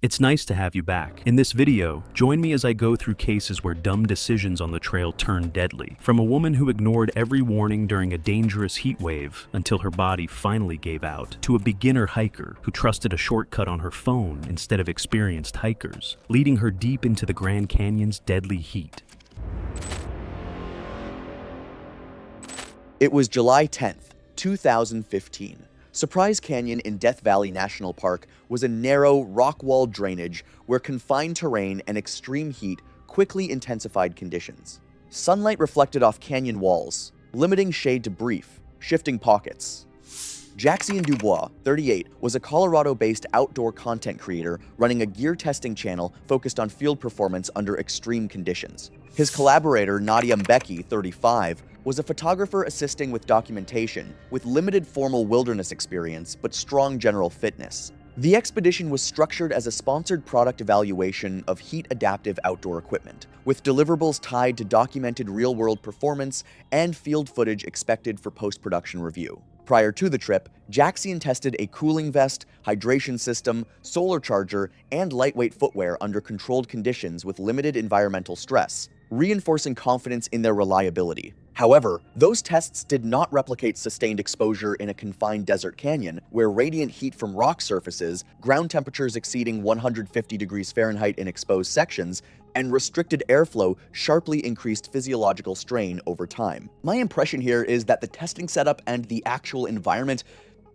It's nice to have you back. In this video, join me as I go through cases where dumb decisions on the trail turn deadly. From a woman who ignored every warning during a dangerous heat wave until her body finally gave out, to a beginner hiker who trusted a shortcut on her phone instead of experienced hikers, leading her deep into the Grand Canyon's deadly heat. It was July 10th, 2015. Surprise Canyon in Death Valley National Park was a narrow, rock-walled drainage where confined terrain and extreme heat quickly intensified conditions. Sunlight reflected off canyon walls, limiting shade to brief, shifting pockets. Jackson Dubois, 38, was a Colorado-based outdoor content creator running a gear testing channel focused on field performance under extreme conditions. His collaborator, Nadia Mbeki, 35, was a photographer assisting with documentation, with limited formal wilderness experience but strong general fitness. The expedition was structured as a sponsored product evaluation of heat-adaptive outdoor equipment, with deliverables tied to documented real-world performance and field footage expected for post-production review. Prior to the trip, Jackson tested a cooling vest, hydration system, solar charger, and lightweight footwear under controlled conditions with limited environmental stress, reinforcing confidence in their reliability. However, those tests did not replicate sustained exposure in a confined desert canyon, where radiant heat from rock surfaces, ground temperatures exceeding 150 degrees Fahrenheit in exposed sections, and restricted airflow sharply increased physiological strain over time. My impression here is that the testing setup and the actual environment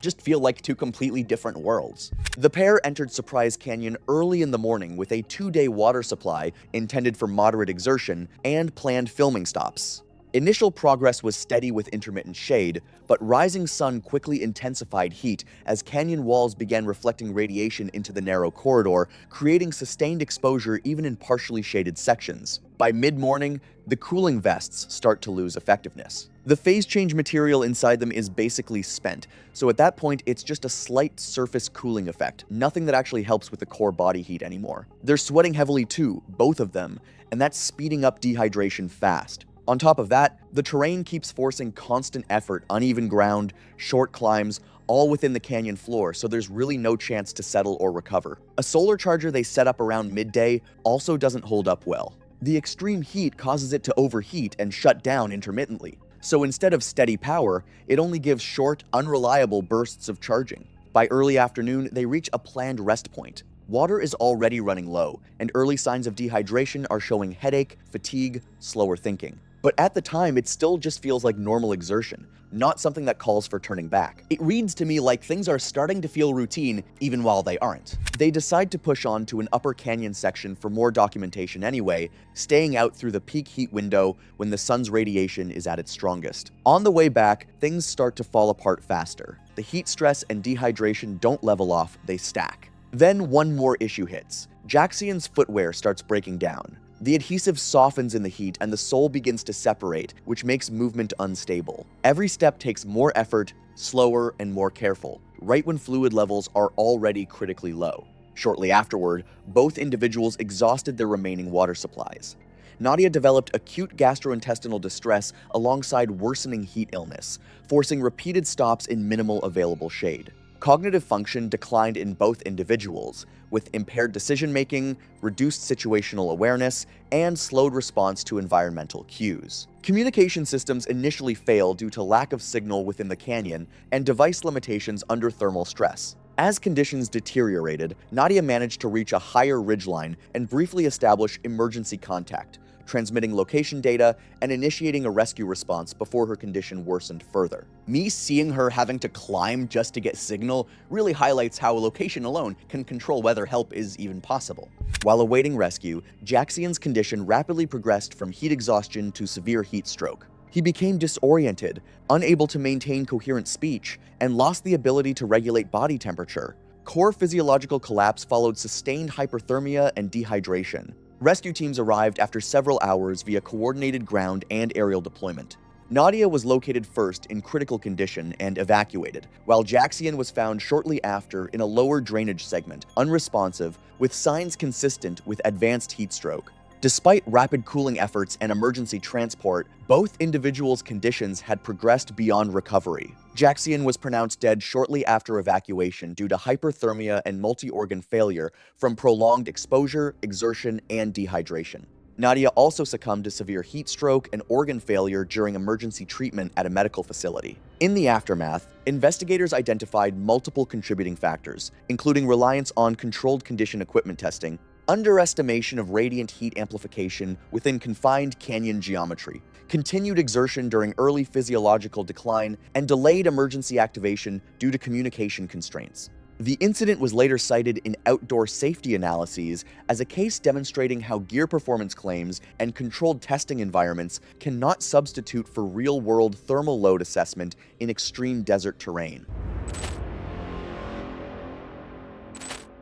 just feel like two completely different worlds. The pair entered Surprise Canyon early in the morning with a 2-day water supply intended for moderate exertion and planned filming stops. Initial progress was steady with intermittent shade, but rising sun quickly intensified heat as canyon walls began reflecting radiation into the narrow corridor, creating sustained exposure even in partially shaded sections. By mid-morning, the cooling vests start to lose effectiveness. The phase change material inside them is basically spent, so at that point it's just a slight surface cooling effect, nothing that actually helps with the core body heat anymore. They're sweating heavily too, both of them, and that's speeding up dehydration fast. On top of that, the terrain keeps forcing constant effort, uneven ground, short climbs, all within the canyon floor, so there's really no chance to settle or recover. A solar charger they set up around midday also doesn't hold up well. The extreme heat causes it to overheat and shut down intermittently, so instead of steady power, it only gives short, unreliable bursts of charging. By early afternoon, they reach a planned rest point. Water is already running low, and early signs of dehydration are showing headache, fatigue, slower thinking. But at the time, it still just feels like normal exertion, not something that calls for turning back. It reads to me like things are starting to feel routine even while they aren't. They decide to push on to an upper canyon section for more documentation anyway, staying out through the peak heat window when the sun's radiation is at its strongest. On the way back, things start to fall apart faster. The heat stress and dehydration don't level off, they stack. Then one more issue hits. Jackson's footwear starts breaking down. The adhesive softens in the heat and the sole begins to separate, which makes movement unstable. Every step takes more effort, slower, and more careful, right when fluid levels are already critically low. Shortly afterward, both individuals exhausted their remaining water supplies. Nadia developed acute gastrointestinal distress alongside worsening heat illness, forcing repeated stops in minimal available shade. Cognitive function declined in both individuals, with impaired decision-making, reduced situational awareness, and slowed response to environmental cues. Communication systems initially failed due to lack of signal within the canyon and device limitations under thermal stress. As conditions deteriorated, Nadia managed to reach a higher ridgeline and briefly establish emergency contact, transmitting location data and initiating a rescue response before her condition worsened further. Me seeing her having to climb just to get signal really highlights how a location alone can control whether help is even possible. While awaiting rescue, Jackson's condition rapidly progressed from heat exhaustion to severe heat stroke. He became disoriented, unable to maintain coherent speech, and lost the ability to regulate body temperature. Core physiological collapse followed sustained hyperthermia and dehydration. Rescue teams arrived after several hours via coordinated ground and aerial deployment. Nadia was located first in critical condition and evacuated, while Jackson was found shortly after in a lower drainage segment, unresponsive, with signs consistent with advanced heat stroke. Despite rapid cooling efforts and emergency transport, both individuals' conditions had progressed beyond recovery. Jackson was pronounced dead shortly after evacuation due to hyperthermia and multi-organ failure from prolonged exposure, exertion, and dehydration. Nadia also succumbed to severe heat stroke and organ failure during emergency treatment at a medical facility. In the aftermath, investigators identified multiple contributing factors, including reliance on controlled condition equipment testing, underestimation of radiant heat amplification within confined canyon geometry, continued exertion during early physiological decline, and delayed emergency activation due to communication constraints. The incident was later cited in outdoor safety analyses as a case demonstrating how gear performance claims and controlled testing environments cannot substitute for real-world thermal load assessment in extreme desert terrain.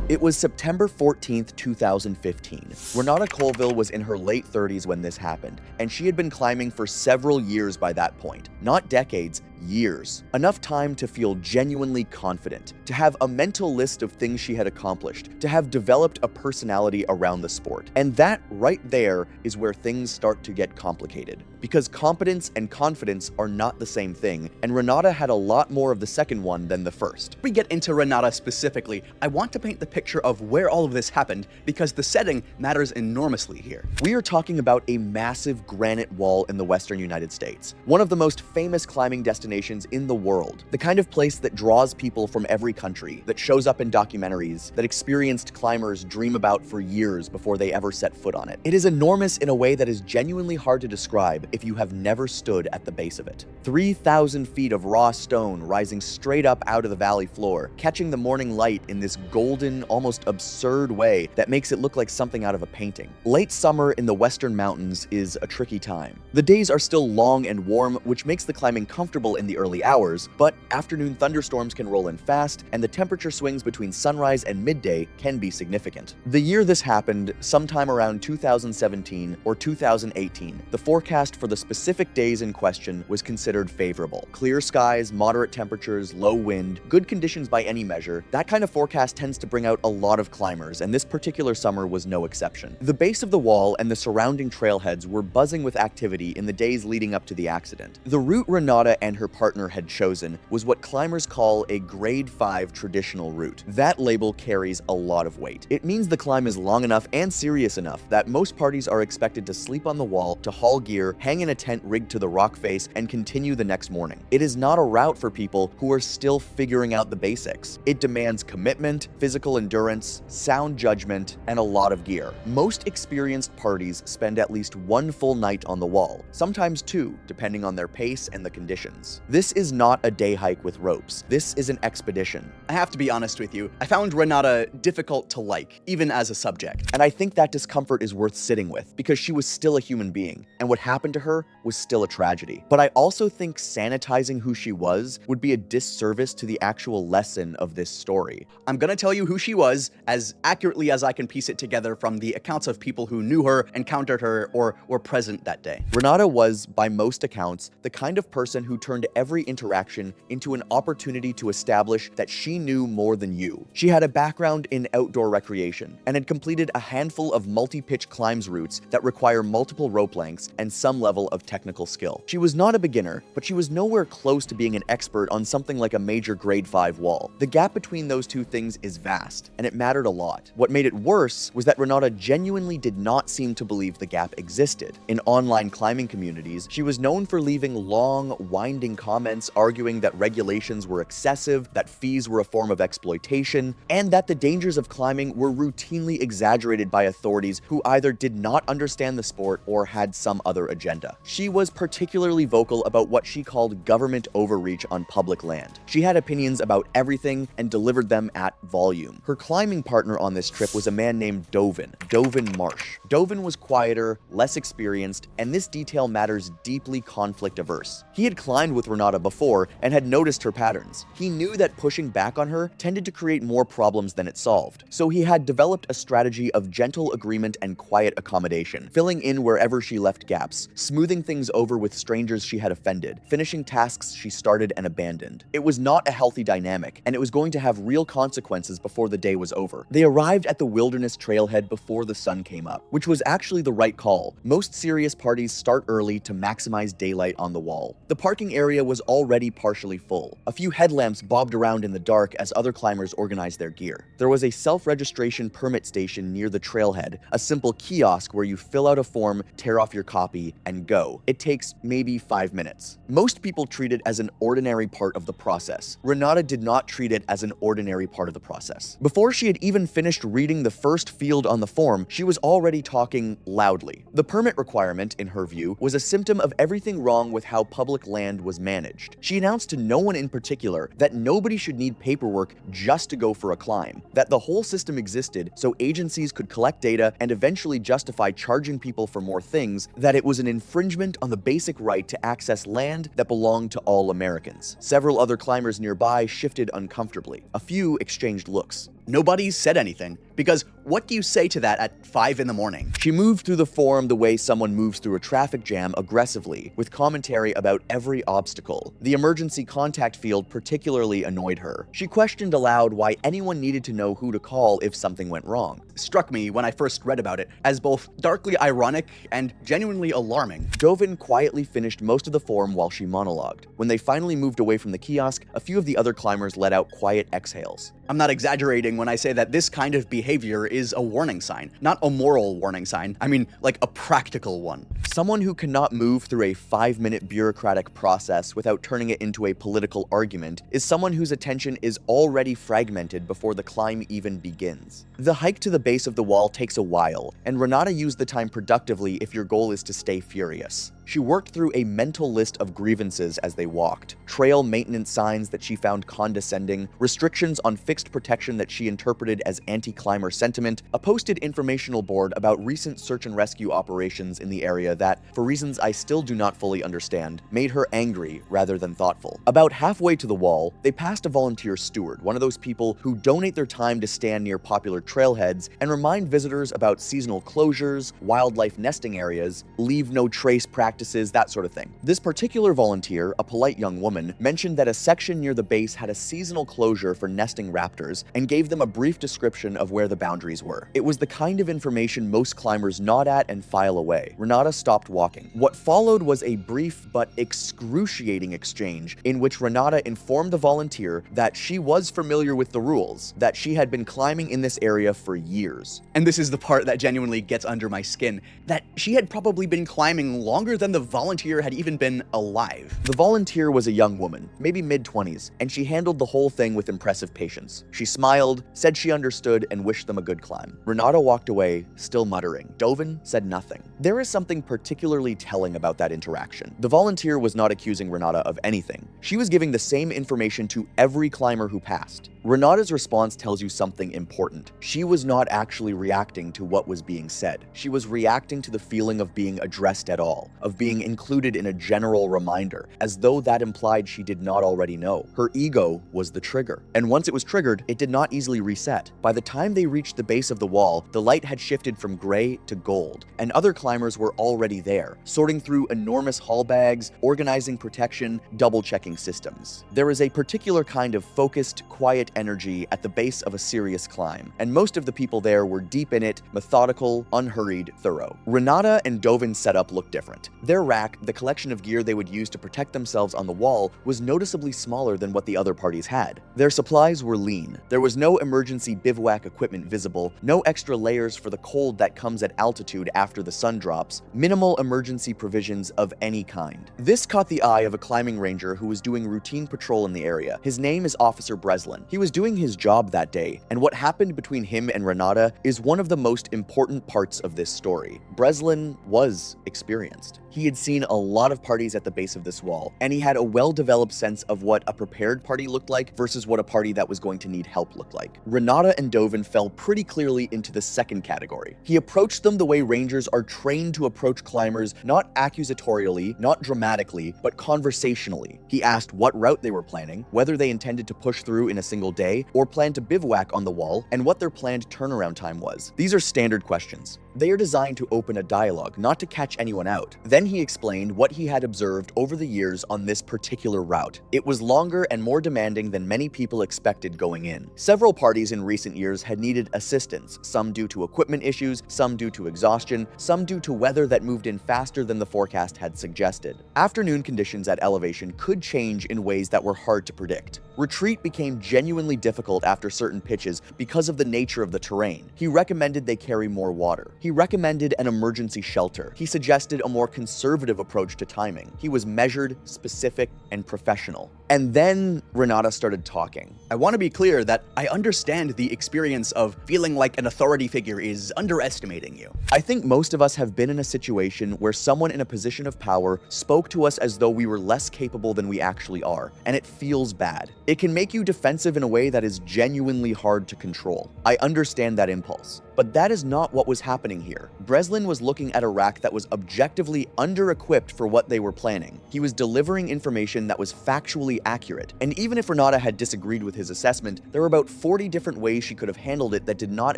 It was September 14, 2015. Renata Colville was in her late 30s when this happened, and she had been climbing for several years by that point. Not decades, years. Enough time to feel genuinely confident, to have a mental list of things she had accomplished, to have developed a personality around the sport. And that right there is where things start to get complicated. Because competence and confidence are not the same thing, and Renata had a lot more of the second one than the first. Before we get into Renata specifically, I want to paint the picture of where all of this happened because the setting matters enormously here. We are talking about a massive granite wall in the western United States, one of the most famous climbing destinations in the world, the kind of place that draws people from every country, that shows up in documentaries, that experienced climbers dream about for years before they ever set foot on it. It is enormous in a way that is genuinely hard to describe if you have never stood at the base of it. 3,000 feet of raw stone rising straight up out of the valley floor, catching the morning light in this golden, almost absurd way that makes it look like something out of a painting. Late summer in the western mountains is a tricky time. The days are still long and warm, which makes the climbing comfortable in the early hours, but afternoon thunderstorms can roll in fast, and the temperature swings between sunrise and midday can be significant. The year this happened, sometime around 2017 or 2018, the forecast for the specific days in question was considered favorable. Clear skies, moderate temperatures, low wind, good conditions by any measure. That kind of forecast tends to bring out a lot of climbers, and this particular summer was no exception. The base of the wall and the surrounding trailheads were buzzing with activity in the days leading up to the accident. The route Renata and her partner had chosen was what climbers call a grade 5 traditional route. That label carries a lot of weight. It means the climb is long enough and serious enough that most parties are expected to sleep on the wall, to haul gear, hang in a tent rigged to the rock face, and continue the next morning. It is not a route for people who are still figuring out the basics. It demands commitment, physical endurance, sound judgment, and a lot of gear. Most experienced parties spend at least one full night on the wall, sometimes two, depending on their pace and the conditions. This is not a day hike with ropes. This is an expedition. I have to be honest with you, I found Renata difficult to like, even as a subject. And I think that discomfort is worth sitting with, because she was still a human being, and what happened to her was still a tragedy. But I also think sanitizing who she was would be a disservice to the actual lesson of this story. I'm gonna tell you who she was as accurately as I can piece it together from the accounts of people who knew her, encountered her, or were present that day. Renata was, by most accounts, the kind of person who turned every interaction into an opportunity to establish that she knew more than you. She had a background in outdoor recreation and had completed a handful of multi-pitch climbs routes that require multiple rope lengths and some level of technical skill. She was not a beginner, but she was nowhere close to being an expert on something like a major grade 5 wall. The gap between those two things is vast, and it mattered a lot. What made it worse was that Renata genuinely did not seem to believe the gap existed. In online climbing communities, she was known for leaving long, winding comments arguing that regulations were excessive, that fees were a form of exploitation, and that the dangers of climbing were routinely exaggerated by authorities who either did not understand the sport or had some other agenda. She was particularly vocal about what she called government overreach on public land. She had opinions about everything and delivered them at volume. Her climbing partner on this trip was a man named Dovin Marsh. Dovin was quieter, less experienced, and this detail matters deeply conflict averse. He had climbed with Renata before and had noticed her patterns. He knew that pushing back on her tended to create more problems than it solved, so he had developed a strategy of gentle agreement and quiet accommodation, filling in wherever she left gaps, smoothing things over with strangers she had offended, finishing tasks she started and abandoned. It was not a healthy dynamic, and it was going to have real consequences before the day was over. They arrived at the wilderness trailhead before the sun came up, which was actually the right call. Most serious parties start early to maximize daylight on the wall. The parking area area was already partially full. A few headlamps bobbed around in the dark as other climbers organized their gear. There was a self-registration permit station near the trailhead, a simple kiosk where you fill out a form, tear off your copy, and go. It takes maybe 5 minutes. Most people treat it as an ordinary part of the process. Renata did not treat it as an ordinary part of the process. Before she had even finished reading the first field on the form, she was already talking loudly. The permit requirement, in her view, was a symptom of everything wrong with how public land was managed. She announced to no one in particular that nobody should need paperwork just to go for a climb, that the whole system existed so agencies could collect data and eventually justify charging people for more things, that it was an infringement on the basic right to access land that belonged to all Americans. Several other climbers nearby shifted uncomfortably. A few exchanged looks. Nobody said anything, because what do you say to that at 5 in the morning? She moved through the forum the way someone moves through a traffic jam aggressively, with commentary about every obstacle. The emergency contact field particularly annoyed her. She questioned aloud why anyone needed to know who to call if something went wrong. Struck me when I first read about it as both darkly ironic and genuinely alarming. Dovin quietly finished most of the forum while she monologued. When they finally moved away from the kiosk, a few of the other climbers let out quiet exhales. I'm not exaggerating when I say that this kind of behavior is a warning sign. Not a moral warning sign, I mean like a practical one. Someone who cannot move through a 5-minute bureaucratic process without turning it into a political argument is someone whose attention is already fragmented before the climb even begins. The hike to the base of the wall takes a while, and Renata used the time productively if your goal is to stay furious. She worked through a mental list of grievances as they walked. Trail maintenance signs that she found condescending, restrictions on fixed protection that she interpreted as anti-climber sentiment, a posted informational board about recent search and rescue operations in the area that, for reasons I still do not fully understand, made her angry rather than thoughtful. About halfway to the wall, they passed a volunteer steward, one of those people who donate their time to stand near popular trailheads and remind visitors about seasonal closures, wildlife nesting areas, leave no trace practices, that sort of thing. This particular volunteer, a polite young woman, mentioned that a section near the base had a seasonal closure for nesting raptors and gave them a brief description of where the boundaries were. It was the kind of information most climbers nod at and file away. Renata stopped walking. What followed was a brief but excruciating exchange in which Renata informed the volunteer that she was familiar with the rules, that she had been climbing in this area for years. And this is the part that genuinely gets under my skin, that she had probably been climbing longer than the volunteer had even been alive. The volunteer was a young woman, maybe mid-20s, and she handled the whole thing with impressive patience. She smiled, said she understood, and wished them a good climb. Renata walked away, still muttering. Dovin said nothing. There is something particularly telling about that interaction. The volunteer was not accusing Renata of anything. She was giving the same information to every climber who passed. Renata's response tells you something important. She was not actually reacting to what was being said. She was reacting to the feeling of being addressed at all, of being included in a general reminder, as though that implied she did not already know. Her ego was the trigger. And once it was triggered, it did not easily reset. By the time they reached the base of the wall, the light had shifted from gray to gold, and other climbers were already there, sorting through enormous haul bags, organizing protection, double-checking systems. There is a particular kind of focused, quiet energy at the base of a serious climb, and most of the people there were deep in it, methodical, unhurried, thorough. Renata and Dovin's setup looked different. Their rack, the collection of gear they would use to protect themselves on the wall, was noticeably smaller than what the other parties had. Their supplies were lean. There was no emergency bivouac equipment visible, no extra layers for the cold that comes at altitude after the sun drops, minimal emergency provisions of any kind. This caught the eye of a climbing ranger who was doing routine patrol in the area. His name is Officer Breslin. He was doing his job that day, and what happened between him and Renata is one of the most important parts of this story. Breslin was experienced. He had seen a lot of parties at the base of this wall, and he had a well-developed sense of what a prepared party looked like versus what a party that was going to need help looked like. Renata and Dovin fell pretty clearly into the second category. He approached them the way rangers are trained to approach climbers, not accusatorially, not dramatically, but conversationally. He asked what route they were planning, whether they intended to push through in a single day, or plan to bivouac on the wall, and what their planned turnaround time was. These are standard questions. They are designed to open a dialogue, not to catch anyone out. Then he explained what he had observed over the years on this particular route. It was longer and more demanding than many people expected going in. Several parties in recent years had needed assistance, some due to equipment issues, some due to exhaustion, some due to weather that moved in faster than the forecast had suggested. Afternoon conditions at elevation could change in ways that were hard to predict. Retreat became genuinely difficult after certain pitches because of the nature of the terrain. He recommended they carry more water. He recommended an emergency shelter. He suggested a more conservative approach to timing. He was measured, specific, and professional. And then Renata started talking. I want to be clear that I understand the experience of feeling like an authority figure is underestimating you. I think most of us have been in a situation where someone in a position of power spoke to us as though we were less capable than we actually are, and it feels bad. It can make you defensive in a way that is genuinely hard to control. I understand that impulse. But that is not what was happening here. Breslin was looking at Iraq that was objectively under-equipped for what they were planning. He was delivering information that was factually accurate. And even if Renata had disagreed with his assessment, there were about 40 different ways she could have handled it that did not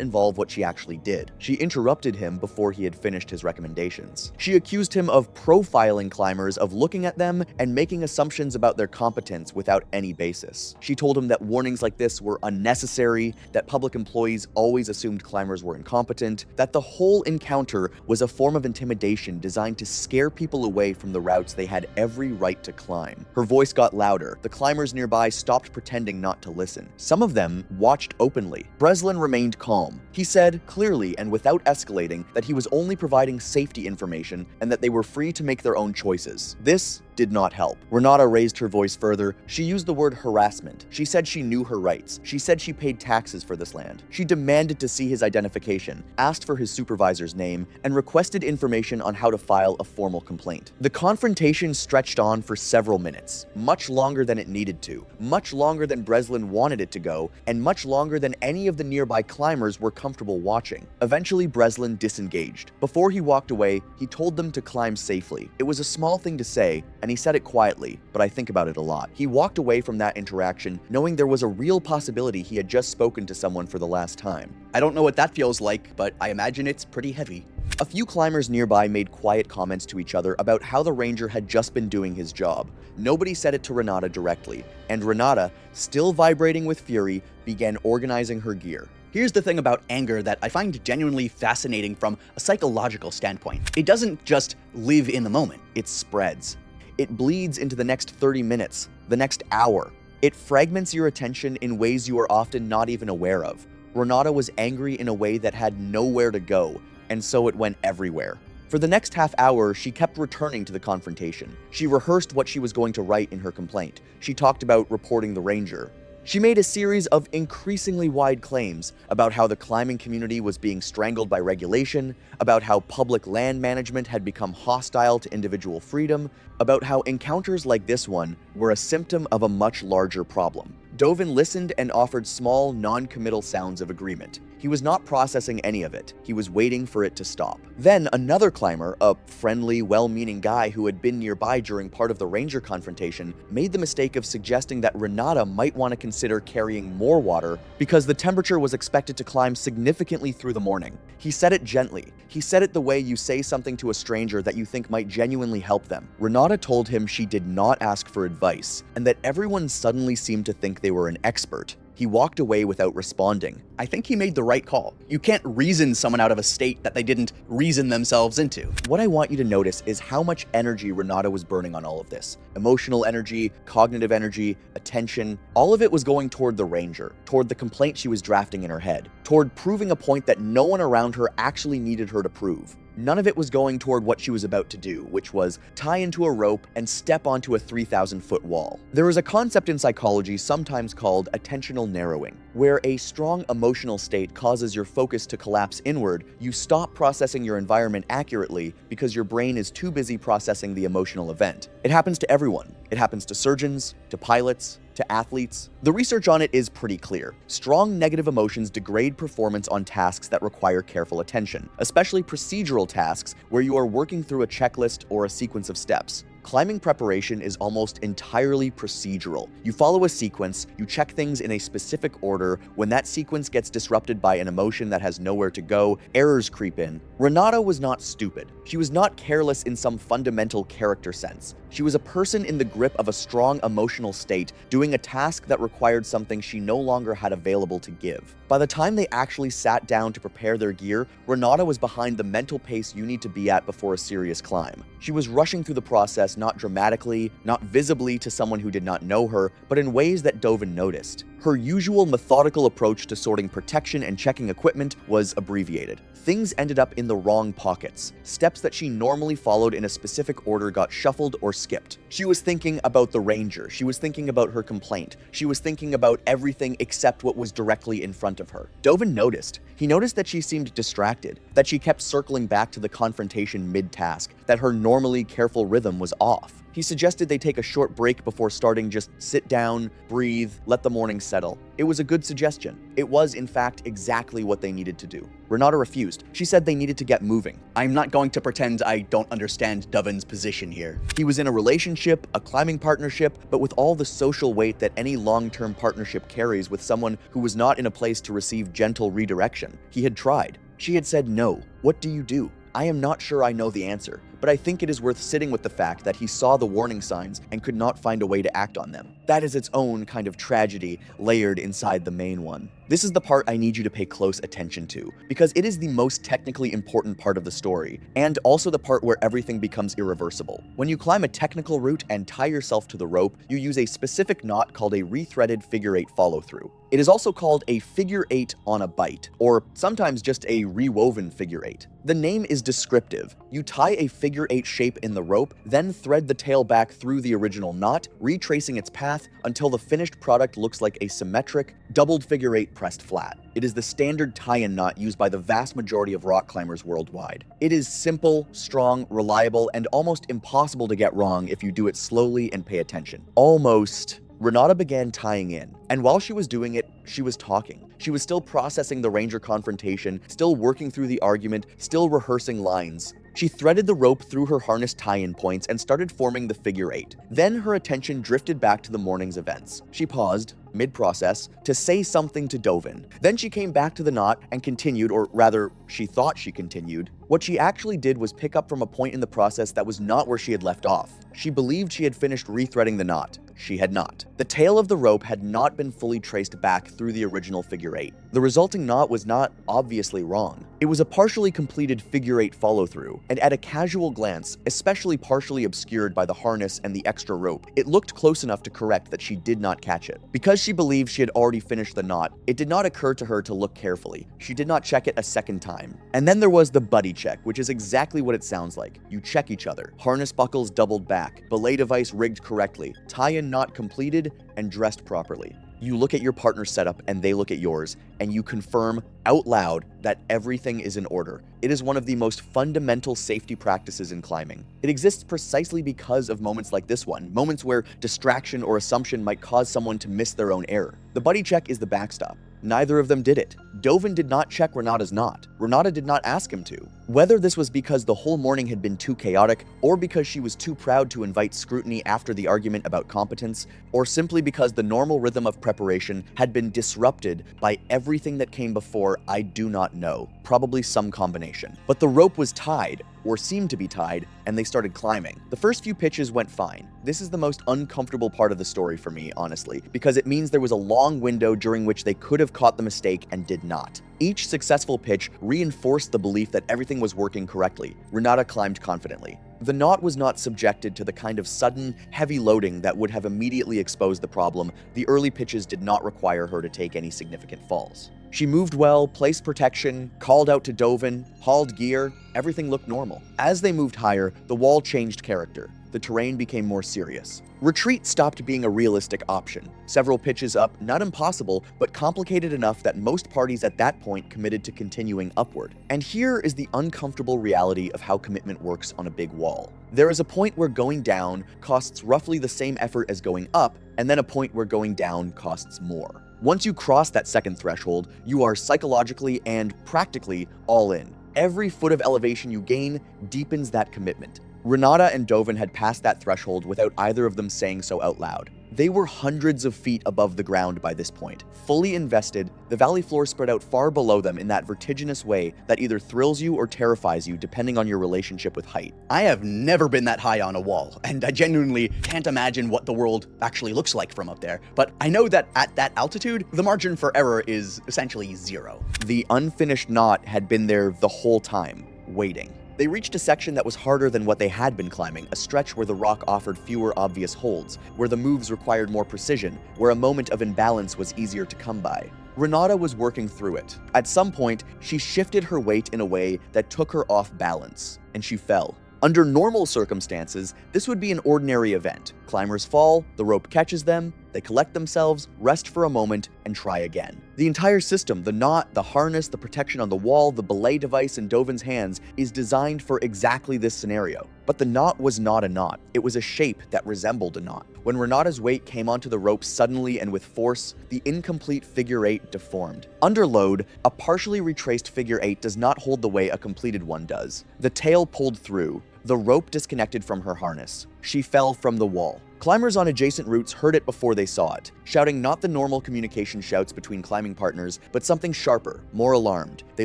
involve what she actually did. She interrupted him before he had finished his recommendations. She accused him of profiling climbers, of looking at them and making assumptions about their competence without any basis. She told him that warnings like this were unnecessary, that public employees always assumed climbers were incompetent, that the whole encounter was a form of intimidation designed to scare people away from the routes they had every right to climb. Her voice got louder. The climbers nearby stopped pretending not to listen. Some of them watched openly. Breslin remained calm. He said, clearly and without escalating, that he was only providing safety information and that they were free to make their own choices. This did not help. Renata raised her voice further. She used the word harassment. She said she knew her rights. She said she paid taxes for this land. She demanded to see his identification, asked for his supervisor's name, and requested information on how to file a formal complaint. The confrontation stretched on for several minutes, much longer than it needed to, much longer than Breslin wanted it to go, and much longer than any of the nearby climbers were comfortable watching. Eventually, Breslin disengaged. Before he walked away, he told them to climb safely. It was a small thing to say, and he said it quietly, but I think about it a lot. He walked away from that interaction knowing there was a real possibility he had just spoken to someone for the last time. I don't know what that feels like, but I imagine it's pretty heavy. A few climbers nearby made quiet comments to each other about how the ranger had just been doing his job. Nobody said it to Renata directly, and Renata, still vibrating with fury, began organizing her gear. Here's the thing about anger that I find genuinely fascinating from a psychological standpoint. It doesn't just live in the moment. It spreads. It bleeds into the next 30 minutes, the next hour. It fragments your attention in ways you are often not even aware of. Renata was angry in a way that had nowhere to go, and so it went everywhere. For the next half hour, she kept returning to the confrontation. She rehearsed what she was going to write in her complaint. She talked about reporting the ranger. She made a series of increasingly wide claims about how the climbing community was being strangled by regulation, about how public land management had become hostile to individual freedom, about how encounters like this one were a symptom of a much larger problem. Dovin listened and offered small, non-committal sounds of agreement. He was not processing any of it. He was waiting for it to stop. Then another climber, a friendly, well-meaning guy who had been nearby during part of the ranger confrontation, made the mistake of suggesting that Renata might want to consider carrying more water because the temperature was expected to climb significantly through the morning. He said it gently. He said it the way you say something to a stranger that you think might genuinely help them. Renata told him she did not ask for advice, and that everyone suddenly seemed to think they were an expert. He walked away without responding. I think he made the right call. You can't reason someone out of a state that they didn't reason themselves into. What I want you to notice is how much energy Renata was burning on all of this. Emotional energy, cognitive energy, attention, all of it was going toward the ranger, toward the complaint she was drafting in her head, toward proving a point that no one around her actually needed her to prove. None of it was going toward what she was about to do, which was tie into a rope and step onto a 3,000-foot wall. There is a concept in psychology sometimes called attentional narrowing, where a strong emotional state causes your focus to collapse inward. You stop processing your environment accurately because your brain is too busy processing the emotional event. It happens to everyone. It happens to surgeons, to pilots, to athletes. The research on it is pretty clear. Strong negative emotions degrade performance on tasks that require careful attention, especially procedural tasks where you are working through a checklist or a sequence of steps. Climbing preparation is almost entirely procedural. You follow a sequence, you check things in a specific order. When that sequence gets disrupted by an emotion that has nowhere to go, errors creep in. Renata was not stupid. She was not careless in some fundamental character sense. She was a person in the grip of a strong emotional state, doing a task that required something she no longer had available to give. By the time they actually sat down to prepare their gear, Renata was behind the mental pace you need to be at before a serious climb. She was rushing through the process not dramatically, not visibly to someone who did not know her, but in ways that Dovin noticed. Her usual methodical approach to sorting protection and checking equipment was abbreviated. Things ended up in the wrong pockets. Steps that she normally followed in a specific order got shuffled or skipped. She was thinking about the ranger. She was thinking about her complaint. She was thinking about everything except what was directly in front of her. Dovin noticed. He noticed that she seemed distracted, that she kept circling back to the confrontation mid-task, that her normally careful rhythm was off. He suggested they take a short break before starting, just sit down, breathe, let the morning settle. It was a good suggestion. It was, in fact, exactly what they needed to do. Renata refused. She said they needed to get moving. I'm not going to pretend I don't understand Dovin's position here. He was in a relationship, a climbing partnership, but with all the social weight that any long-term partnership carries with someone who was not in a place to receive gentle redirection. He had tried. She had said no. What do you do? I am not sure I know the answer, but I think it is worth sitting with the fact that he saw the warning signs and could not find a way to act on them. That is its own kind of tragedy layered inside the main one. This is the part I need you to pay close attention to, because it is the most technically important part of the story, and also the part where everything becomes irreversible. When you climb a technical route and tie yourself to the rope, you use a specific knot called a rethreaded figure-8 follow-through. It is also called a figure-8 on a bight, or sometimes just a rewoven figure-8. The name is descriptive. You tie a figure-8 shape in the rope, then thread the tail back through the original knot, retracing its path until the finished product looks like a symmetric, doubled figure-8 pressed flat. It is the standard tie-in knot used by the vast majority of rock climbers worldwide. It is simple, strong, reliable, and almost impossible to get wrong if you do it slowly and pay attention. Almost. Renata began tying in, and while she was doing it, she was talking. She was still processing the ranger confrontation, still working through the argument, still rehearsing lines. She threaded the rope through her harness tie-in points and started forming the figure-8. Then her attention drifted back to the morning's events. She paused, mid-process, to say something to Dovin. Then she came back to the knot and continued, or rather, she thought she continued. What she actually did was pick up from a point in the process that was not where she had left off. She believed she had finished rethreading the knot. She had not. The tail of the rope had not been fully traced back through the original figure-8. The resulting knot was not obviously wrong. It was a partially completed figure-8 follow-through, and at a casual glance, especially partially obscured by the harness and the extra rope, it looked close enough to correct that she did not catch it. Because she believed she had already finished the knot, it did not occur to her to look carefully. She did not check it a second time. And then there was the buddy check, which is exactly what it sounds like. You check each other. Harness buckles doubled back, belay device rigged correctly, tie-in knot completed, and dressed properly. You look at your partner's setup and they look at yours, and you confirm out loud that everything is in order. It is one of the most fundamental safety practices in climbing. It exists precisely because of moments like this one, moments where distraction or assumption might cause someone to miss their own error. The buddy check is the backstop. Neither of them did it. Dovin did not check Renata's knot. Renata did not ask him to. Whether this was because the whole morning had been too chaotic, or because she was too proud to invite scrutiny after the argument about competence, or simply because the normal rhythm of preparation had been disrupted by everything that came before, I do not know. Probably some combination. But the rope was tied, or seemed to be tied, and they started climbing. The first few pitches went fine. This is the most uncomfortable part of the story for me, honestly, because it means there was a long window during which they could have caught the mistake and did not. Each successful pitch reinforced the belief that everything was working correctly. Renata climbed confidently. The knot was not subjected to the kind of sudden, heavy loading that would have immediately exposed the problem. The early pitches did not require her to take any significant falls. She moved well, placed protection, called out to Dovin, hauled gear. Everything looked normal. As they moved higher, the wall changed character. The terrain became more serious. Retreat stopped being a realistic option. Several pitches up, not impossible, but complicated enough that most parties at that point committed to continuing upward. And here is the uncomfortable reality of how commitment works on a big wall. There is a point where going down costs roughly the same effort as going up, and then a point where going down costs more. Once you cross that second threshold, you are psychologically and practically all in. Every foot of elevation you gain deepens that commitment. Renata and Dovin had passed that threshold without either of them saying so out loud. They were hundreds of feet above the ground by this point. Fully invested, the valley floor spread out far below them in that vertiginous way that either thrills you or terrifies you depending on your relationship with height. I have never been that high on a wall, and I genuinely can't imagine what the world actually looks like from up there. But I know that at that altitude, the margin for error is essentially zero. The unfinished knot had been there the whole time, waiting. They reached a section that was harder than what they had been climbing, a stretch where the rock offered fewer obvious holds, where the moves required more precision, where a moment of imbalance was easier to come by. Renata was working through it. At some point, she shifted her weight in a way that took her off balance, and she fell. Under normal circumstances, this would be an ordinary event. Climbers fall, the rope catches them, they collect themselves, rest for a moment, and try again. The entire system, the knot, the harness, the protection on the wall, the belay device in Dovin's hands, is designed for exactly this scenario. But the knot was not a knot. It was a shape that resembled a knot. When Renata's weight came onto the rope suddenly and with force, the incomplete figure eight deformed. Under load, a partially retraced figure eight does not hold the way a completed one does. The tail pulled through, the rope disconnected from her harness. She fell from the wall. Climbers on adjacent routes heard it before they saw it, shouting not the normal communication shouts between climbing partners, but something sharper, more alarmed. They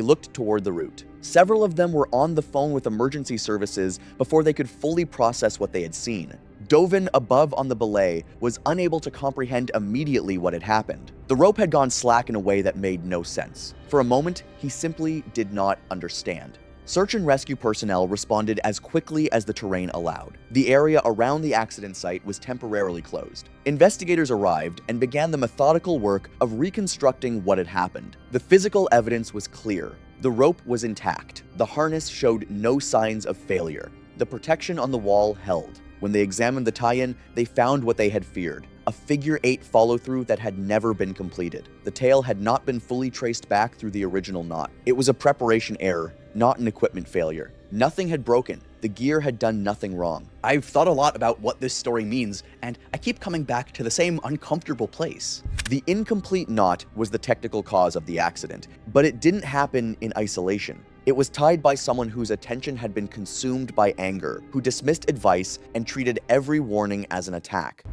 looked toward the route. Several of them were on the phone with emergency services before they could fully process what they had seen. Dovin, above on the belay, was unable to comprehend immediately what had happened. The rope had gone slack in a way that made no sense. For a moment, he simply did not understand. Search and rescue personnel responded as quickly as the terrain allowed. The area around the accident site was temporarily closed. Investigators arrived and began the methodical work of reconstructing what had happened. The physical evidence was clear. The rope was intact. The harness showed no signs of failure. The protection on the wall held. When they examined the tie-in, they found what they had feared. A figure eight follow-through that had never been completed. The tail had not been fully traced back through the original knot. It was a preparation error, not an equipment failure. Nothing had broken. The gear had done nothing wrong. I've thought a lot about what this story means, and I keep coming back to the same uncomfortable place. The incomplete knot was the technical cause of the accident, but it didn't happen in isolation. It was tied by someone whose attention had been consumed by anger, who dismissed advice and treated every warning as an attack.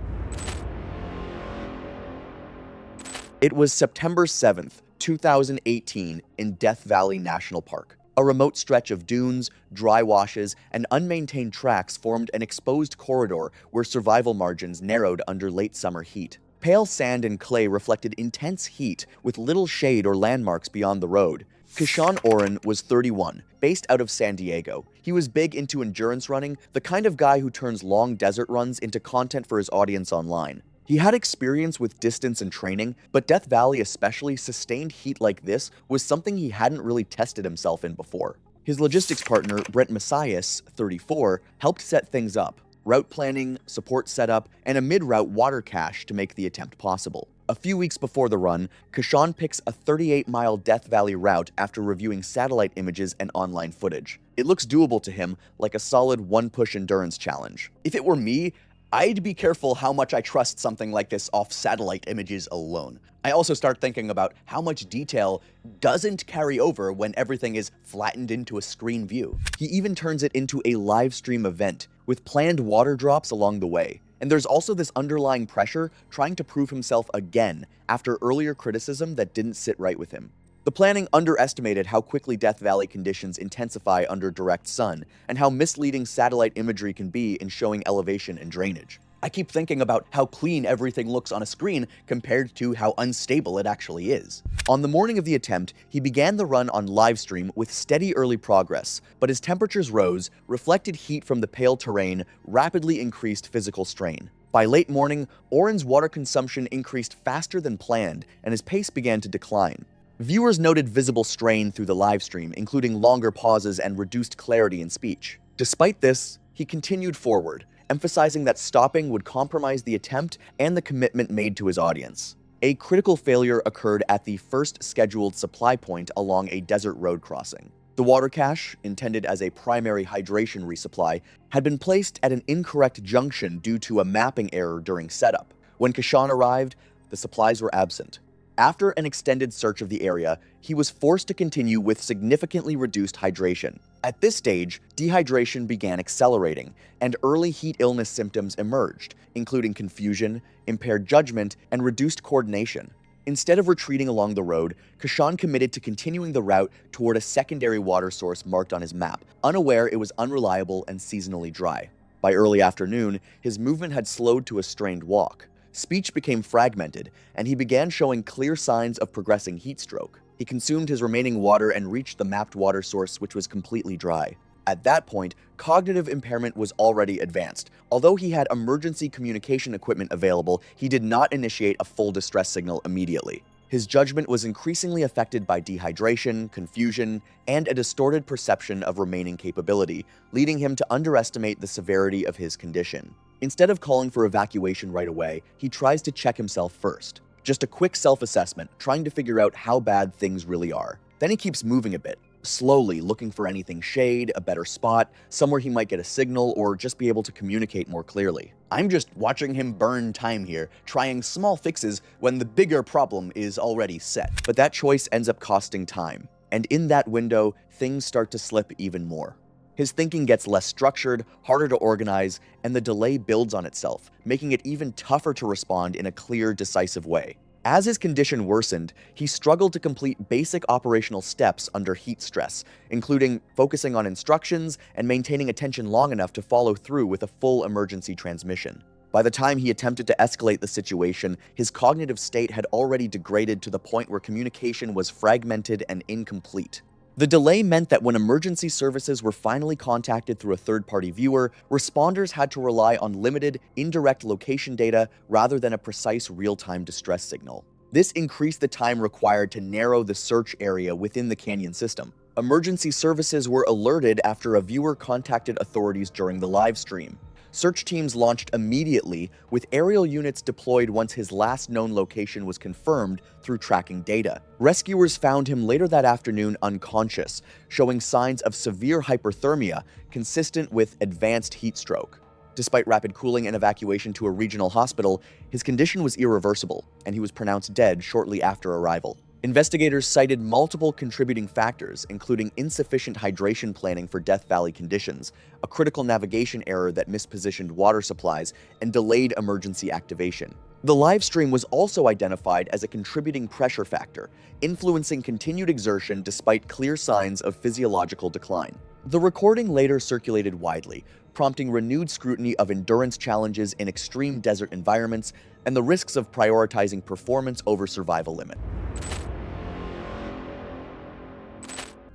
It was September 7th, 2018 in Death Valley National Park. A remote stretch of dunes, dry washes, and unmaintained tracks formed an exposed corridor where survival margins narrowed under late summer heat. Pale sand and clay reflected intense heat with little shade or landmarks beyond the road. Kishan Oren was 31, based out of San Diego. He was big into endurance running, the kind of guy who turns long desert runs into content for his audience online. He had experience with distance and training, but Death Valley, especially sustained heat like this, was something he hadn't really tested himself in before. His logistics partner, Brent Messias, 34, helped set things up. Route planning, support setup, and a mid-route water cache to make the attempt possible. A few weeks before the run, Kishan picks a 38-mile Death Valley route after reviewing satellite images and online footage. It looks doable to him, like a solid one-push endurance challenge. If it were me, I'd be careful how much I trust something like this off satellite images alone. I also start thinking about how much detail doesn't carry over when everything is flattened into a screen view. He even turns it into a live stream event, with planned water drops along the way. And there's also this underlying pressure trying to prove himself again after earlier criticism that didn't sit right with him. The planning underestimated how quickly Death Valley conditions intensify under direct sun, and how misleading satellite imagery can be in showing elevation and drainage. I keep thinking about how clean everything looks on a screen compared to how unstable it actually is. On the morning of the attempt, he began the run on livestream with steady early progress, but as temperatures rose, reflected heat from the pale terrain rapidly increased physical strain. By late morning, Oren's water consumption increased faster than planned, and his pace began to decline. Viewers noted visible strain through the livestream, including longer pauses and reduced clarity in speech. Despite this, he continued forward, emphasizing that stopping would compromise the attempt and the commitment made to his audience. A critical failure occurred at the first scheduled supply point along a desert road crossing. The water cache, intended as a primary hydration resupply, had been placed at an incorrect junction due to a mapping error during setup. When Kishan arrived, the supplies were absent. After an extended search of the area, he was forced to continue with significantly reduced hydration. At this stage, dehydration began accelerating, and early heat illness symptoms emerged, including confusion, impaired judgment, and reduced coordination. Instead of retreating along the road, Kashan committed to continuing the route toward a secondary water source marked on his map, unaware it was unreliable and seasonally dry. By early afternoon, his movement had slowed to a strained walk. Speech became fragmented, and he began showing clear signs of progressing heat stroke. He consumed his remaining water and reached the mapped water source, which was completely dry. At that point, cognitive impairment was already advanced. Although he had emergency communication equipment available, he did not initiate a full distress signal immediately. His judgment was increasingly affected by dehydration, confusion, and a distorted perception of remaining capability, leading him to underestimate the severity of his condition. Instead of calling for evacuation right away, he tries to check himself first. Just a quick self-assessment, trying to figure out how bad things really are. Then he keeps moving a bit, slowly looking for anything shade, a better spot, somewhere he might get a signal or just be able to communicate more clearly. I'm just watching him burn time here, trying small fixes when the bigger problem is already set. But that choice ends up costing time, and in that window, things start to slip even more. His thinking gets less structured, harder to organize, and the delay builds on itself, making it even tougher to respond in a clear, decisive way. As his condition worsened, he struggled to complete basic operational steps under heat stress, including focusing on instructions and maintaining attention long enough to follow through with a full emergency transmission. By the time he attempted to escalate the situation, his cognitive state had already degraded to the point where communication was fragmented and incomplete. The delay meant that when emergency services were finally contacted through a third-party viewer, responders had to rely on limited, indirect location data rather than a precise real-time distress signal. This increased the time required to narrow the search area within the Canyon system. Emergency services were alerted after a viewer contacted authorities during the live stream. Search teams launched immediately, with aerial units deployed once his last known location was confirmed through tracking data. Rescuers found him later that afternoon unconscious, showing signs of severe hyperthermia consistent with advanced heat stroke. Despite rapid cooling and evacuation to a regional hospital, his condition was irreversible, and he was pronounced dead shortly after arrival. Investigators cited multiple contributing factors, including insufficient hydration planning for Death Valley conditions, a critical navigation error that mispositioned water supplies, and delayed emergency activation. The live stream was also identified as a contributing pressure factor, influencing continued exertion despite clear signs of physiological decline. The recording later circulated widely, prompting renewed scrutiny of endurance challenges in extreme desert environments and the risks of prioritizing performance over survival limit.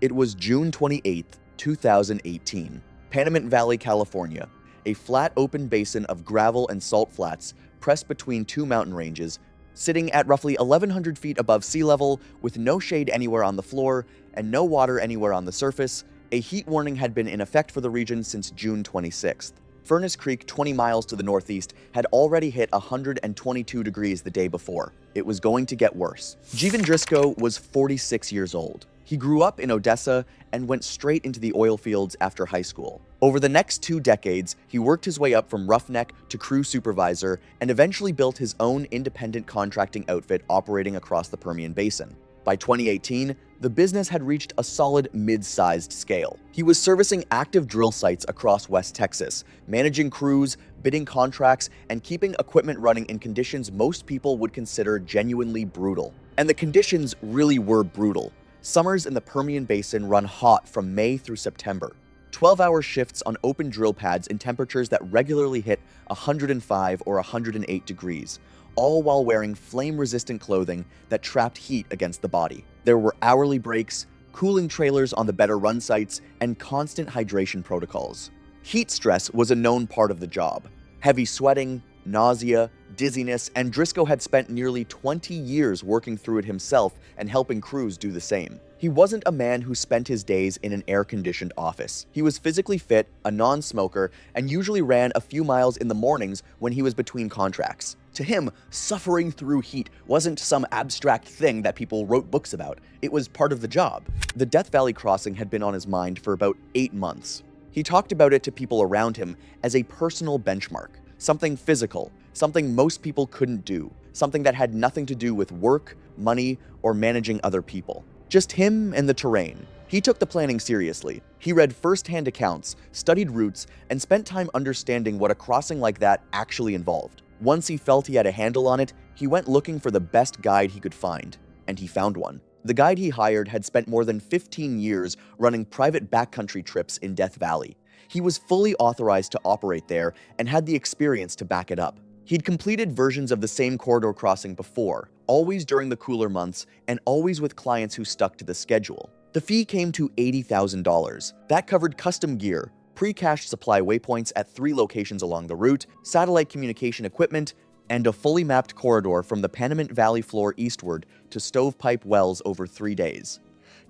It was June 28, 2018. Panamint Valley, California, a flat open basin of gravel and salt flats pressed between two mountain ranges, sitting at roughly 1,100 feet above sea level with no shade anywhere on the floor and no water anywhere on the surface. A heat warning had been in effect for the region since June 26th. Furnace Creek, 20 miles to the northeast, had already hit 122 degrees the day before. It was going to get worse. Jeevan Driscoll was 46 years old. He grew up in Odessa and went straight into the oil fields after high school. Over the next 2 decades, he worked his way up from roughneck to crew supervisor and eventually built his own independent contracting outfit operating across the Permian Basin. By 2018, the business had reached a solid mid-sized scale. He was servicing active drill sites across West Texas, managing crews, bidding contracts, and keeping equipment running in conditions most people would consider genuinely brutal. And the conditions really were brutal. Summers in the Permian Basin run hot from May through September. 12-hour shifts on open drill pads in temperatures that regularly hit 105 or 108 degrees, all while wearing flame-resistant clothing that trapped heat against the body. There were hourly breaks, cooling trailers on the better run sites, and constant hydration protocols. Heat stress was a known part of the job. Heavy sweating, nausea, dizziness, and Driscoll had spent nearly 20 years working through it himself and helping crews do the same. He wasn't a man who spent his days in an air-conditioned office. He was physically fit, a non-smoker, and usually ran a few miles in the mornings when he was between contracts. To him, suffering through heat wasn't some abstract thing that people wrote books about. It was part of the job. The Death Valley crossing had been on his mind for about 8 months. He talked about it to people around him as a personal benchmark, something physical, something most people couldn't do, something that had nothing to do with work, money, or managing other people. Just him and the terrain. He took the planning seriously. He read first-hand accounts, studied routes, and spent time understanding what a crossing like that actually involved. Once he felt he had a handle on it, he went looking for the best guide he could find, and he found one. The guide he hired had spent more than 15 years running private backcountry trips in Death Valley. He was fully authorized to operate there and had the experience to back it up. He'd completed versions of the same corridor crossing before, always during the cooler months and always with clients who stuck to the schedule. The fee came to $80,000. That covered custom gear, pre-cached supply waypoints at 3 locations along the route, satellite communication equipment, and a fully mapped corridor from the Panamint Valley floor eastward to Stovepipe Wells over 3 days.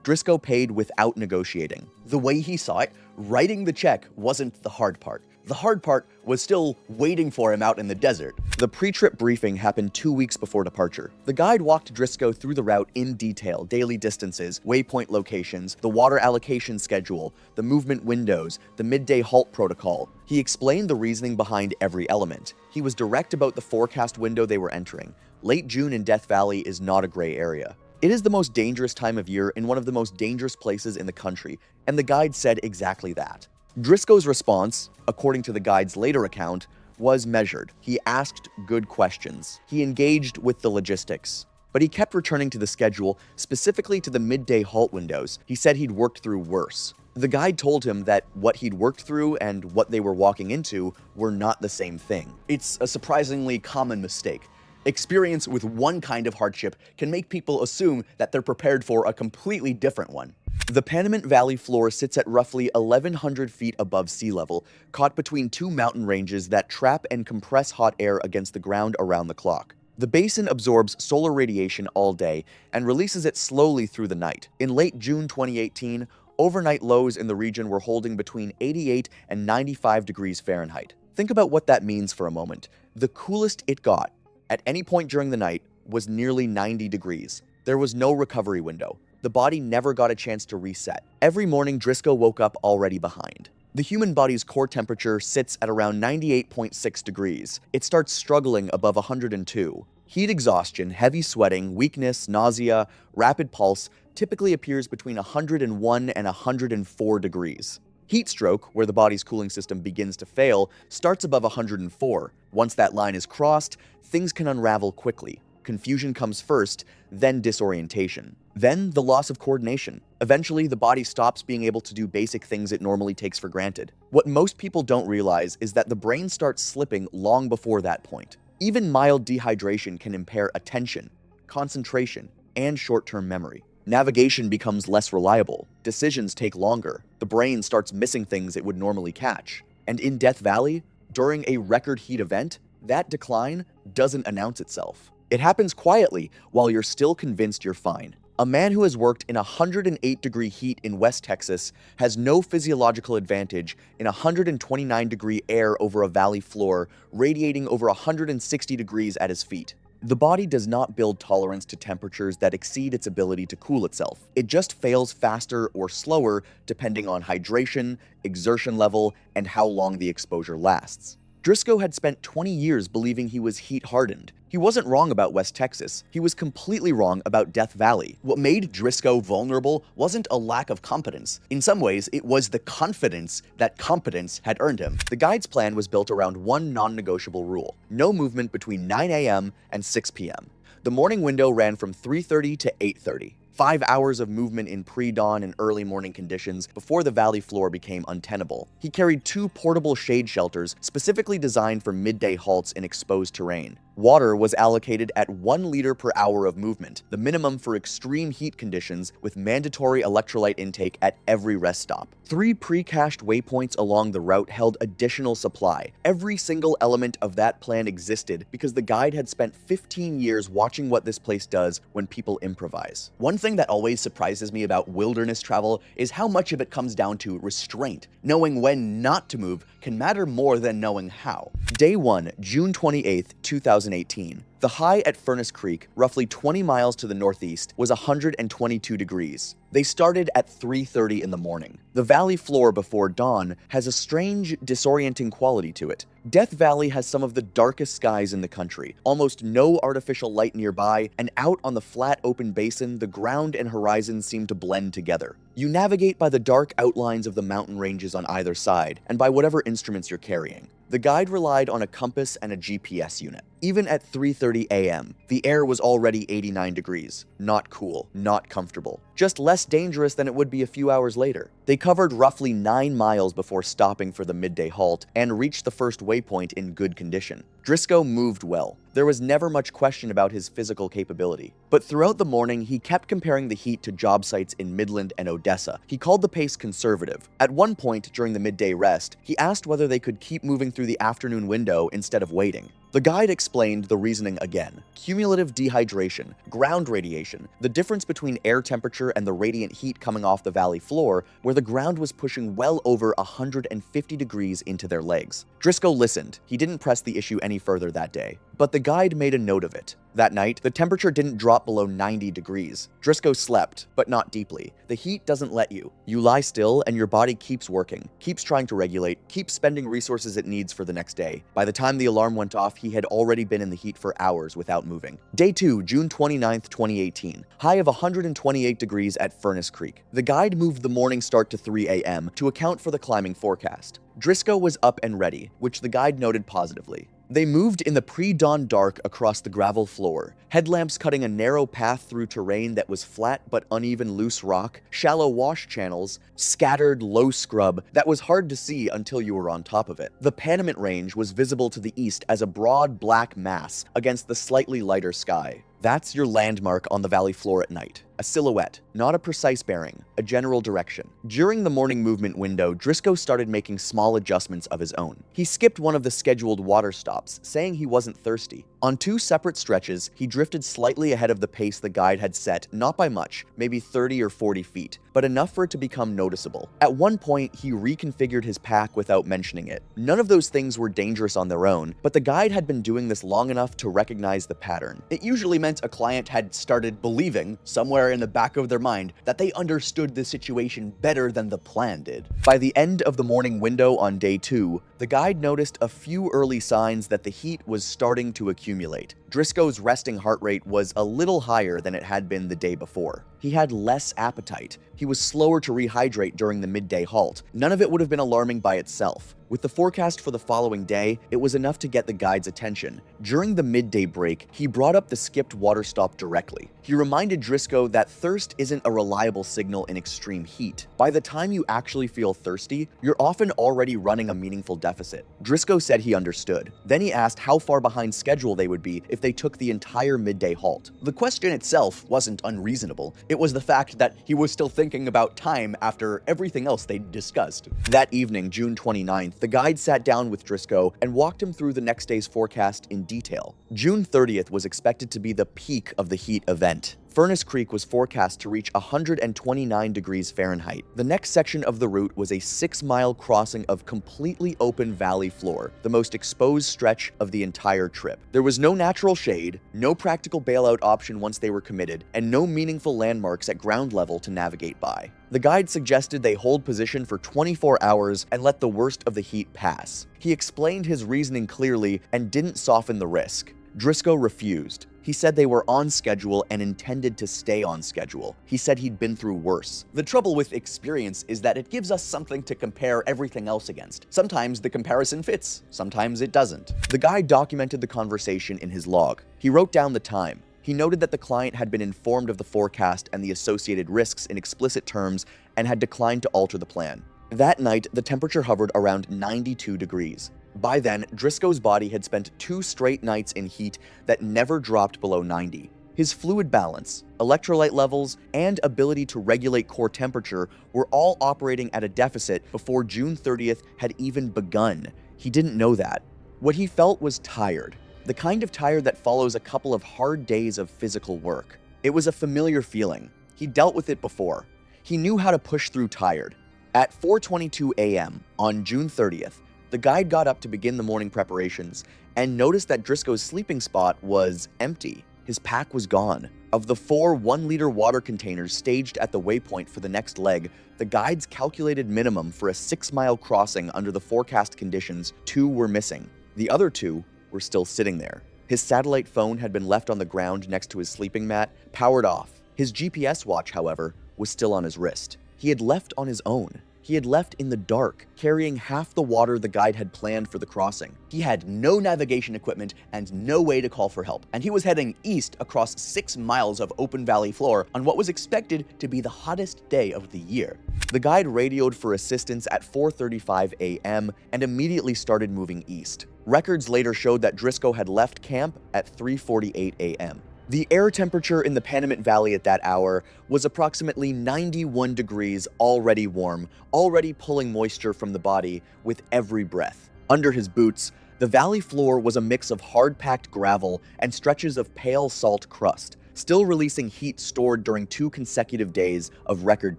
Driscoll paid without negotiating. The way he saw it, writing the check wasn't the hard part. The hard part was still waiting for him out in the desert. The pre-trip briefing happened 2 weeks before departure. The guide walked Driscoll through the route in detail: daily distances, waypoint locations, the water allocation schedule, the movement windows, the midday halt protocol. He explained the reasoning behind every element. He was direct about the forecast window they were entering. Late June in Death Valley is not a gray area. It is the most dangerous time of year in one of the most dangerous places in the country, and the guide said exactly that. Driscoll's response, according to the guide's later account, was measured. He asked good questions. He engaged with the logistics. But he kept returning to the schedule, specifically to the midday halt windows. He said he'd worked through worse. The guide told him that what he'd worked through and what they were walking into were not the same thing. It's a surprisingly common mistake. Experience with one kind of hardship can make people assume that they're prepared for a completely different one. The Panamint Valley floor sits at roughly 1,100 feet above sea level, caught between 2 mountain ranges that trap and compress hot air against the ground around the clock. The basin absorbs solar radiation all day and releases it slowly through the night. In late June 2018, overnight lows in the region were holding between 88 and 95 degrees Fahrenheit. Think about what that means for a moment. The coolest it got, at any point during the night, was nearly 90 degrees. There was no recovery window. The body never got a chance to reset. Every morning, Driscoll woke up already behind. The human body's core temperature sits at around 98.6 degrees. It starts struggling above 102. Heat exhaustion, heavy sweating, weakness, nausea, rapid pulse typically appears between 101 and 104 degrees. Heat stroke, where the body's cooling system begins to fail, starts above 104. Once that line is crossed, things can unravel quickly. Confusion comes first, then disorientation. Then the loss of coordination. Eventually, the body stops being able to do basic things it normally takes for granted. What most people don't realize is that the brain starts slipping long before that point. Even mild dehydration can impair attention, concentration, and short-term memory. Navigation becomes less reliable. Decisions take longer. The brain starts missing things it would normally catch. And in Death Valley, during a record heat event, that decline doesn't announce itself. It happens quietly while you're still convinced you're fine. A man who has worked in 108-degree heat in West Texas has no physiological advantage in 129-degree air over a valley floor, radiating over 160 degrees at his feet. The body does not build tolerance to temperatures that exceed its ability to cool itself. It just fails faster or slower depending on hydration, exertion level, and how long the exposure lasts. Driscoll had spent 20 years believing he was heat-hardened. He wasn't wrong about West Texas. He was completely wrong about Death Valley. What made Driscoll vulnerable wasn't a lack of competence. In some ways, it was the confidence that competence had earned him. The guide's plan was built around one non-negotiable rule: no movement between 9 a.m. and 6 p.m. The morning window ran from 3:30 to 8:30. 5 hours of movement in pre-dawn and early morning conditions before the valley floor became untenable. He carried 2 portable shade shelters specifically designed for midday halts in exposed terrain. Water was allocated at 1 liter per hour of movement, the minimum for extreme heat conditions, with mandatory electrolyte intake at every rest stop. 3 pre-cached waypoints along the route held additional supply. Every single element of that plan existed because the guide had spent 15 years watching what this place does when people improvise. One thing that always surprises me about wilderness travel is how much of it comes down to restraint. Knowing when not to move can matter more than knowing how. Day 1, June 28, 2018. The high at Furnace Creek, roughly 20 miles to the northeast, was 122 degrees. They started at 3:30 in the morning. The valley floor before dawn has a strange, disorienting quality to it. Death Valley has some of the darkest skies in the country, almost no artificial light nearby, and out on the flat open basin, the ground and horizon seem to blend together. You navigate by the dark outlines of the mountain ranges on either side, and by whatever instruments you're carrying. The guide relied on a compass and a GPS unit. Even at 3:30 a.m., the air was already 89 degrees. Not cool, not comfortable. Just less dangerous than it would be a few hours later. They covered roughly 9 miles before stopping for the midday halt and reached the first waypoint in good condition. Driscoll moved well. There was never much question about his physical capability. But throughout the morning, he kept comparing the heat to job sites in Midland and Odessa. He called the pace conservative. At one point during the midday rest, he asked whether they could keep moving through the afternoon window instead of waiting. The guide explained the reasoning again. Cumulative dehydration, ground radiation, the difference between air temperature and the radiant heat coming off the valley floor, where the ground was pushing well over 150 degrees into their legs. Driscoll listened. He didn't press the issue any further that day. But the guide made a note of it. That night, the temperature didn't drop below 90 degrees. Driscoll slept, but not deeply. The heat doesn't let you. You lie still and your body keeps working, keeps trying to regulate, keeps spending resources it needs for the next day. By the time the alarm went off, he had already been in the heat for hours without moving. Day 2, June 29th, 2018. High of 128 degrees at Furnace Creek. The guide moved the morning start to 3 a.m. to account for the climbing forecast. Driscoll was up and ready, which the guide noted positively. They moved in the pre-dawn dark across the gravel floor, headlamps cutting a narrow path through terrain that was flat but uneven loose rock, shallow wash channels, scattered low scrub that was hard to see until you were on top of it. The Panamint Range was visible to the east as a broad black mass against the slightly lighter sky. That's your landmark on the valley floor at night. A silhouette, not a precise bearing, a general direction. During the morning movement window, Driscoll started making small adjustments of his own. He skipped one of the scheduled water stops, saying he wasn't thirsty. On 2 separate stretches, he drifted slightly ahead of the pace the guide had set, not by much, maybe 30 or 40 feet, but enough for it to become noticeable. At one point, he reconfigured his pack without mentioning it. None of those things were dangerous on their own, but the guide had been doing this long enough to recognize the pattern. It usually meant a client had started believing, somewhere in the back of their mind, that they understood the situation better than the plan did. By the end of the morning window on day 2, the guide noticed a few early signs that the heat was starting to accumulate. Driscoll's resting heart rate was a little higher than it had been the day before. He had less appetite. He was slower to rehydrate during the midday halt. None of it would have been alarming by itself. With the forecast for the following day, it was enough to get the guide's attention. During the midday break, he brought up the skipped water stop directly. He reminded Driscoll that thirst isn't a reliable signal in extreme heat. By the time you actually feel thirsty, you're often already running a meaningful deficit. Driscoll said he understood. Then he asked how far behind schedule they would be if they took the entire midday halt. The question itself wasn't unreasonable. It was the fact that he was still thinking about time after everything else they'd discussed. That evening, June 29th, the guide sat down with Driscoll and walked him through the next day's forecast in detail. June 30th was expected to be the peak of the heat event. Furnace Creek was forecast to reach 129 degrees Fahrenheit. The next section of the route was a 6-mile crossing of completely open valley floor, the most exposed stretch of the entire trip. There was no natural shade, no practical bailout option once they were committed, and no meaningful landmarks at ground level to navigate by. The guide suggested they hold position for 24 hours and let the worst of the heat pass. He explained his reasoning clearly and didn't soften the risk. Driscoll refused. He said they were on schedule and intended to stay on schedule. He said he'd been through worse. The trouble with experience is that it gives us something to compare everything else against. Sometimes the comparison fits, sometimes it doesn't. The guide documented the conversation in his log. He wrote down the time. He noted that the client had been informed of the forecast and the associated risks in explicit terms and had declined to alter the plan. That night, the temperature hovered around 92 degrees. By then, Driscoll's body had spent 2 straight nights in heat that never dropped below 90. His fluid balance, electrolyte levels, and ability to regulate core temperature were all operating at a deficit before June 30th had even begun. He didn't know that. What he felt was tired, the kind of tired that follows a couple of hard days of physical work. It was a familiar feeling. He dealt with it before. He knew how to push through tired. At 4:22 a.m. on June 30th, The guide got up to begin the morning preparations and noticed that Driscoll's sleeping spot was empty. His pack was gone. Of the 4 1-liter water containers staged at the waypoint for the next leg, the guide's calculated minimum for a 6-mile crossing under the forecast conditions, 2 were missing. The other 2 were still sitting there. His satellite phone had been left on the ground next to his sleeping mat, powered off. His GPS watch, however, was still on his wrist. He had left on his own. He had left in the dark, carrying half the water the guide had planned for the crossing. He had no navigation equipment and no way to call for help, and he was heading east across 6 miles of open valley floor on what was expected to be the hottest day of the year. The guide radioed for assistance at 4:35 a.m. and immediately started moving east. Records later showed that Driscoll had left camp at 3:48 a.m. The air temperature in the Panamint Valley at that hour was approximately 91 degrees, already warm, already pulling moisture from the body with every breath. Under his boots, the valley floor was a mix of hard-packed gravel and stretches of pale salt crust, still releasing heat stored during 2 consecutive days of record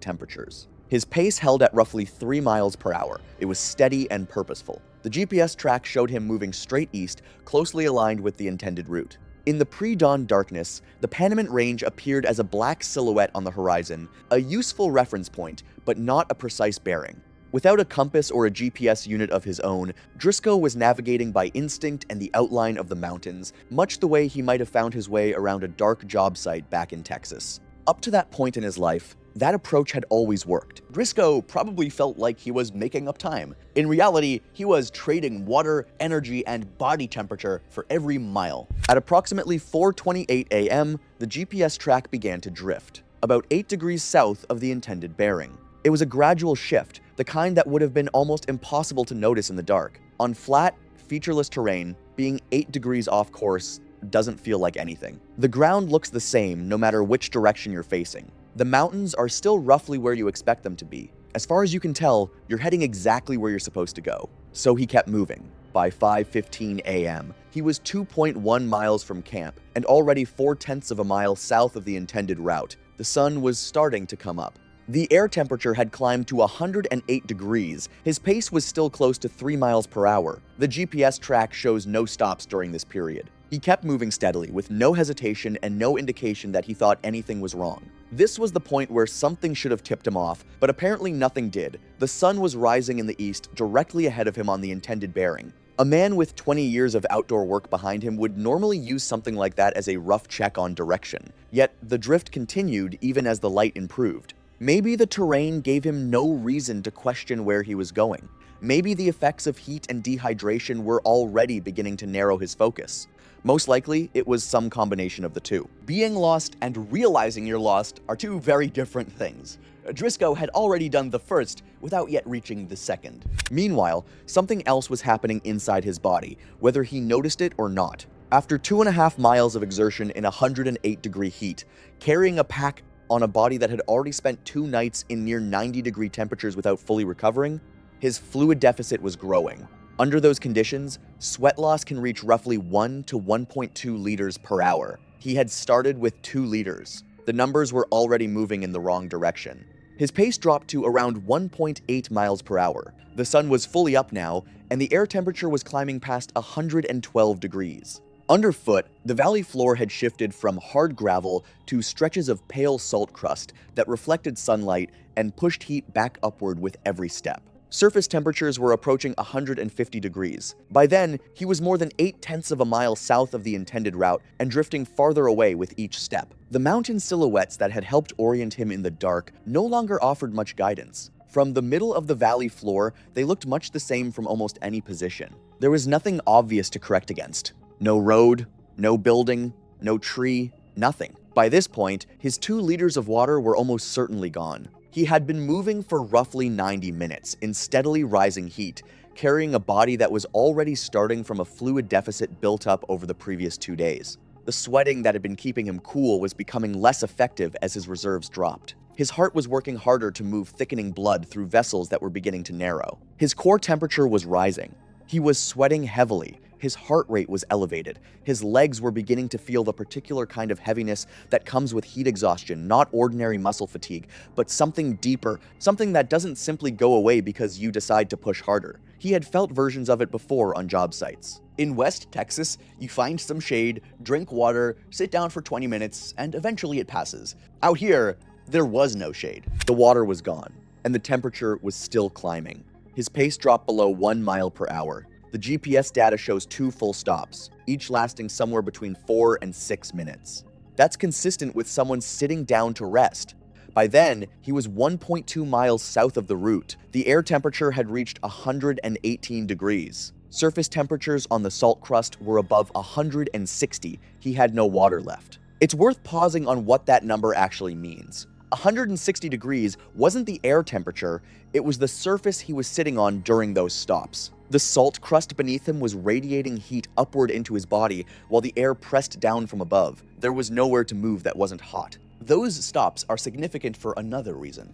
temperatures. His pace held at roughly 3 miles per hour. It was steady and purposeful. The GPS track showed him moving straight east, closely aligned with the intended route. In the pre-dawn darkness, the Panamint Range appeared as a black silhouette on the horizon, a useful reference point, but not a precise bearing. Without a compass or a GPS unit of his own, Driscoll was navigating by instinct and the outline of the mountains, much the way he might have found his way around a dark job site back in Texas. Up to that point in his life, that approach had always worked. Driscoll probably felt like he was making up time. In reality, he was trading water, energy, and body temperature for every mile. At approximately 4:28 a.m., the GPS track began to drift, about 8 degrees south of the intended bearing. It was a gradual shift, the kind that would have been almost impossible to notice in the dark. On flat, featureless terrain, being 8 degrees off course doesn't feel like anything. The ground looks the same no matter which direction you're facing. The mountains are still roughly where you expect them to be. As far as you can tell, you're heading exactly where you're supposed to go. So he kept moving. By 5:15 a.m., he was 2.1 miles from camp and already 0.4 of a mile south of the intended route. The sun was starting to come up. The air temperature had climbed to 108 degrees. His pace was still close to 3 miles per hour. The GPS track shows no stops during this period. He kept moving steadily, with no hesitation and no indication that he thought anything was wrong. This was the point where something should have tipped him off, but apparently nothing did. The sun was rising in the east, directly ahead of him on the intended bearing. A man with 20 years of outdoor work behind him would normally use something like that as a rough check on direction. Yet the drift continued even as the light improved. Maybe the terrain gave him no reason to question where he was going. Maybe the effects of heat and dehydration were already beginning to narrow his focus. Most likely, it was some combination of the two. Being lost and realizing you're lost are 2 very different things. Driscoll had already done the first without yet reaching the second. Meanwhile, something else was happening inside his body, whether he noticed it or not. After 2.5 miles of exertion in 108-degree heat, carrying a pack on a body that had already spent 2 nights in near 90-degree temperatures without fully recovering, his fluid deficit was growing. Under those conditions, sweat loss can reach roughly 1 to 1.2 liters per hour. He had started with 2 liters. The numbers were already moving in the wrong direction. His pace dropped to around 1.8 miles per hour. The sun was fully up now, and the air temperature was climbing past 112 degrees. Underfoot, the valley floor had shifted from hard gravel to stretches of pale salt crust that reflected sunlight and pushed heat back upward with every step. Surface temperatures were approaching 150 degrees. By then, he was more than 0.8 of a mile south of the intended route and drifting farther away with each step. The mountain silhouettes that had helped orient him in the dark no longer offered much guidance. From the middle of the valley floor, they looked much the same from almost any position. There was nothing obvious to correct against. No road, no building, no tree, nothing. By this point, his 2 liters of water were almost certainly gone. He had been moving for roughly 90 minutes in steadily rising heat, carrying a body that was already starting from a fluid deficit built up over the previous 2 days. The sweating that had been keeping him cool was becoming less effective as his reserves dropped. His heart was working harder to move thickening blood through vessels that were beginning to narrow. His core temperature was rising. He was sweating heavily. His heart rate was elevated. His legs were beginning to feel the particular kind of heaviness that comes with heat exhaustion, not ordinary muscle fatigue, but something deeper, something that doesn't simply go away because you decide to push harder. He had felt versions of it before on job sites. In West Texas, you find some shade, drink water, sit down for 20 minutes, and eventually it passes. Out here, there was no shade. The water was gone, and the temperature was still climbing. His pace dropped below 1 mile per hour. The GPS data shows 2 full stops, each lasting somewhere between 4 and 6 minutes. That's consistent with someone sitting down to rest. By then, he was 1.2 miles south of the route. The air temperature had reached 118 degrees. Surface temperatures on the salt crust were above 160. He had no water left. It's worth pausing on what that number actually means. 160 degrees wasn't the air temperature, it was the surface he was sitting on during those stops. The salt crust beneath him was radiating heat upward into his body while the air pressed down from above. There was nowhere to move that wasn't hot. Those stops are significant for another reason.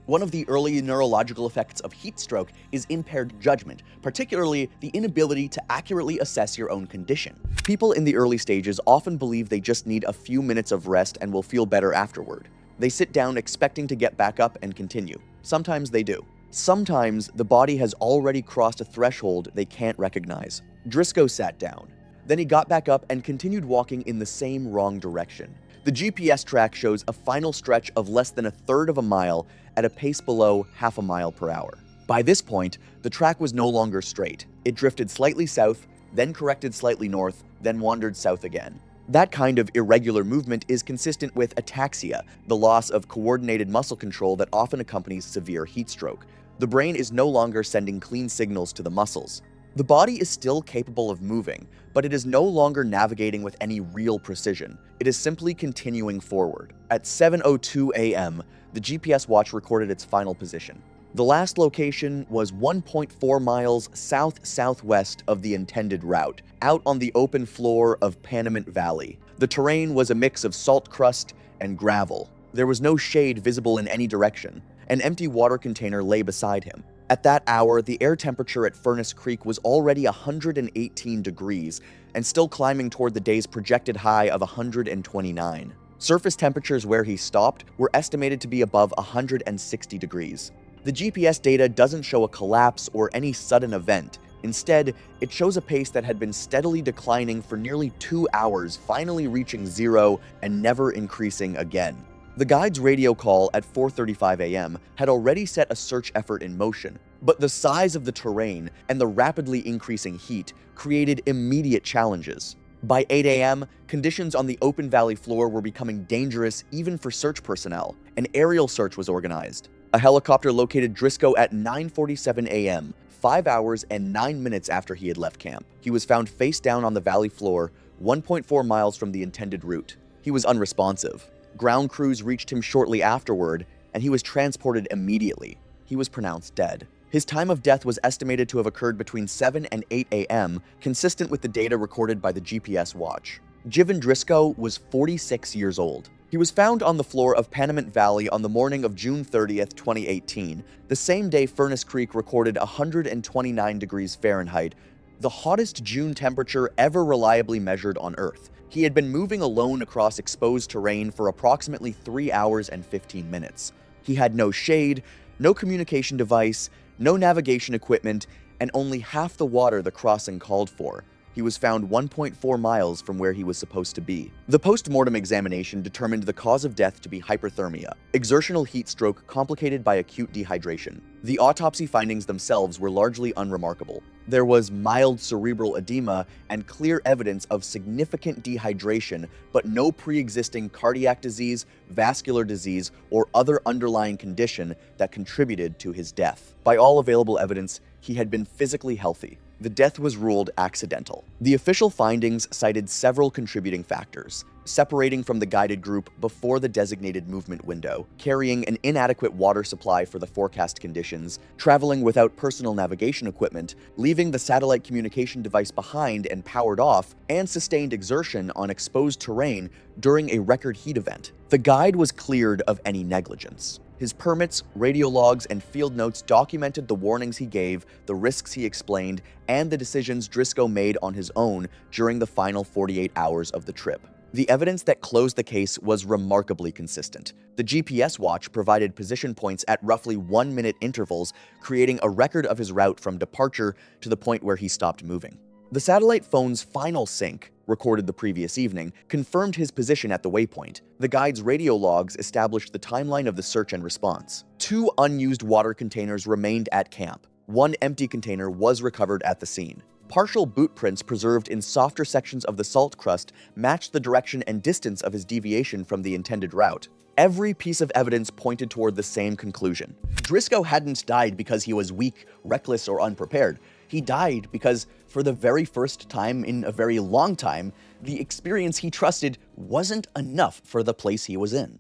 One of the early neurological effects of heat stroke is impaired judgment, particularly the inability to accurately assess your own condition. People in the early stages often believe they just need a few minutes of rest and will feel better afterward. They sit down expecting to get back up and continue. Sometimes they do. Sometimes the body has already crossed a threshold they can't recognize. Driscoll sat down. Then he got back up and continued walking in the same wrong direction. The GPS track shows a final stretch of less than 1/3 of a mile at a pace below 0.5 mile per hour. By this point, the track was no longer straight. It drifted slightly south, then corrected slightly north, then wandered south again. That kind of irregular movement is consistent with ataxia, the loss of coordinated muscle control that often accompanies severe heat stroke. The brain is no longer sending clean signals to the muscles. The body is still capable of moving, but it is no longer navigating with any real precision. It is simply continuing forward. At 7:02 a.m., the GPS watch recorded its final position. The last location was 1.4 miles south-southwest of the intended route, out on the open floor of Panamint Valley. The terrain was a mix of salt crust and gravel. There was no shade visible in any direction. An empty water container lay beside him. At that hour, the air temperature at Furnace Creek was already 118 degrees and still climbing toward the day's projected high of 129. Surface temperatures where he stopped were estimated to be above 160 degrees. The GPS data doesn't show a collapse or any sudden event. Instead, it shows a pace that had been steadily declining for nearly 2 hours, finally reaching zero and never increasing again. The guide's radio call at 4:35 a.m. had already set a search effort in motion, but the size of the terrain and the rapidly increasing heat created immediate challenges. By 8 a.m., conditions on the open valley floor were becoming dangerous even for search personnel. An aerial search was organized. A helicopter located Driscoll at 9:47 a.m., 5 hours and 9 minutes after he had left camp. He was found face down on the valley floor, 1.4 miles from the intended route. He was unresponsive. Ground crews reached him shortly afterward, and he was transported immediately. He was pronounced dead. His time of death was estimated to have occurred between 7 and 8 a.m., consistent with the data recorded by the GPS watch. Jivan Driscoll was 46 years old. He was found on the floor of Panamint Valley on the morning of June 30th, 2018, the same day Furnace Creek recorded 129 degrees Fahrenheit, the hottest June temperature ever reliably measured on Earth. He had been moving alone across exposed terrain for approximately 3 hours and 15 minutes. He had no shade, no communication device, no navigation equipment, and only half the water the crossing called for. He was found 1.4 miles from where he was supposed to be. The post-mortem examination determined the cause of death to be hyperthermia, exertional heat stroke complicated by acute dehydration. The autopsy findings themselves were largely unremarkable. There was mild cerebral edema and clear evidence of significant dehydration, but no pre-existing cardiac disease, vascular disease, or other underlying condition that contributed to his death. By all available evidence, he had been physically healthy. The death was ruled accidental. The official findings cited several contributing factors: separating from the guided group before the designated movement window, carrying an inadequate water supply for the forecast conditions, traveling without personal navigation equipment, leaving the satellite communication device behind and powered off, and sustained exertion on exposed terrain during a record heat event. The guide was cleared of any negligence. His permits, radio logs, and field notes documented the warnings he gave, the risks he explained, and the decisions Driscoll made on his own during the final 48 hours of the trip. The evidence that closed the case was remarkably consistent. The GPS watch provided position points at roughly 1-minute intervals, creating a record of his route from departure to the point where he stopped moving. The satellite phone's final sync, recorded the previous evening, confirmed his position at the waypoint. The guide's radio logs established the timeline of the search and response. 2 unused water containers remained at camp. 1 empty container was recovered at the scene. Partial boot prints preserved in softer sections of the salt crust matched the direction and distance of his deviation from the intended route. Every piece of evidence pointed toward the same conclusion. Driscoll hadn't died because he was weak, reckless, or unprepared. He died because, for the very first time in a very long time, the experience he trusted wasn't enough for the place he was in.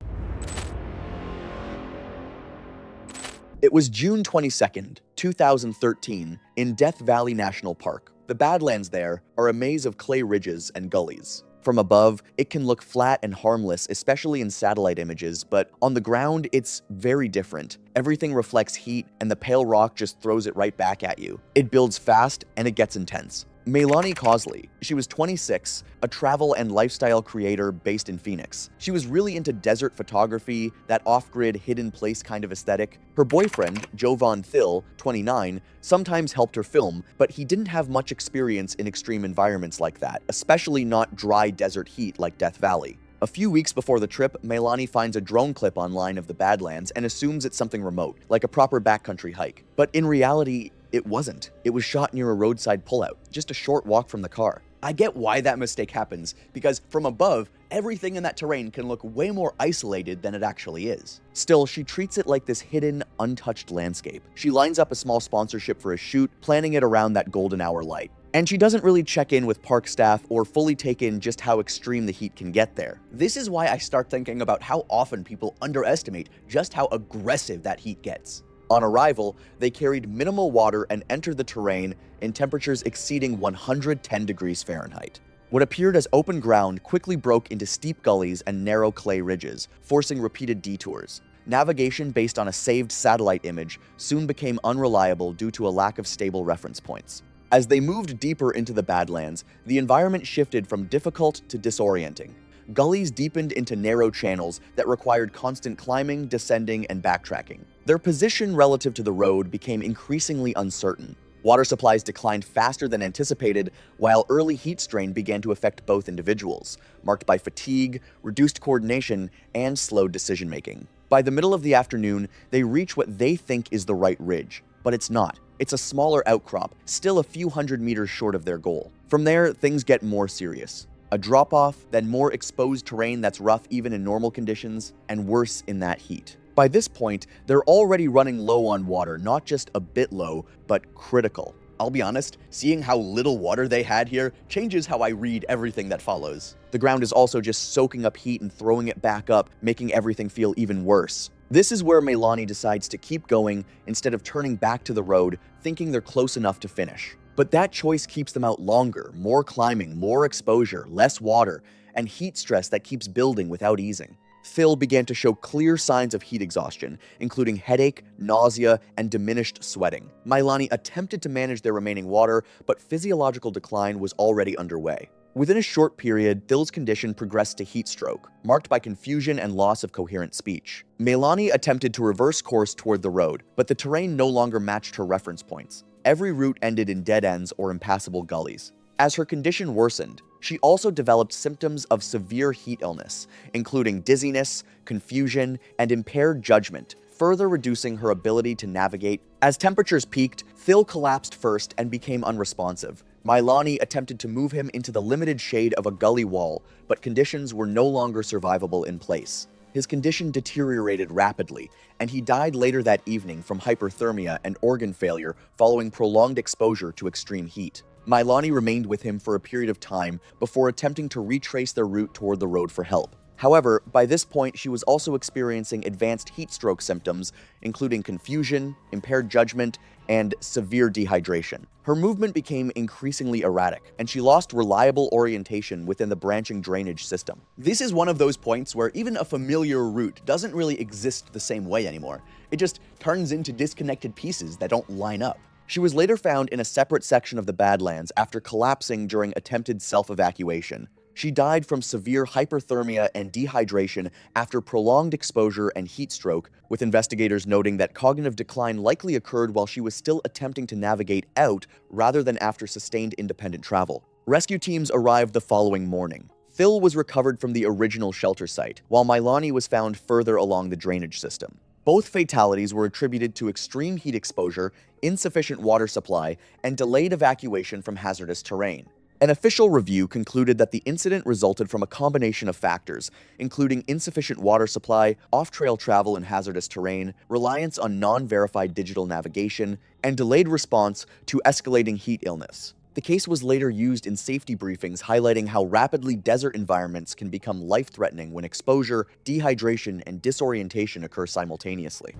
It was June 22nd, 2013, in Death Valley National Park. The Badlands there are a maze of clay ridges and gullies. From above, it can look flat and harmless, especially in satellite images, but on the ground, it's very different. Everything reflects heat, and the pale rock just throws it right back at you. It builds fast, and it gets intense. Meilani Cosley, she was 26, a travel and lifestyle creator based in Phoenix. She was really into desert photography, that off-grid, hidden place kind of aesthetic. Her boyfriend, Jovan Thill, 29, sometimes helped her film, but he didn't have much experience in extreme environments like that, especially not dry desert heat like Death Valley. A few weeks before the trip, Meilani finds a drone clip online of the Badlands and assumes it's something remote, like a proper backcountry hike. But in reality, it wasn't. It was shot near a roadside pullout, just a short walk from the car. I get why that mistake happens, because from above, everything in that terrain can look way more isolated than it actually is. Still, she treats it like this hidden, untouched landscape. She lines up a small sponsorship for a shoot, planning it around that golden hour light. And she doesn't really check in with park staff or fully take in just how extreme the heat can get there. This is why I start thinking about how often people underestimate just how aggressive that heat gets. On arrival, they carried minimal water and entered the terrain in temperatures exceeding 110 degrees Fahrenheit. What appeared as open ground quickly broke into steep gullies and narrow clay ridges, forcing repeated detours. Navigation based on a saved satellite image soon became unreliable due to a lack of stable reference points. As they moved deeper into the Badlands, the environment shifted from difficult to disorienting. Gullies deepened into narrow channels that required constant climbing, descending, and backtracking. Their position relative to the road became increasingly uncertain. Water supplies declined faster than anticipated, while early heat strain began to affect both individuals, marked by fatigue, reduced coordination, and slowed decision-making. By the middle of the afternoon, they reach what they think is the right ridge, but it's not. It's a smaller outcrop, still a few hundred meters short of their goal. From there, things get more serious. A drop-off, then more exposed terrain that's rough even in normal conditions, and worse in that heat. By this point, they're already running low on water, not just a bit low, but critical. I'll be honest, seeing how little water they had here changes how I read everything that follows. The ground is also just soaking up heat and throwing it back up, making everything feel even worse. This is where Meilani decides to keep going instead of turning back to the road, thinking they're close enough to finish. But that choice keeps them out longer, more climbing, more exposure, less water, and heat stress that keeps building without easing. Thill began to show clear signs of heat exhaustion, including headache, nausea, and diminished sweating. Meilani attempted to manage their remaining water, but physiological decline was already underway. Within a short period, Thill's condition progressed to heat stroke, marked by confusion and loss of coherent speech. Meilani attempted to reverse course toward the road, but the terrain no longer matched her reference points. Every route ended in dead ends or impassable gullies. As her condition worsened, she also developed symptoms of severe heat illness, including dizziness, confusion, and impaired judgment, further reducing her ability to navigate. As temperatures peaked, Thill collapsed first and became unresponsive. Meilani attempted to move him into the limited shade of a gully wall, but conditions were no longer survivable in place. His condition deteriorated rapidly, and he died later that evening from hyperthermia and organ failure following prolonged exposure to extreme heat. Meilani remained with him for a period of time before attempting to retrace their route toward the road for help. However, by this point, she was also experiencing advanced heat stroke symptoms, including confusion, impaired judgment, and severe dehydration. Her movement became increasingly erratic, and she lost reliable orientation within the branching drainage system. This is one of those points where even a familiar route doesn't really exist the same way anymore. It just turns into disconnected pieces that don't line up. She was later found in a separate section of the Badlands after collapsing during attempted self-evacuation. She died from severe hyperthermia and dehydration after prolonged exposure and heat stroke, with investigators noting that cognitive decline likely occurred while she was still attempting to navigate out rather than after sustained independent travel. Rescue teams arrived the following morning. Phil was recovered from the original shelter site, while Milani was found further along the drainage system. Both fatalities were attributed to extreme heat exposure, insufficient water supply, and delayed evacuation from hazardous terrain. An official review concluded that the incident resulted from a combination of factors, including insufficient water supply, off-trail travel in hazardous terrain, reliance on non-verified digital navigation, and delayed response to escalating heat illness. The case was later used in safety briefings highlighting how rapidly desert environments can become life-threatening when exposure, dehydration, and disorientation occur simultaneously.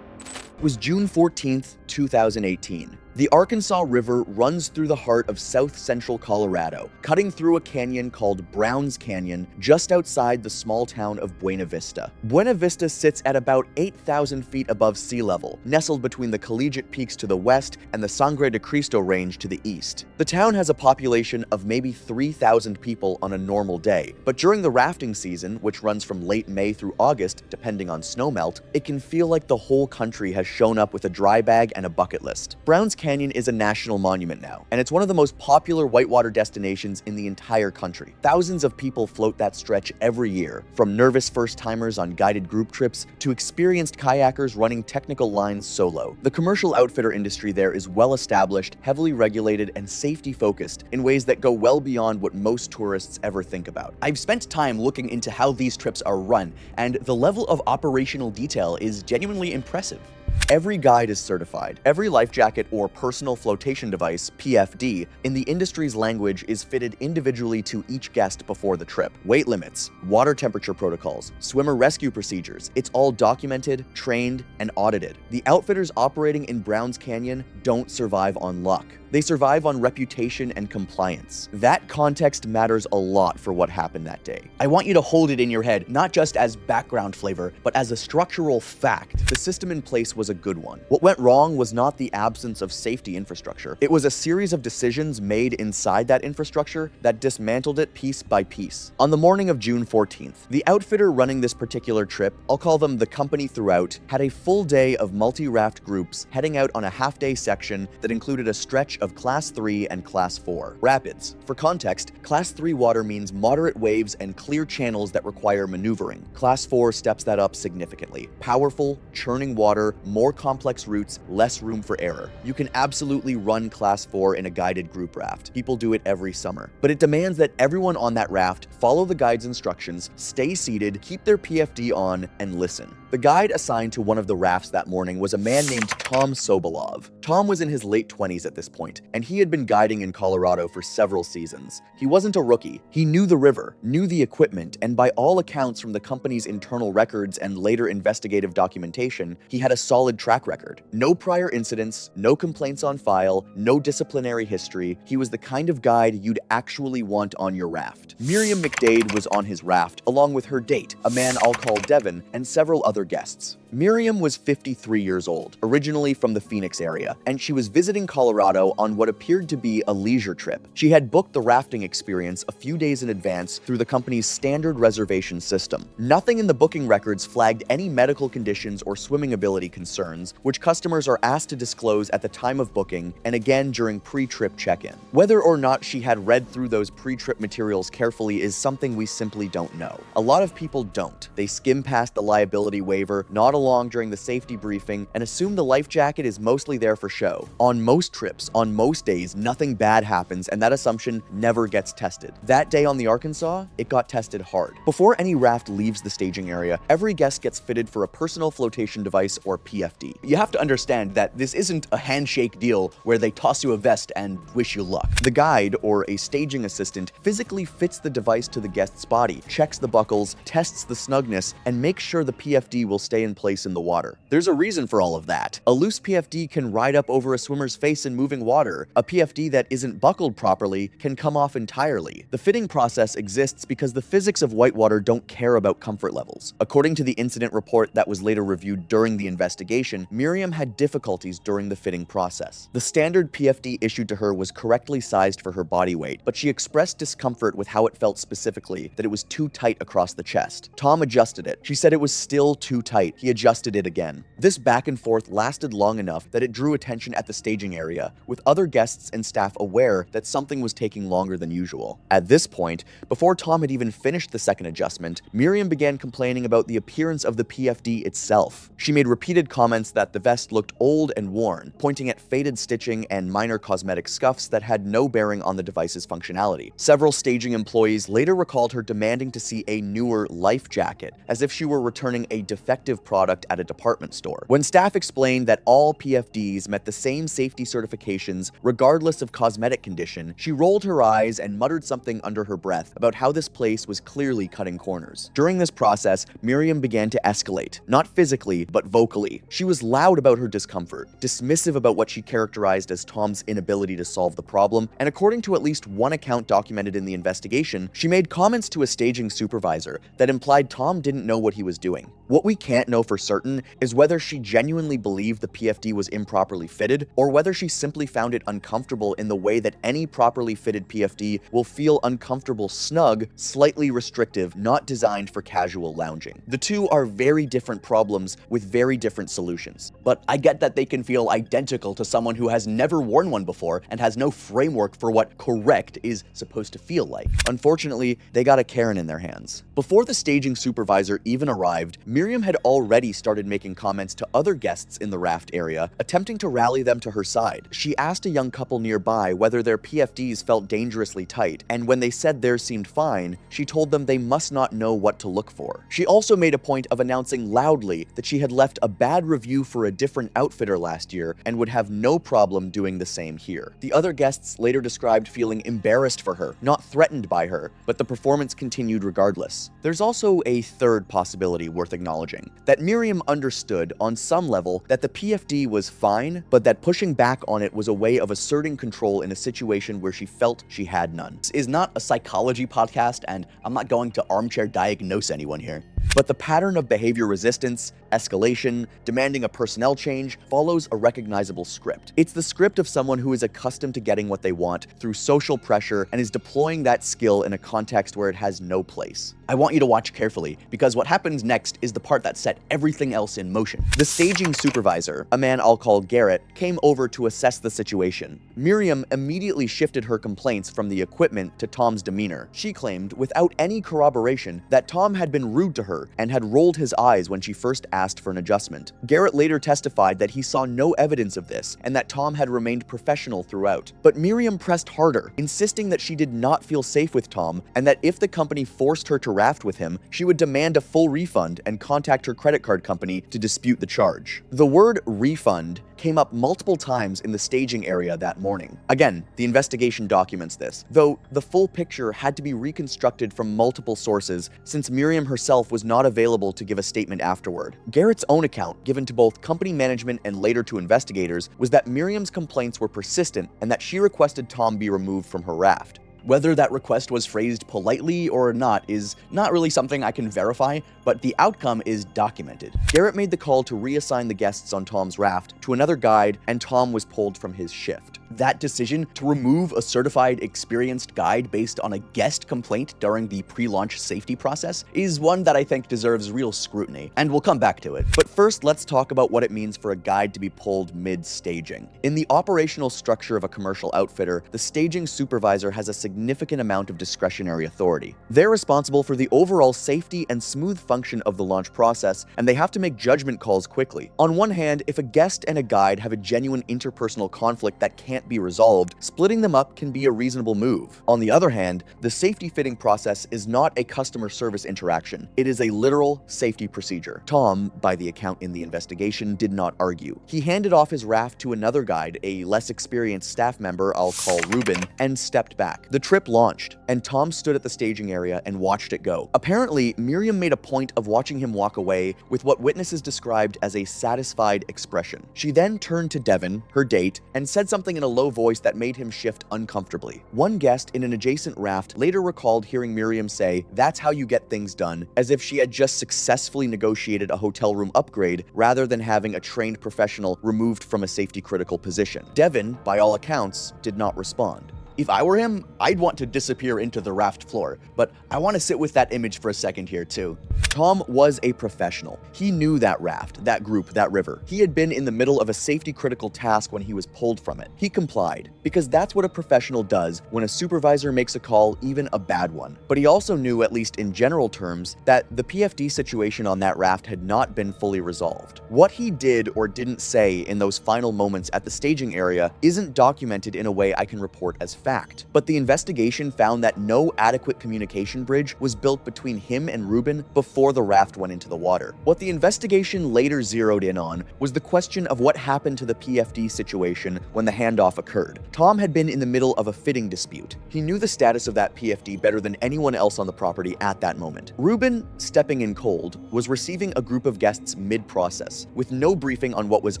It was June 14, 2018. The Arkansas River runs through the heart of south-central Colorado, cutting through a canyon called Browns Canyon just outside the small town of Buena Vista. Buena Vista sits at about 8,000 feet above sea level, nestled between the Collegiate Peaks to the west and the Sangre de Cristo Range to the east. The town has a population of maybe 3,000 people on a normal day, but during the rafting season, which runs from late May through August, depending on snowmelt, it can feel like the whole country has shown up with a dry bag and a bucket list. Browns Canyon is a national monument now, and it's one of the most popular whitewater destinations in the entire country. Thousands of people float that stretch every year, from nervous first-timers on guided group trips to experienced kayakers running technical lines solo. The commercial outfitter industry there is well-established, heavily regulated, and safety-focused in ways that go well beyond what most tourists ever think about. I've spent time looking into how these trips are run, and the level of operational detail is genuinely impressive. Every guide is certified. Every life jacket or personal flotation device, PFD, in the industry's language is fitted individually to each guest before the trip. Weight limits, water temperature protocols, swimmer rescue procedures, it's all documented, trained, and audited. The outfitters operating in Browns Canyon don't survive on luck. They survive on reputation and compliance. That context matters a lot for what happened that day. I want you to hold it in your head, not just as background flavor, but as a structural fact. The system in place was a good one. What went wrong was not the absence of safety infrastructure. It was a series of decisions made inside that infrastructure that dismantled it piece by piece. On the morning of June 14th, the outfitter running this particular trip, I'll call them the company throughout, had a full day of multi-raft groups heading out on a half-day section that included a stretch of Class 3 and Class 4 rapids. For context, Class 3 water means moderate waves and clear channels that require maneuvering. Class 4 steps that up significantly. Powerful, churning water, more complex routes, less room for error. You can absolutely run Class 4 in a guided group raft. People do it every summer. But it demands that everyone on that raft follow the guide's instructions, stay seated, keep their PFD on, and listen. The guide assigned to one of the rafts that morning was a man named Tom Sobolov. Tom was in his late 20s at this point, and he had been guiding in Colorado for several seasons. He wasn't a rookie. He knew the river, knew the equipment, and by all accounts from the company's internal records and later investigative documentation, he had a solid track record. No prior incidents, no complaints on file, no disciplinary history. He was the kind of guide you'd actually want on your raft. Miriam McDade was on his raft, along with her date, a man I'll call Devin, and several other guests. Miriam was 53 years old, originally from the Phoenix area, and she was visiting Colorado on what appeared to be a leisure trip. She had booked the rafting experience a few days in advance through the company's standard reservation system. Nothing in the booking records flagged any medical conditions or swimming ability concerns, which customers are asked to disclose at the time of booking and again during pre-trip check-in. Whether or not she had read through those pre-trip materials carefully is something we simply don't know. A lot of people don't. They skim past the liability waiver, nod along during the safety briefing, and assume the life jacket is mostly there for show. On most trips, on most days, nothing bad happens, and that assumption never gets tested. That day on the Arkansas, it got tested hard. Before any raft leaves the staging area, every guest gets fitted for a personal flotation device or PFD. You have to understand that this isn't a handshake deal where they toss you a vest and wish you luck. The guide, or a staging assistant, physically fits the device to the guest's body, checks the buckles, tests the snugness, and makes sure the PFD PFD will stay in place in the water. There's a reason for all of that. A loose PFD can ride up over a swimmer's face in moving water. A PFD that isn't buckled properly can come off entirely. The fitting process exists because the physics of whitewater don't care about comfort levels. According to the incident report that was later reviewed during the investigation, Miriam had difficulties during the fitting process. The standard PFD issued to her was correctly sized for her body weight, but she expressed discomfort with how it felt specifically, that it was too tight across the chest. Tom adjusted it. She said it was still too tight. He adjusted it again. This back and forth lasted long enough that it drew attention at the staging area, with other guests and staff aware that something was taking longer than usual. At this point, before Tom had even finished the second adjustment, Miriam began complaining about the appearance of the PFD itself. She made repeated comments that the vest looked old and worn, pointing at faded stitching and minor cosmetic scuffs that had no bearing on the device's functionality. Several staging employees later recalled her demanding to see a newer life jacket, as if she were returning a defective product at a department store. When staff explained that all PFDs met the same safety certifications regardless of cosmetic condition, she rolled her eyes and muttered something under her breath about how this place was clearly cutting corners. During this process, Miriam began to escalate, not physically, but vocally. She was loud about her discomfort, dismissive about what she characterized as Tom's inability to solve the problem, and according to at least one account documented in the investigation, she made comments to a staging supervisor that implied Tom didn't know what he was doing. What we can't know for certain is whether she genuinely believed the PFD was improperly fitted, or whether she simply found it uncomfortable in the way that any properly fitted PFD will feel uncomfortable snug, slightly restrictive, not designed for casual lounging. The two are very different problems with very different solutions. But I get that they can feel identical to someone who has never worn one before and has no framework for what correct is supposed to feel like. Unfortunately, they got a Karen in their hands. Before the staging supervisor even arrived, Miriam had already started making comments to other guests in the raft area, attempting to rally them to her side. She asked a young couple nearby whether their PFDs felt dangerously tight, and when they said theirs seemed fine, she told them they must not know what to look for. She also made a point of announcing loudly that she had left a bad review for a different outfitter last year and would have no problem doing the same here. The other guests later described feeling embarrassed for her, not threatened by her, but the performance continued regardless. There's also a third possibility worth acknowledging, that Miriam understood on some level that the PFD was fine, but that pushing back on it was a way of asserting control in a situation where she felt she had none. This is not a psychology podcast, and I'm not going to armchair diagnose anyone here. But the pattern of behavior resistance, escalation, demanding a personnel change follows a recognizable script. It's the script of someone who is accustomed to getting what they want through social pressure and is deploying that skill in a context where it has no place. I want you to watch carefully, because what happens next is the part that set everything else in motion. The staging supervisor, a man I'll call Garrett, came over to assess the situation. Miriam immediately shifted her complaints from the equipment to Tom's demeanor. She claimed, without any corroboration, that Tom had been rude to her and had rolled his eyes when she first asked for an adjustment. Garrett later testified that he saw no evidence of this and that Tom had remained professional throughout. But Miriam pressed harder, insisting that she did not feel safe with Tom and that if the company forced her to raft with him, she would demand a full refund and contact her credit card company to dispute the charge. The word refund came up multiple times in the staging area that morning. Again, the investigation documents this, though the full picture had to be reconstructed from multiple sources since Miriam herself was not available to give a statement afterward. Garrett's own account, given to both company management and later to investigators, was that Miriam's complaints were persistent and that she requested Tom be removed from her raft. Whether that request was phrased politely or not is not really something I can verify, but the outcome is documented. Garrett made the call to reassign the guests on Tom's raft to another guide, and Tom was pulled from his shift. That decision to remove a certified, experienced guide based on a guest complaint during the pre-launch safety process is one that I think deserves real scrutiny, and we'll come back to it. But first, let's talk about what it means for a guide to be pulled mid-staging. In the operational structure of a commercial outfitter, the staging supervisor has a significant amount of discretionary authority. They're responsible for the overall safety and smooth function of the launch process, and they have to make judgment calls quickly. On one hand, if a guest and a guide have a genuine interpersonal conflict that can't can't be resolved, splitting them up can be a reasonable move. On the other hand, the safety fitting process is not a customer service interaction. It is a literal safety procedure. Tom, by the account in the investigation, did not argue. He handed off his raft to another guide, a less experienced staff member I'll call Ruben, and stepped back. The trip launched, and Tom stood at the staging area and watched it go. Apparently, Miriam made a point of watching him walk away with what witnesses described as a satisfied expression. She then turned to Devin, her date, and said something in a low voice that made him shift uncomfortably. One guest in an adjacent raft later recalled hearing Miriam say, "That's how you get things done," as if she had just successfully negotiated a hotel room upgrade rather than having a trained professional removed from a safety-critical position. Devin, by all accounts, did not respond. If I were him, I'd want to disappear into the raft floor, but I want to sit with that image for a second here too. Tom was a professional. He knew that raft, that group, that river. He had been in the middle of a safety-critical task when he was pulled from it. He complied, because that's what a professional does when a supervisor makes a call, even a bad one. But he also knew, at least in general terms, that the PFD situation on that raft had not been fully resolved. What he did or didn't say in those final moments at the staging area isn't documented in a way I can report as fact. But the investigation found that no adequate communication bridge was built between him and Ruben before the raft went into the water. What the investigation later zeroed in on was the question of what happened to the PFD situation when the handoff occurred. Tom had been in the middle of a fitting dispute. He knew the status of that PFD better than anyone else on the property at that moment. Ruben, stepping in cold, was receiving a group of guests mid-process, with no briefing on what was